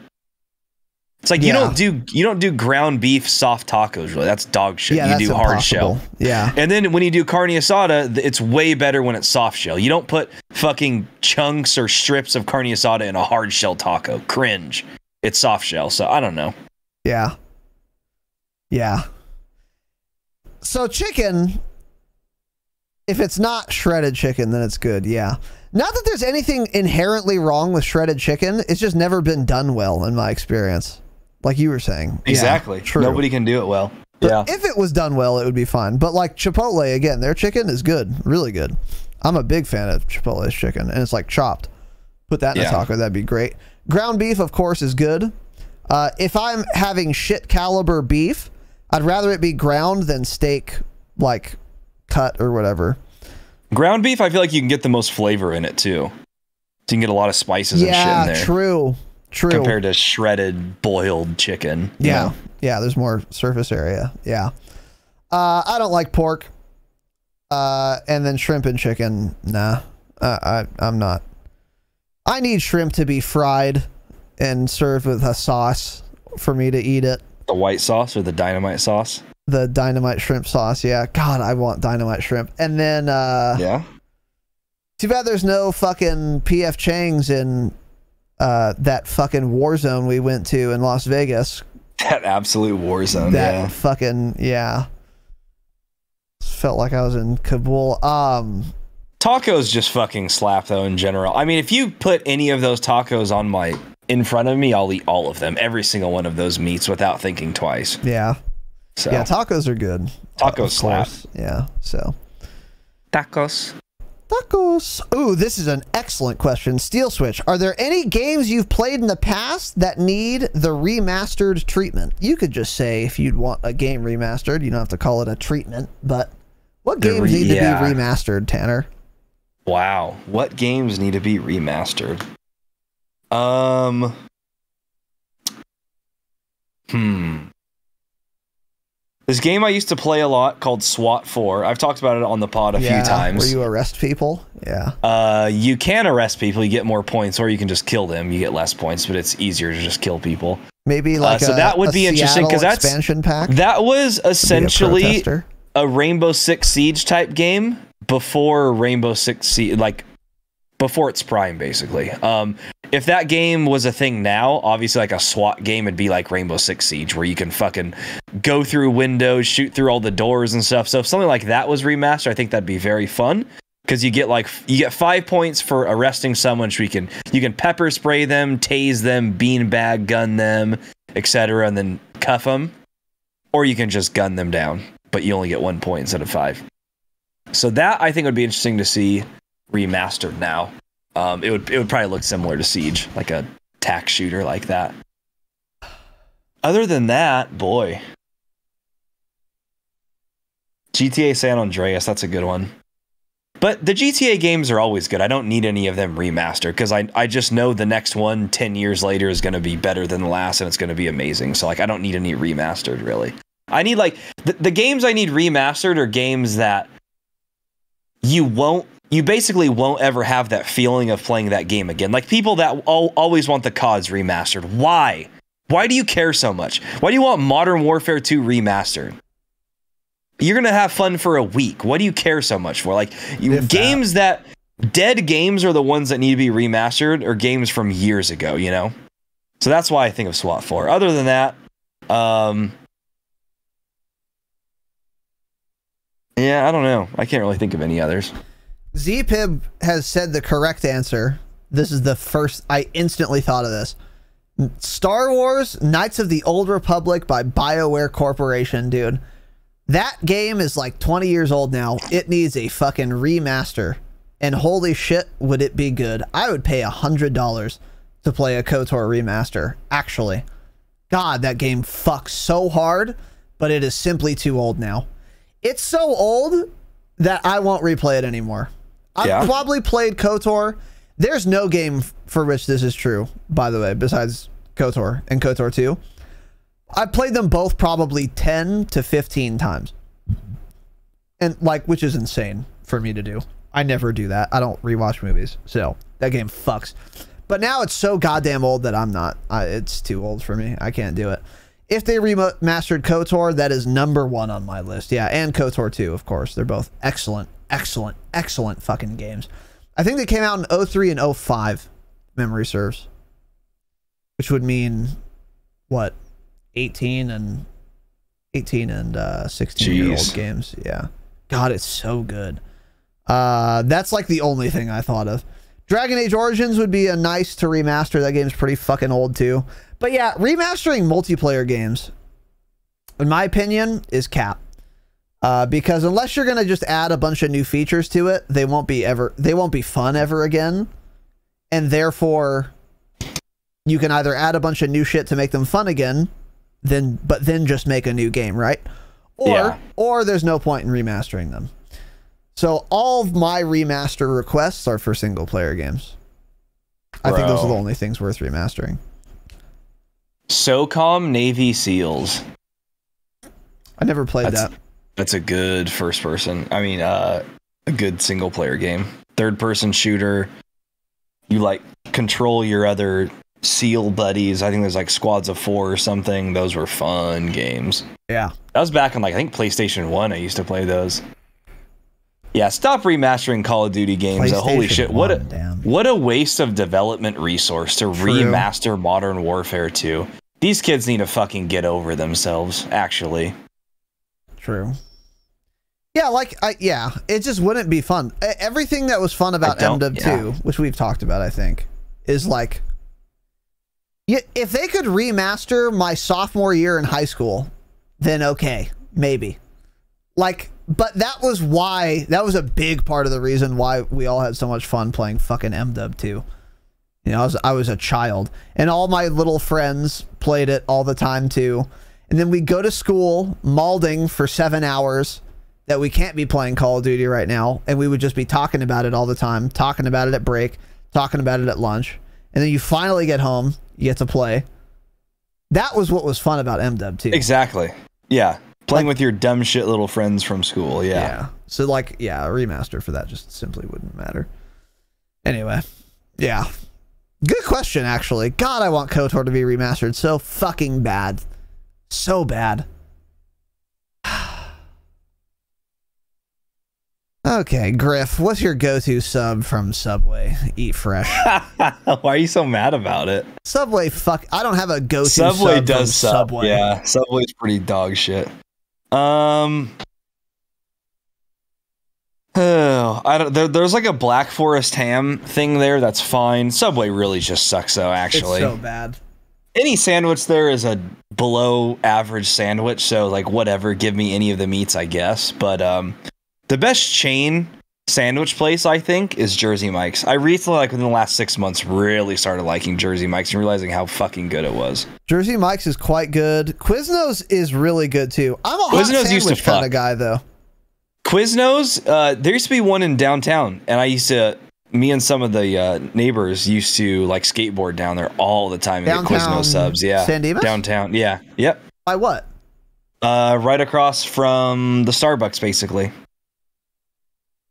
It's like you don't do ground beef soft tacos, really. That's dog shit. Yeah, you do hard shell. Yeah. And then when you do carne asada, it's way better when it's soft shell. You don't put fucking chunks or strips of carne asada in a hard shell taco. Cringe. It's soft shell, so I don't know. Yeah. Yeah. So chicken, if it's not shredded chicken, then it's good. Yeah. Not that there's anything inherently wrong with shredded chicken. It's just never been done well in my experience. Like you were saying. Exactly. Yeah, true. Nobody can do it well. But yeah. if it was done well, it would be fine. But like Chipotle, again, their chicken is good. Really good. I'm a big fan of Chipotle's chicken. And it's like chopped. Put that in a taco. That'd be great. Ground beef, of course, is good. If I'm having shit caliber beef, I'd rather it be ground than steak, like cut or whatever. Ground beef, I feel like you can get the most flavor in it too. So you can get a lot of spices and shit in there. Yeah, true. Compared to shredded, boiled chicken. Yeah. Yeah, there's more surface area. Yeah. I don't like pork. And then shrimp and chicken, nah. I'm not. I need shrimp to be fried and served with a sauce for me to eat it. The white sauce or the dynamite sauce? The dynamite shrimp sauce, yeah. God, I want dynamite shrimp. And then, yeah. Too bad there's no fucking PF Chang's in that fucking Warzone we went to in Las Vegas. That absolute Warzone, that fucking, yeah. Felt like I was in Kabul. Tacos just fucking slap, though, in general. I mean, if you put any of those tacos on in front of me, I'll eat all of them. Every single one of those meats without thinking twice. Yeah. So. Yeah, tacos are good. Tacos slap. Yeah, so. Tacos. Ooh, this is an excellent question. Steel Switch, are there any games you've played in the past that need the remastered treatment? You could just say if you'd want a game remastered. You don't have to call it a treatment, but what games need to be remastered, Tanner? Wow. What games need to be remastered? This game I used to play a lot called SWAT 4. I've talked about it on the pod a few times. Where you arrest people? Yeah. You can arrest people, you get more points, or you can just kill them, you get less points, but it's easier to just kill people. Maybe like so that would be interesting because that's expansion pack. That was essentially a Rainbow Six Siege type game before Rainbow Six Siege, like before its prime, basically. If that game was a thing now, obviously like a SWAT game, it'd be like Rainbow Six Siege, where you can fucking go through windows, shoot through all the doors and stuff. So if something like that was remastered, I think that'd be very fun, because you get 5 points for arresting someone. So you can pepper spray them, tase them, beanbag gun them, etc., and then cuff them, or you can just gun them down, but you only get 1 point instead of 5. So that I think would be interesting to see remastered now. It would probably look similar to Siege, like a tac shooter like that. Other than that, boy, GTA San Andreas, that's a good one. But the GTA games are always good. I don't need any of them remastered, because I just know the next one 10 years later is going to be better than the last, and it's going to be amazing. So like, I don't need any remastered, really. I need like the games I need remastered are games that you basically won't ever have that feeling of playing that game again. Like people that always want the CODs remastered. Why? Why do you care so much? Why do you want Modern Warfare 2 remastered? You're going to have fun for a week. What do you care so much for? Like games that dead games are the ones that need to be remastered, or games from years ago, you know? So that's why I think of SWAT 4. Other than that, yeah, I don't know. I can't really think of any others. ZPib has said the correct answer. This is the first I instantly thought of this. Star Wars Knights of the Old Republic by BioWare Corporation, dude. That game is like 20 years old now. It needs a fucking remaster. And holy shit, would it be good. I would pay $100 to play a KOTOR remaster. Actually. God, that game fucks so hard, but it is simply too old now. It's so old that I won't replay it anymore. I've probably played KOTOR. There's no game for which this is true, by the way, besides KOTOR and KOTOR 2. I've played them both probably 10 to 15 times. And like, which is insane for me to do. I never do that. I don't rewatch movies. So that game fucks. But now it's so goddamn old that I'm not. It's too old for me. I can't do it. If they remastered KOTOR, that is #1 on my list. Yeah, and KOTOR 2, of course. They're both excellent, excellent, excellent fucking games. I think they came out in 03 and 05, memory serves. Which would mean, what, 18 and 16-year-old games. Yeah. God, it's so good. That's like the only thing I thought of. Dragon Age Origins would be a nice to remaster. That game's pretty fucking old too. But yeah, remastering multiplayer games, in my opinion, is cap. Because unless you're gonna just add a bunch of new features to it, they won't be fun ever again. And therefore, you can either add a bunch of new shit to make them fun again, but then just make a new game, right? Or there's no point in remastering them. So all of my remaster requests are for single player games. I think those are the only things worth remastering. SOCOM Navy SEALs. I never played that. That's a good first person. I mean, a good single player game. Third person shooter. You like control your other Seal Buddies. I think there's like Squads of 4 or something. Those were fun games. Yeah. That was back on like I think PlayStation 1. I used to play those. Yeah, stop remastering Call of Duty games. Holy shit, what a waste of development resource to remaster Modern Warfare 2. These kids need to fucking get over themselves, actually. True. Yeah, it just wouldn't be fun. Everything that was fun about MW 2, which we've talked about, I think, is like, if they could remaster my sophomore year in high school, then okay, maybe. Like, but that was a big part of the reason why we all had so much fun playing fucking MW 2. You know, I was a child, and all my little friends played it all the time too. And then we'd go to school, malding for 7 hours, that we can't be playing Call of Duty right now, and we would just be talking about it all the time, talking about it at break, talking about it at lunch, and then you finally get home, you get to play. That was what was fun about MW 2. Exactly. Yeah. Playing with your dumb shit little friends from school. Yeah. Yeah. So like, yeah, a remaster for that just simply wouldn't matter. Anyway. Yeah. Good question, actually. God, I want KOTOR to be remastered so fucking bad. So bad. Okay, Griff, what's your go-to sub from Subway? Eat fresh. Why are you so mad about it? Subway, I don't have a go-to Subway sub does from Subway. Yeah, Subway's pretty dog shit. There's like a Black Forest ham thing there that's fine. Subway really just sucks though, actually. It's so bad. Any sandwich there is a below average sandwich, so like whatever, give me any of the meats, I guess. But the best chain sandwich place, I think, is Jersey Mike's. I recently, like within the last 6 months, really started liking Jersey Mike's and realizing how fucking good it was. Jersey Mike's is quite good. Quiznos is really good too. I'm a hot sandwich kind of guy though. Quiznos, there used to be one in downtown, and me and some of the neighbors used to like skateboard down there all the time and get Quiznos subs. Yeah, San Dimas? Downtown. Yeah, yep. By what? Right across from the Starbucks, basically.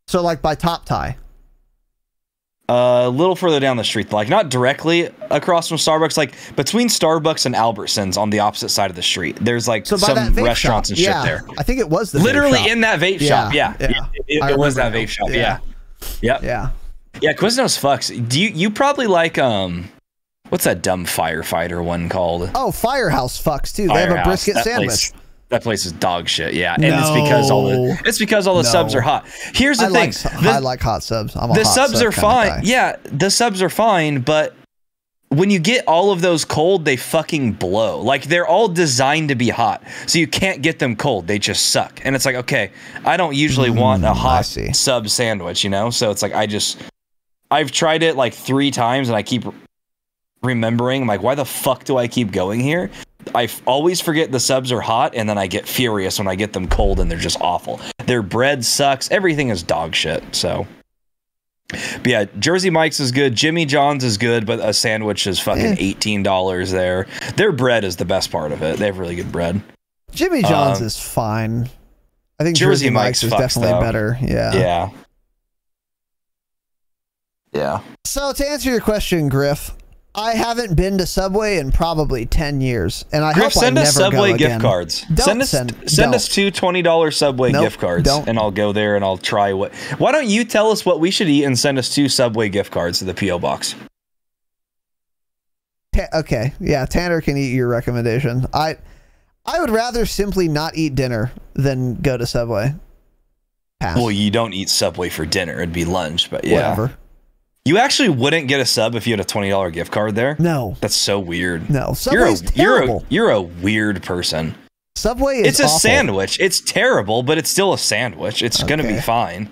So like by Top Tie. A little further down the street, like not directly across from Starbucks, like between Starbucks and Albertsons on the opposite side of the street. There's like some restaurants and shit there. I think it was the literally in that vape shop. Yeah, it was that vape shop. Yeah. Yeah. Quiznos fucks. You probably like what's that dumb firefighter one called? Oh, Firehouse fucks too. They have a brisket sandwich. That place is dog shit, yeah, and it's because all the subs are hot. Here's the thing: I like hot subs. The subs are fine. Yeah, the subs are fine, but when you get all of those cold, they fucking blow. Like they're all designed to be hot, so you can't get them cold. They just suck, and it's like, okay, I don't usually want a hot sub sandwich, you know. So it's like I've tried it like 3 times, and I keep remembering, like, why the fuck do I keep going here? I always forget the subs are hot, and then I get furious when I get them cold, and they're just awful. Their bread sucks. Everything is dog shit. So, but yeah, Jersey Mike's is good. Jimmy John's is good, but a sandwich is fucking $18 there. Their bread is the best part of it. They have really good bread. Jimmy John's is fine. I think Jersey Mike's is definitely better. Yeah. Yeah. So to answer your question, Griff, I haven't been to Subway in probably 10 years, and I hope I never go again. Send us Subway gift cards. Send us 2 $20 Subway gift cards, and I'll go there and I'll try what. Why don't you tell us what we should eat and send us 2 Subway gift cards to the PO box? Okay, yeah, Tanner can eat your recommendation. I would rather simply not eat dinner than go to Subway. Pass. Well, you don't eat Subway for dinner; it'd be lunch, but yeah. Whatever. You actually wouldn't get a sub if you had a $20 gift card there? No. That's so weird. No. Subway's terrible. You're a weird person. Subway is awful. Sandwich. It's terrible, but it's still a sandwich. It's going to be fine.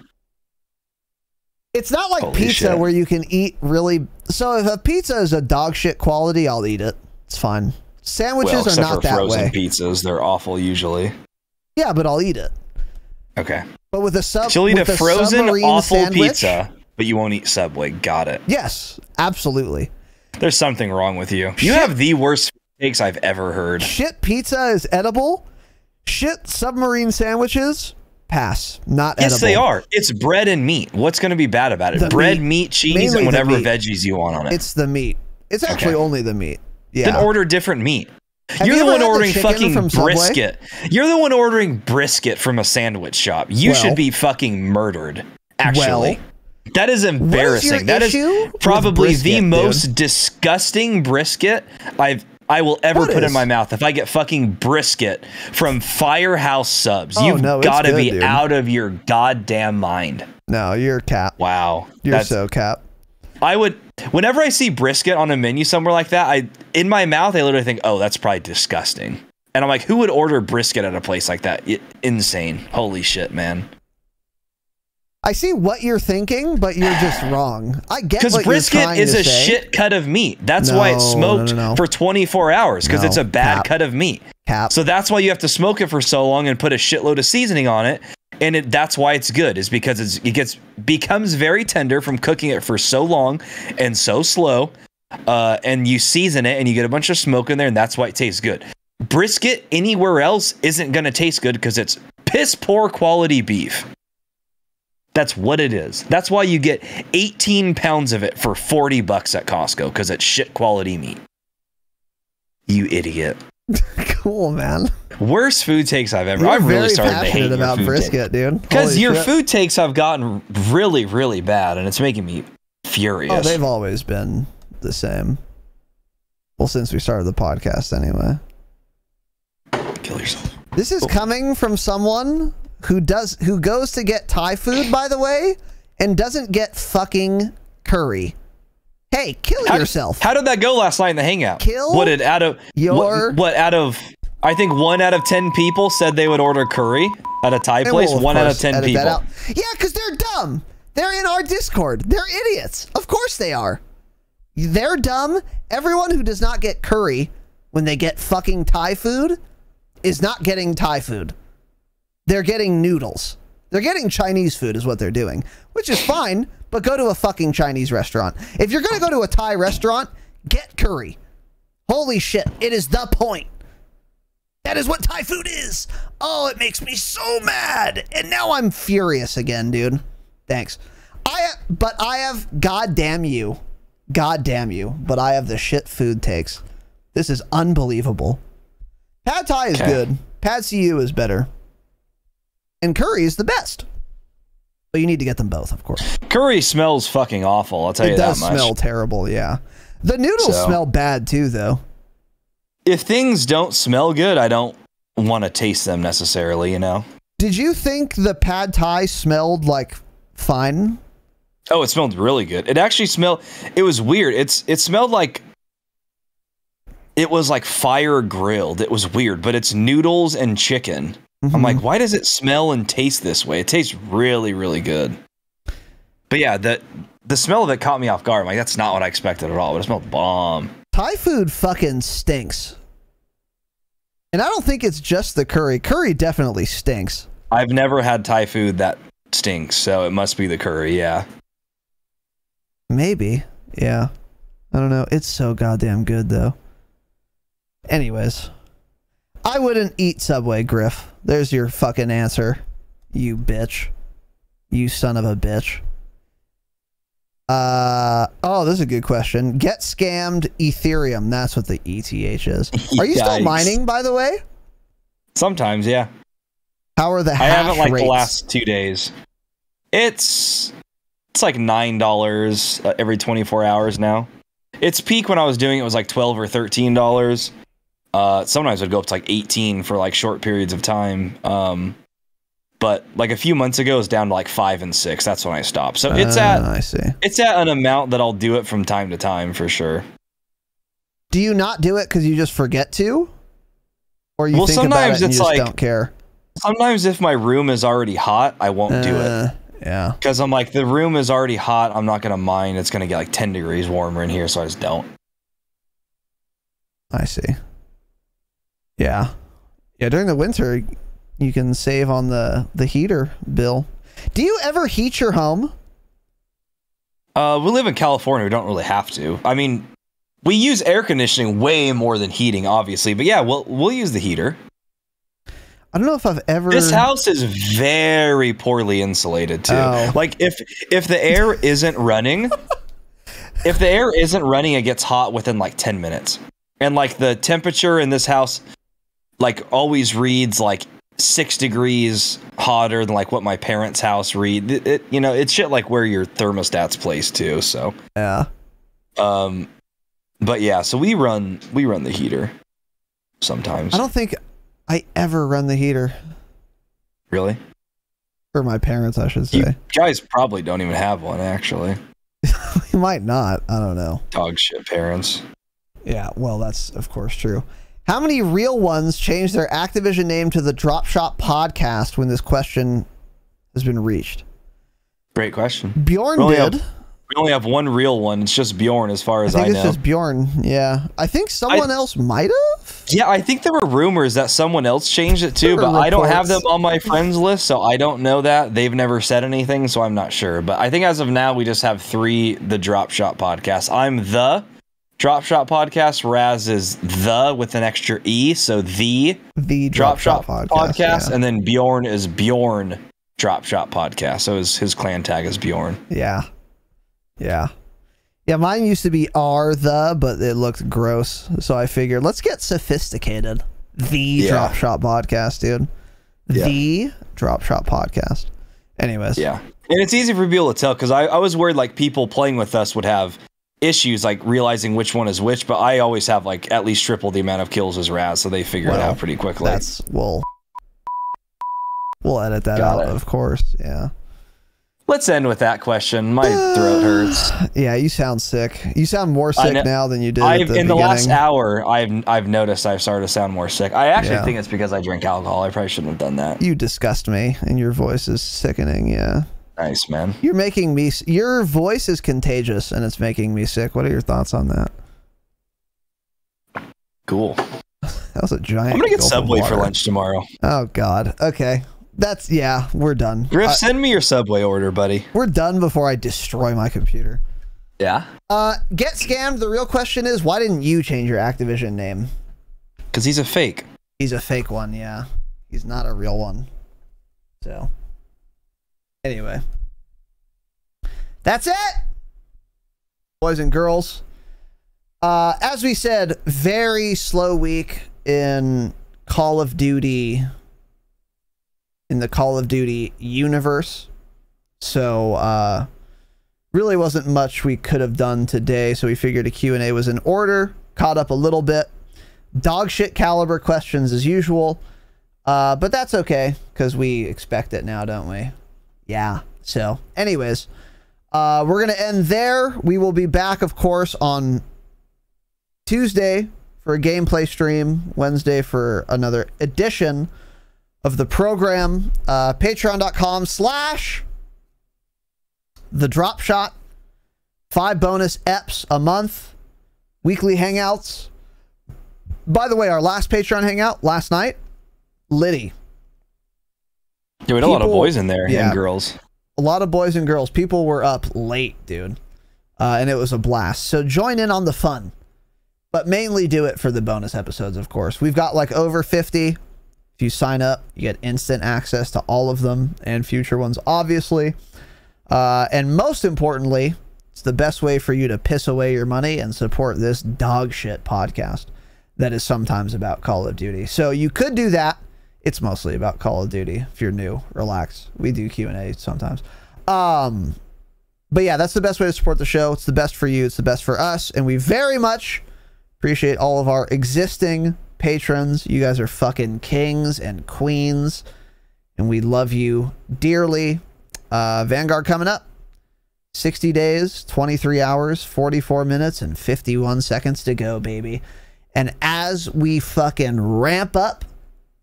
It's not like pizza where you can eat really... So if a pizza is a dog shit quality, I'll eat it. It's fine. Sandwiches are not that way. Frozen pizzas, they're awful usually. Yeah, but I'll eat it. Okay. But with a sub... She'll eat a frozen awful pizza. But you won't eat Subway. Got it. Yes, absolutely. There's something wrong with you. You have the worst takes I've ever heard. Shit pizza is edible. Shit submarine sandwiches, pass. Not edible. Yes, they are. It's bread and meat. What's going to be bad about it? Bread, meat, cheese, and whatever veggies you want on it. It's the meat. It's actually only the meat. Yeah. Then order different meat. Have You're you the ever one had the ordering chicken fucking from Subway? brisket. You're the one ordering brisket from a sandwich shop. You should be fucking murdered. Actually, that is embarrassing. That is probably brisket, the most dude? disgusting brisket I will ever put in my mouth. If I get fucking brisket from Firehouse Subs, you've got to be out of your goddamn mind. No, you're cap. Wow, you're so cap. I would, whenever I see brisket on a menu somewhere like that, in my mouth, I literally think, oh, that's probably disgusting. And I'm like, who would order brisket at a place like that? Insane. Holy shit, man. I see what you're thinking, but you're just wrong. I get what you're brisket trying is to a say. shit cut of meat. That's why it's smoked for 24 hours, because it's a bad cut of meat. So that's why you have to smoke it for so long and put a shitload of seasoning on it. And that's why it's good, is because it becomes very tender from cooking it for so long and so slow. And you season it and you get a bunch of smoke in there, and that's why it tastes good. Brisket anywhere else isn't going to taste good because it's piss poor quality beef. That's what it is. That's why you get 18 pounds of it for $40 at Costco, because it's shit quality meat. You idiot. Cool, man. Worst food takes I've ever. You're I'm really very starting to hate passionate about brisket, dude. Because your food takes have gotten really, really bad, and it's making me furious. Oh, they've always been the same. Well, since we started the podcast, anyway. Kill yourself. This is coming from someone who goes to get Thai food, by the way, and doesn't get fucking curry. Hey, kill yourself. How did that go last night in the hangout? What out of I think 1 out of 10 people said they would order curry at a Thai place. 1 out of 10 people. Yeah, because they're dumb. They're in our Discord. They're idiots. Of course they are. They're dumb. Everyone who does not get curry when they get fucking Thai food is not getting Thai food. They're getting noodles. They're getting Chinese food is what they're doing, which is fine, but go to a fucking Chinese restaurant. If you're going to go to a Thai restaurant, get curry. Holy shit, it is the point. That is what Thai food is. Oh, it makes me so mad. And now I'm furious again, dude. Thanks. But I have, goddamn you, but I have the shit food takes. This is unbelievable. Pad Thai is good. Pad CU is better. And curry is the best. But you need to get them both, of course. Curry smells fucking awful, I'll tell you that much. It does smell terrible, yeah. The noodles smell bad too, though. If things don't smell good, I don't want to taste them necessarily, you know? Did you think the Pad Thai smelled like fine? Oh, it smelled really good. It actually smelled, it was weird. It smelled like, it was like fire grilled. It was weird, but it's noodles and chicken. I'm like, why does it smell and taste this way? It tastes really, really good. But yeah, the smell of it caught me off guard. I'm like, that's not what I expected at all, but it smelled bomb. Thai food fucking stinks. And I don't think it's just the curry. Curry definitely stinks. I've never had Thai food that stinks, so it must be the curry, yeah. Maybe, yeah. I don't know. It's so goddamn good, though. Anyways. I wouldn't eat Subway, Griff. There's your fucking answer, you bitch. You son of a bitch. Oh, this is a good question. Get scammed Ethereum. That's what the ETH is. Are you still mining, by the way? Sometimes, yeah. How are the hash I haven't like rates? The last 2 days. It's like $9 every 24 hours now. Its peak when I was doing it was like $12 or $13. Sometimes it'd go up to like 18 for like short periods of time. But like a few months ago, it was down to like 5 and 6. That's when I stopped. So it's it's at an amount that I'll do it from time to time for sure. Do you not do it because you just forget to, or you think about it and you just don't care? Sometimes if my room is already hot, I won't do it. Yeah. Because I'm like, the room is already hot. I'm not gonna mind. It's gonna get like 10 degrees warmer in here, so I just don't. I see. Yeah. Yeah, during the winter, you can save on the heater bill. Do you ever heat your home? We live in California. We don't really have to. I mean, we use air conditioning way more than heating, obviously. But yeah, we'll use the heater. I don't know if I've ever... This house is very poorly insulated, too. Oh. Like, if the air isn't running... if the air isn't running, it gets hot within like 10 minutes. And like the temperature in this house, like always reads like 6 degrees hotter than like what my parents' house read. You know, it's shit like where your thermostat's placed too. So yeah. But yeah, so we run the heater sometimes. I don't think I ever run the heater. Really? For my parents, I should say. You guys probably don't even have one, actually. We might not. I don't know. Dog shit parents. Yeah, well, that's of course true. How many real ones changed their Activision name to the Dropshot podcast when this question has been reached? Great question. Bjorn did. We only have one real one. It's just Bjorn, as far as I know. It's just Bjorn. Yeah, I think someone else might have. Yeah, I think there were rumors that someone else changed it too, but I don't have them on my friends list, so I don't know that. They've never said anything, so I'm not sure. But I think as of now, we just have 3 the Dropshot podcast. I'm the Dropshot podcast. Raz is the with an extra E, so the Dropshot podcast, yeah. And then Bjorn is Bjorn Dropshot podcast. So his clan tag is Bjorn. Yeah. Yeah. Yeah, mine used to be the, but it looked gross. So I figured, let's get sophisticated. The Dropshot podcast, dude. Yeah. The Dropshot podcast. Anyways. Yeah. And it's easy for people to tell, because I was worried like people playing with us would have issues like realizing which one is which, but I always have like at least triple the amount of kills as Raz, so they figure it out pretty quickly. We'll edit that out, of course. Yeah. Let's end with that question. My throat hurts. Yeah, you sound sick. You sound more sick now than you did at the beginning. The last hour, I've noticed I've started to sound more sick. I actually think it's because I drink alcohol. I probably shouldn't have done that. You disgust me, and your voice is sickening. Yeah. Nice, man. You're making me. Your voice is contagious, and it's making me sick. What are your thoughts on that? Cool. That was a giant. I'm gonna get Subway for lunch tomorrow. Oh God. Okay. We're done. Griff, send me your Subway order, buddy. We're done before I destroy my computer. Yeah. Get scammed. The real question is, why didn't you change your Activision name? Because he's a fake. He's a fake one, yeah. He's not a real one. So, anyway. That's it! Boys and girls. As we said, very slow week in Call of Duty, in the Call of Duty universe. So, really wasn't much we could have done today, so we figured a Q&A was in order. Caught up a little bit. Dog shit caliber questions as usual. But that's okay, because we expect it now, don't we? Yeah. So, anyways, we're going to end there. We will be back, of course, on Tuesday for a gameplay stream, Wednesday for another edition of the program. Patreon.com/the Dropshot. 5 bonus EPs a month. Weekly hangouts. By the way, our last Patreon hangout last night, Liddy. Yeah, we had a lot of boys in there and girls. A lot of boys and girls. People were up late, dude. And it was a blast. So join in on the fun. But mainly do it for the bonus episodes, of course. We've got like over 50. If you sign up, you get instant access to all of them and future ones, obviously. And most importantly, it's the best way for you to piss away your money and support this dog shit podcast that is sometimes about Call of Duty. So you could do that. It's mostly about Call of Duty. If you're new, relax. We do Q&A sometimes. But yeah, that's the best way to support the show. It's the best for you. It's the best for us. And we very much appreciate all of our existing patrons. You guys are fucking kings and queens. And we love you dearly. Vanguard coming up. 60 days, 23 hours, 44 minutes, and 51 seconds to go, baby. And as we fucking ramp up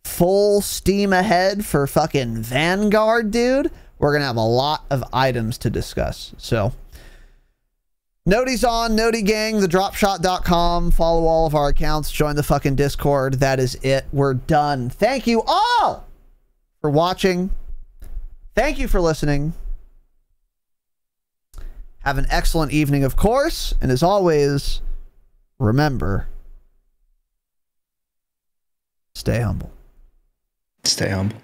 full steam ahead for fucking Vanguard, dude, we're going to have a lot of items to discuss. So, Noti's on, Noti Gang, thedropshot.com. Follow all of our accounts. Join the fucking Discord. That is it. We're done. Thank you all for watching. Thank you for listening. Have an excellent evening, of course. And as always, remember, stay humble. Stay humble.